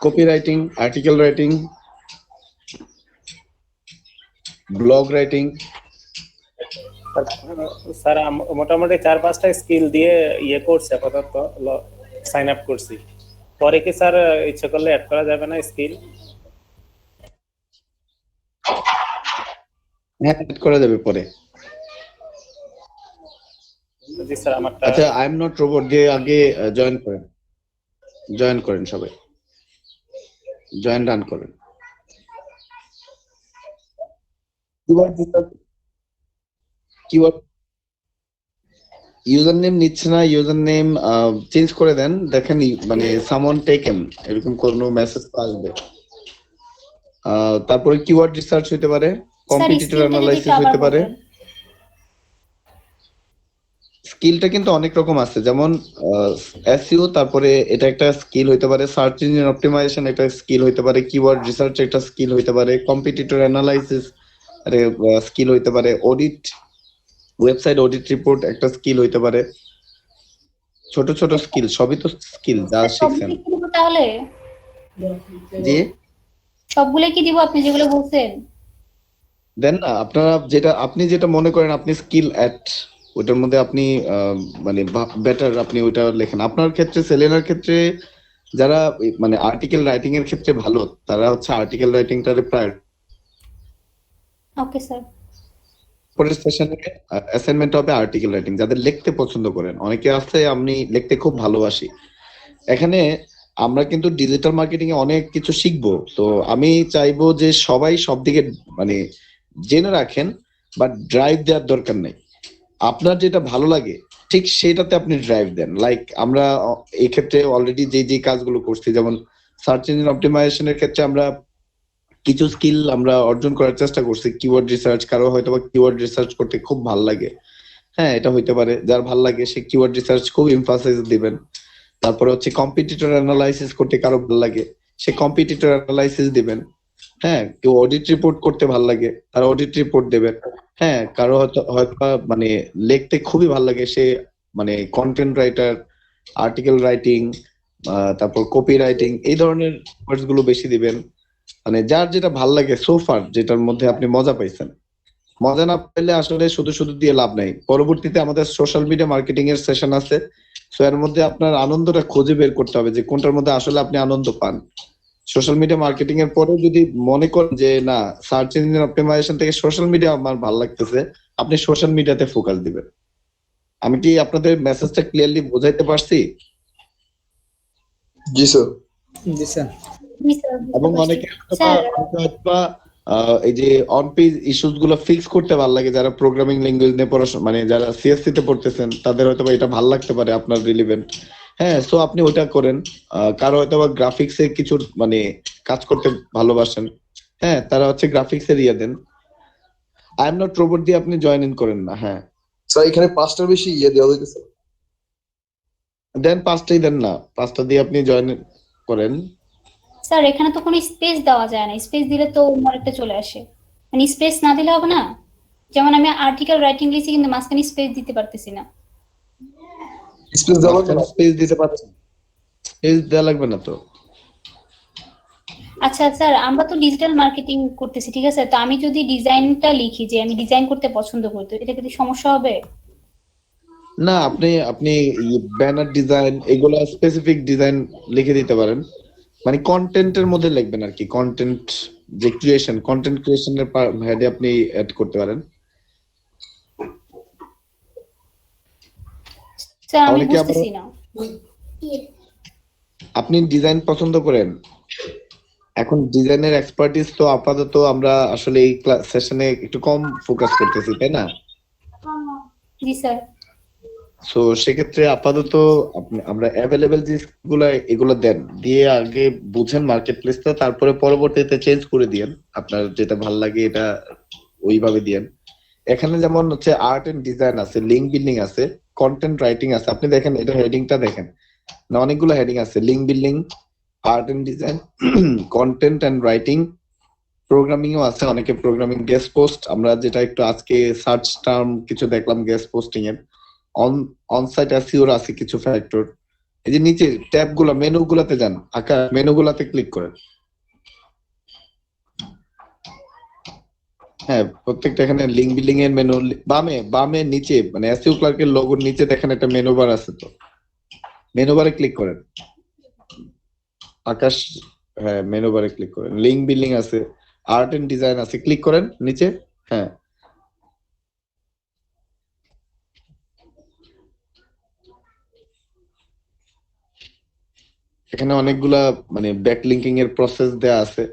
Copy writing, article writing, blog writing. Sir মোটামুটি 4-5টা স্কিল দিয়ে করছে আপাতত, সাইন আপ করছি। পরে কি স্যার ইচ্ছে করলে অ্যাড করা যাবে না স্কিল? হ্যাঁ, অ্যাড করা যাবে পরে। জি স্যার, আমারটা আচ্ছা, আই এম নট রোবট দিয়ে আগে জয়েন করেন সবাই, জয়েন ডান করেন। কিওয়ার্ড ইউজার নেম নিচ্ছে না, ইউজার নেম চেঞ্জ করে দেন, দেখেন মানে সামওয়ান টেকেন এরকম কোনো মেসেজ আসবে। তারপরে কিওয়ার্ড রিসার্চ হতে পারে, কম্পিটিটর অ্যানালাইসিস হতে পারে। স্কিলটা কিন্তু অনেক রকম আছে, যেমন এসইও, তারপরে এটা একটা স্কিল হইতে পারে, সার্চ ইঞ্জিন অপটিমাইজেশন একটা স্কিল হইতে পারে, কিওয়ার্ড রিসার্চ একটা স্কিল হইতে পারে, কম্পিটিটর অ্যানালাইসিস স্কিল হইতে পারে, অডিট, ওয়েবসাইট অডিট রিপোর্ট একটা স্কিল হইতে পারে। ছোট ছোট স্কিল, সবই তো স্কিল যা শিখছেন। তাহলে জি, সবগুলো কি দিব আপনি যেগুলো বলছেন? দেন না, আপনি যেটা মনে করেন আপনি স্কিল অ্যাড ওটার মধ্যে আপনি মানে বেটার আপনি ওইটা লেখেন। আপনার ক্ষেত্রে সেলেনার ক্ষেত্রে যারা মানে আর্টিকেল রাইটিং এর ক্ষেত্রে ভালো, তারা হচ্ছে আর্টিকেল রাইটিংটারে প্রায় ওকে স্যার। পরের সেশনে অ্যাসাইনমেন্ট হবে আর্টিকেল রাইটিং, যাদের লিখতে পছন্দ করেন। অনেকে আছে আমি লিখতে খুব ভালোবাসি। এখানে আমরা কিন্তু ডিজিটাল মার্কেটিং এ অনেক কিছু শিখবো, তো আমি চাইবো যে সবাই সব দিকে মানে জেনে রাখেন, বাট ড্রাইভ দেওয়ার দরকার নেই। আপনার যেটা ভালো লাগে ঠিক সেটাতে আপনি ড্রাইভ দেন। লাইক আমরা এই ক্ষেত্রে অলরেডি যে কাজগুলো করছি, যেমন সার্চ ইঞ্জিন অপটিমাইজেশনের ক্ষেত্রে আমরা কিছু স্কিল আমরা অর্জন করার চেষ্টা করছি। কিওয়ার্ড রিসার্চ, কারো হয়তো বা কিওয়ার্ড রিসার্চ করতে খুব ভালো লাগে, হ্যাঁ এটা হইতে পারে। যার ভালো লাগে সে কিওয়ার্ড রিসার্চ খুব এমফাসাইজ দিবেন। তারপরে হচ্ছে কম্পিটিটর অ্যানালাইসিস করতে কারো ভালো লাগে, সে কম্পিটিটর অ্যানালাইসিস দিবেন। হ্যাঁ, কেউ অডিট রিপোর্ট করতে ভালো লাগে, তার অডিট রিপোর্ট দেবেন। হ্যাঁ, কারো হয়তো মানে লিখতে খুবই ভালো লাগে, সে মানে কন্টেন্ট রাইটার, আর্টিকেল রাইটিং, তারপর কপি রাইটিং, এই ধরনের ওয়ার্ডস গুলো বেশি দিবেন। মানে যার যেটা ভাল লাগে সোফার, যেটার মধ্যে আপনি মজা পাইছেন। মজা না পেলে আসলে শুধু শুধু দিয়ে লাভ নাই। পরবর্তীতে আমাদের সোশ্যাল মিডিয়া মার্কেটিং এর সেশন আছে, সো এর মধ্যে আপনার আনন্দটা খুঁজে বের করতে হবে যে কোনটার মধ্যে আসলে আপনি আনন্দ পান। সোশ্যাল মিডিয়া মার্কেটিং এর পরে যদি মনে করেন যে না, সার্চ ইঞ্জিন অপটিমাইজেশন থেকে সোশ্যাল মিডিয়া আমার ভালো লাগতেছে, আপনি সোশ্যাল মিডিয়াতে ফোকাস দিবেন। আমি কি আপনাদের মেসেজটা ক্লিয়ারলি বোঝাইতে পারছি? জি স্যার। জি স্যার। এবং অনেকে হয়তো এই যে অন পেজ ইস্যুস গুলো ফিক্স করতে ভালো লাগে, যারা প্রোগ্রামিং ল্যাঙ্গুয়েজ নিয়ে পড়াশোনা মানে যারা সিএসসি তে পড়তেছেন, তাদের হয়তো এটা ভালো লাগতে পারে, আপনার রিলেভেন্ট। হ্যাঁ, সো আপনি ওটা করেন। কারো হয়তো বা গ্রাফিক্স এর কিছু মানে কাজ করতে ভালোবাসেন, হ্যাঁ তারা হচ্ছে গ্রাফিক্স এর দেন। আই এম নট রোবট দিয়ে আপনি জয়েন ইন করেন না। হ্যাঁ স্যার, এখানে 5টার বেশি দেওয়া হইতেছে। দেন 5টাই দেন না, 5টা দিয়ে আপনি জয়েন করেন। স্যার এখানে তো কোনো স্পেস দেওয়া যায় না, স্পেস দিলে তো একটা চলে আসে, মানে স্পেস না দিলে হবে না। যেমন আমি আর্টিকেল রাইটিং লিখছি কিন্তু মাঝখানে স্পেস দিতে পারতেছি না। স্পেস দেওয়া লাগবে না? স্পেস দিতে পারছেন, স্পেস দেওয়া লাগবে না তো। আচ্ছা স্যার, আমরা তো ডিজিটাল মার্কেটিং করতেছি, ঠিক আছে, তো আমি যদি ডিজাইনটা লিখি যে আমি ডিজাইন করতে পছন্দ করি, তো এটা কি সমস্যা হবে? না, আপনি ব্যানার ডিজাইন এগুলা স্পেসিফিক ডিজাইন লিখে দিতে পারেন, মানে কন্টেন্টের মধ্যে লিখবেন আর কি। কন্টেন্ট যে ক্রিয়েশন, কন্টেন্ট ক্রিয়েশনের হেডে আপনি অ্যাড করতে পারেন। স্যার আমি বুঝতেছি না। আপনি ডিজাইন পছন্দ করেন, এখন ডিজাইনের এক্সপার্টিস তো আপাতত আমরা আসলে এই সেশনে একটু কম ফোকাস করতেছি, তাই না? জি স্যার। সো সেক্ষেত্রে আপাতত আমরা অ্যাভেলেবেল যেগুলা এগুলো দেন, দিয়ে আগে বুঝেন মার্কেট প্লেসটা, তারপরে পরবর্তীতে চেঞ্জ করে দিয়েন। আপনার যেটা ভালো লাগে এটা ওইভাবে দিয়েন। এখানে যেমন হচ্ছে আর্ট এন্ড ডিজাইন আছে, লিঙ্ক বিল্ডিং আছে, কন্টেন্ট রাইটিং আছে। আপনি দেখেন এটা হেডিংটা দেখেন না, অনেকগুলো হেডিং আছে। Link building, art and design, content and writing, programming ও আছে। অনেকে প্রোগ্রামিং, গেস্ট পোস্ট, আমরা যেটা একটু আজকে সার্চ টার্ম কিছু দেখলাম গেস্ট পোস্টিং এর, অনসাইট এসইওর আছে কিছু ফ্যাক্টর। এই যে নিচে ট্যাব গুলা, মেনু গুলাতে যান, আকার মেনু গুলাতে ক্লিক করেন। হ্যাঁ, প্রত্যেকটা এখানে লিঙ্ক বিল্ডিং এর মেনু বামে নিচে মানে এসইও ক্লার্কের লোগোর নিচে দেখেন একটা মেনু বার আছে, তো মেনু বারে ক্লিক করেন। আকাশ, হ্যাঁ মেনু বারে ক্লিক করেন। লিঙ্ক বিল্ডিং আছে, আর্ট এন্ড ডিজাইন আছে, ক্লিক করেন নিচে। হ্যাঁ, এখানে অনেকগুলা মানে ব্যাকলিঙ্কিং এর প্রসেস দেয়া আছে।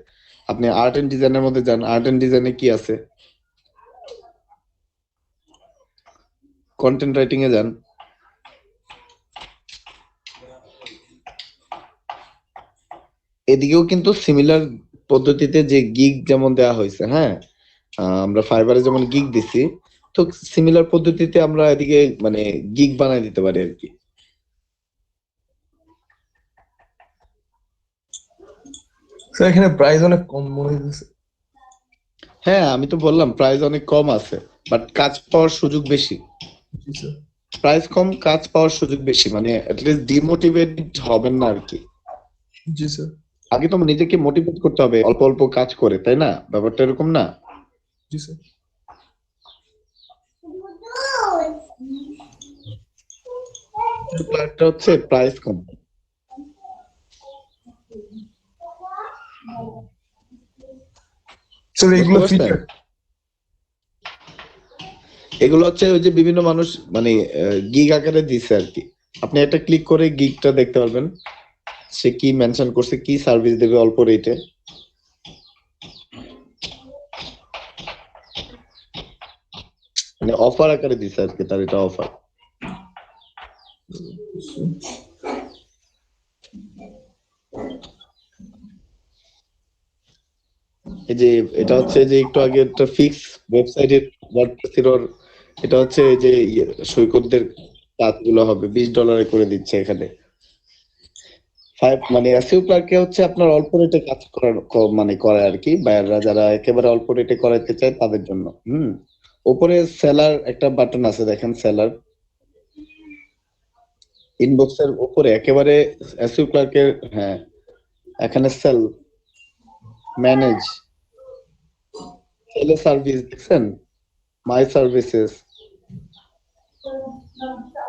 আপনি আর্ট এন্ড ডিজাইনের মধ্যে যান, আর্ট এন্ড ডিজাইনে কি আছে, কন্টেন্ট রাইটিং এ যান। এদিকেও কিন্তু সিমিলার পদ্ধতিতে যে গিগ যেমন দেওয়া হয়েছে, হ্যাঁ আমরা ফাইবারে যেমন গিগ দিছি, তো সিমিলার পদ্ধতিতে আমরা এদিকে মানে গিগ বানাই দিতে পারি আর কি। স্যার এখানে প্রাইস অনেক কম মনে হচ্ছে। হ্যাঁ, আমি তো বললাম প্রাইস অনেক কম আছে, বাট কাজ পাওয়ার সুযোগ বেশি। প্রাইস কম, কাজ পাওয়ার সুযোগ বেশি, মানে অ্যাটলিস্ট ডিমোটিভেটেড হবেন না আর কি। জি স্যার। আগে তো নিজেকে মোটিভেট করতে হবে অল্প অল্প কাজ করে, তাই না? ব্যাপারটা এরকম না? জি স্যার। ক্লার্কটা হচ্ছে প্রাইস কম। স্যার এগুলো ফিচার এগুলো হচ্ছে ওই যে বিভিন্ন মানুষ মানে গিগ আকারে দিছে আর কি। আপনি একটা ক্লিক করে গিগটা দেখতে পারবেন, সে কি মেনশন করছে, কি সার্ভিস দেবে অল্প রেটে। মানে অফার আকারে দিছে আর কি, তার এটা অফার। এই যে এটা হচ্ছে যে একটু আগে একটা ফিক্স ওয়েবসাইটের ওয়ার্ডপ্রেসের, এটা হচ্ছে এই যে সৈকতদের কাজগুলো হবে $20 করে দিচ্ছে এখানে। মানে এসইও ক্লার্কে হচ্ছে আপনার অল্প রেটে কাজ করার মানে করে আর কি, বায়াররা যারা একেবারে অল্প রেটে করাতে চায় তাদের জন্য। উপরে সেলার একটা বাটন আছে দেখেন, সেলার ইনবক্সের উপরে একেবারে এসইও ক্লার্কের, হ্যাঁ এখানে সেল ম্যানেজ সেলে সার্ভিস দেখছেন, মাই সার্ভিসেস।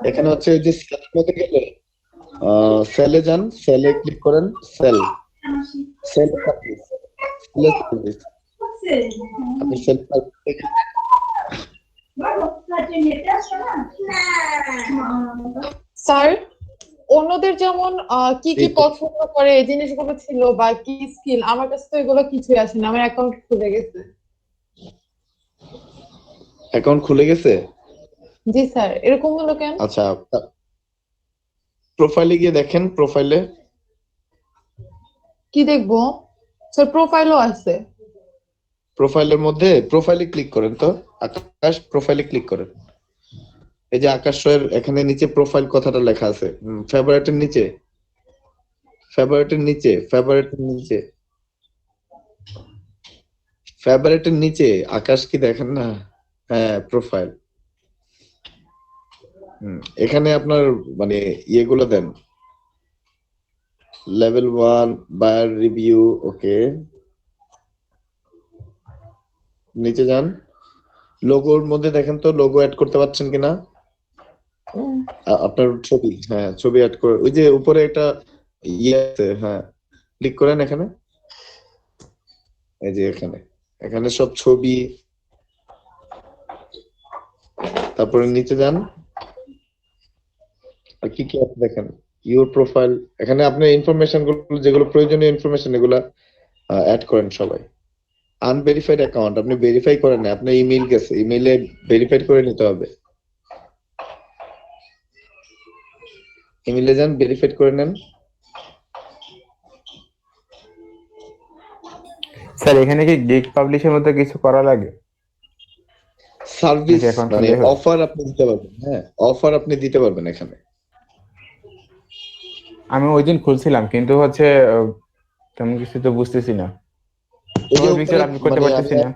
এখানে হচ্ছে যে সেলের মধ্যে গেলে সেলে যান, সেলে ক্লিক করেন, সেল সেল সার্ভিস, সেলে সার্ভিস। আপনি সেল সার্ভিস স্যার অন্যদের যেমন কি কি পছন্দ করে এই জিনিসগুলো ছিল বা কি স্কিল, আমার কাছে তো এগুলো কিছুই আসে না, আমার অ্যাকাউন্ট খুলে গেছে। অ্যাকাউন্ট খুলে গেছে? জি স্যার, এরকম হলো কেন? আচ্ছা প্রোফাইলে গিয়ে দেখেন, প্রোফাইলে কি দেখবো স্যার? প্রোফাইলও আছে। প্রোফাইলের মধ্যে প্রোফাইলে ক্লিক করেন তো, আকাশ প্রোফাইলে ক্লিক করেন। এই যে আকাশ এর এখানে নিচে প্রোফাইল কথাটা লেখা আছে, ফেভারিটের নিচে, ফেভারিটের নিচে, ফেভারিটের নিচে, ফেভারিটের নিচে আকাশ কি দেখেন না? হ্যাঁ প্রোফাইল। এখানে আপনার মানে ইয়েগুলো দেন, লেভেল 1 বায়ার রিভিউ, ওকে নিচে যান, লোগোর মধ্যে দেখেন তো লোগো অ্যাড করতে পারছেন কিনা, আপনার ছবি, হ্যাঁ ছবি অ্যাড করে ওই যে উপরে একটা ইয়ে আছে, হ্যাঁ ক্লিক করেন এখানে, এই যে এখানে এখানে সব ছবি, তারপরে নিচে যান, আর কি কি আছে দেখেন, ইউর প্রোফাইল, এখানে আপনার ইনফরমেশন গুলো যেগুলো প্রয়োজনীয় ইনফরমেশন এগুলা অ্যাড করেন সবাই। আনভেরিফাইড অ্যাকাউন্ট আপনি ভেরিফাই করেন না, আপনার ইমেইল গেছে, ইমেইলে ভেরিফাইড করে নিতে হবে, ইমেইলে যান ভেরিফাইড করে নেন। স্যার এখানে কি গিগ পাবলিশের মধ্যে কিছু করা লাগে? সার্ভিস মানে অফার আপনি দিতে পারবেন, হ্যাঁ অফার আপনি দিতে পারবেন এখানে। আমি ওই দিন খুলছিলাম কিন্তু হচ্ছে তেমন কিছু তো বুঝতেছি না, আপনি করতে পারতেছি না।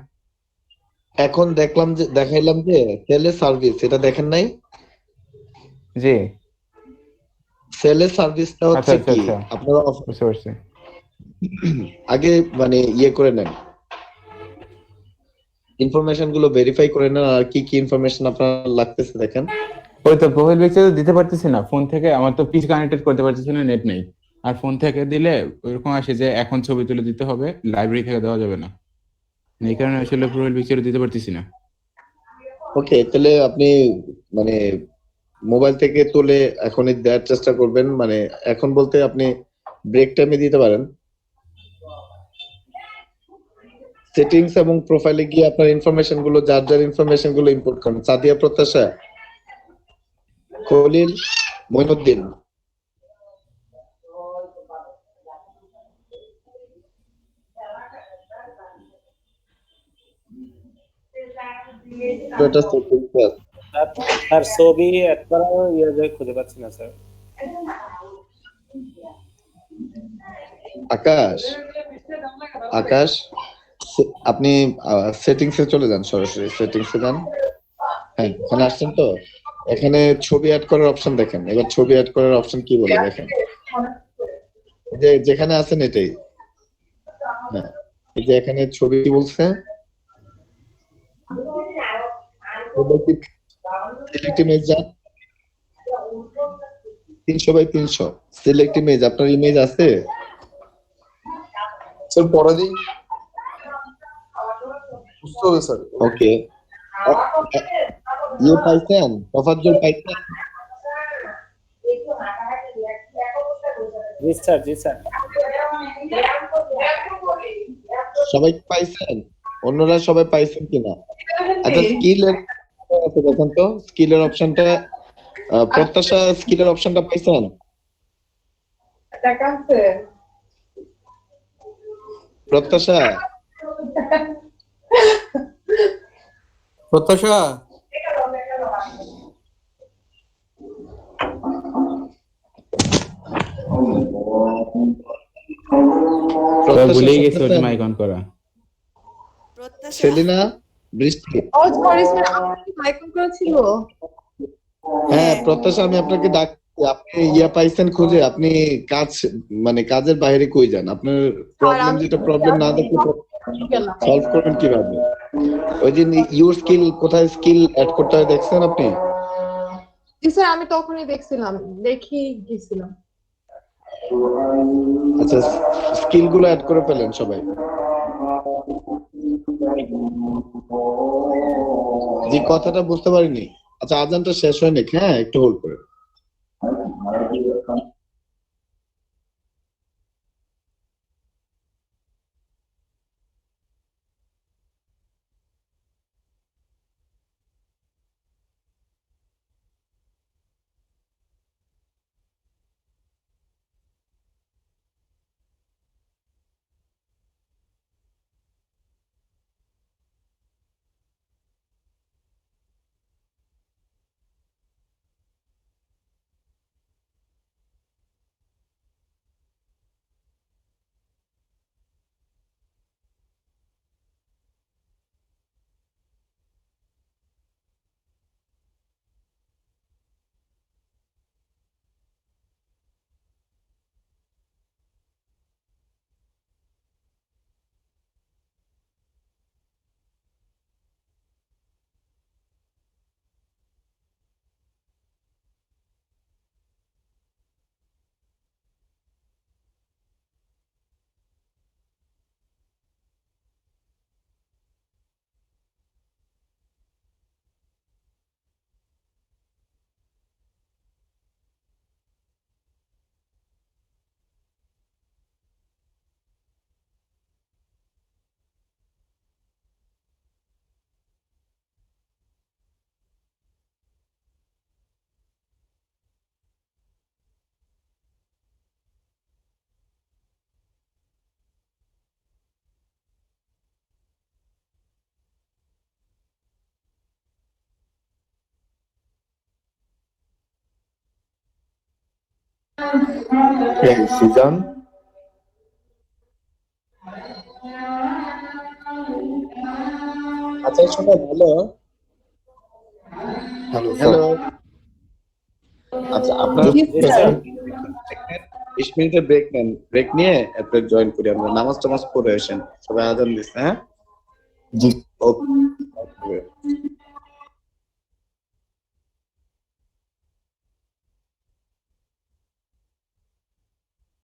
এখন দেখলাম যে দেখাইলাম যে সেলে সার্ভিস, এটা দেখেন নাই? জি সেলে সার্ভিসটা হচ্ছে কি আপনারা বুঝতে পারছি। আগে মানে ইয়ে করে নেন, ইনফরমেশন গুলো ভেরিফাই করে নেন, আর কি কি ইনফরমেশন আপনার লাগতেছে দেখেন। ওই তো প্রোফাইল পিকচার দিতে পারতেছি না ফোন থেকে, আমার তো পিস কানেক্টেড করতে পারতেছি না, নেট নেই। আর ফোন থেকে দিলে ওইরকম আসে যে এখন ছবি তুলে দিতে হবে, লাইব্রেরি থেকে দেওয়া যাবে না, এই কারণে আসলে প্রোফাইল পিকচার দিতে পারতেছি না। ওকে তাহলে আপনি মানে মোবাইল থেকে তুলে এখনই দেওয়ার চেষ্টা করবেন, মানে এখন বলতে আপনি ব্রেক টাইমে দিতে পারেন। সেটিংস এবং প্রোফাইলে গিয়ে আপনার ইনফরমেশন গুলো, যার যার ইনফরমেশন গুলো ইম্পোর্ট করেন। সাদিয়া প্রত্যাশা, খলিল, মইনুদ্দিন, স্যার ছবি অ্যাড করা ইয়ে খুঁজে পাচ্ছি না স্যার। আকাশ, আকাশ আপনি সেটিংস এ চলে যান, সরাসরি সেটিংস এ যান। হ্যাঁ এখানে আসছেন তো, এখানে ছবি অ্যাড করার অপশন দেখেন। এবার ছবি অ্যাড করার অপশন কি বলে দেখেন, যে যেখানে আছেন এটাই, হ্যাঁ এই যে এখানে ছবি কি বলছে, সিলেক্ট ইমেজ যান, 300x300 সিলেক্ট ইমেজ, আপনার ইমেজ আছে? স্যার পরে দিই, বুঝতে হবে স্যার। ওকে, ইয়ে পাইছেন, তফাজ্জল পাইছেন? জি স্যার, জি স্যার। সবাই পাইছেন? অন্যরা সবাই পাইছেন কিনা? আচ্ছা, স্কিলের দেখেন তো, স্কিলের অপশনটা, প্রত্যাশা স্কিলের অপশনটা পাইছেন? টাকা আছে? প্রত্যাশা প্রত্যাশা ভুলেই গেছি ওর মাইক অন করা। সেলিনা, বৃষ্টি। সরি স্যার, আমার কি মাইক অন করা ছিল? হ্যাঁ প্রত্যাশা, আমি আপনাকে ডাকছি, আপনি ইয়া পাইছেন খুঁজে? আপনি কাজ মানে কাজের বাইরে কই যান? আপনার প্রবলেম যেটা, প্রবলেম না দেখলে সলভ করবেন কিভাবে? ওই যে ইউর স্কিল, কোথায় স্কিল অ্যাড করতে হয় দেখছেন আপনি? জি স্যার, আমি তখনই দেখছিলাম, দেখি গেছিলাম। আচ্ছা, স্কিল গুলো অ্যাড করে ফেলেন সবাই। যে কথাটা বুঝতে পারিনি। আচ্ছা, আজানটা শেষ হয়নি, হ্যাঁ একটু হোল্ড করে। সিজন, আচ্ছা সবাই ভালো? হ্যালো, আচ্ছা আপনারা 20 মিনিটের ব্রেক নেন, ব্রেক নিয়ে এরপর জয়েন করি আমরা। নামাজ টামাজ পড়ে আসেন, সবাই আজান দিচ্ছে। হ্যাঁ জি, ওকে।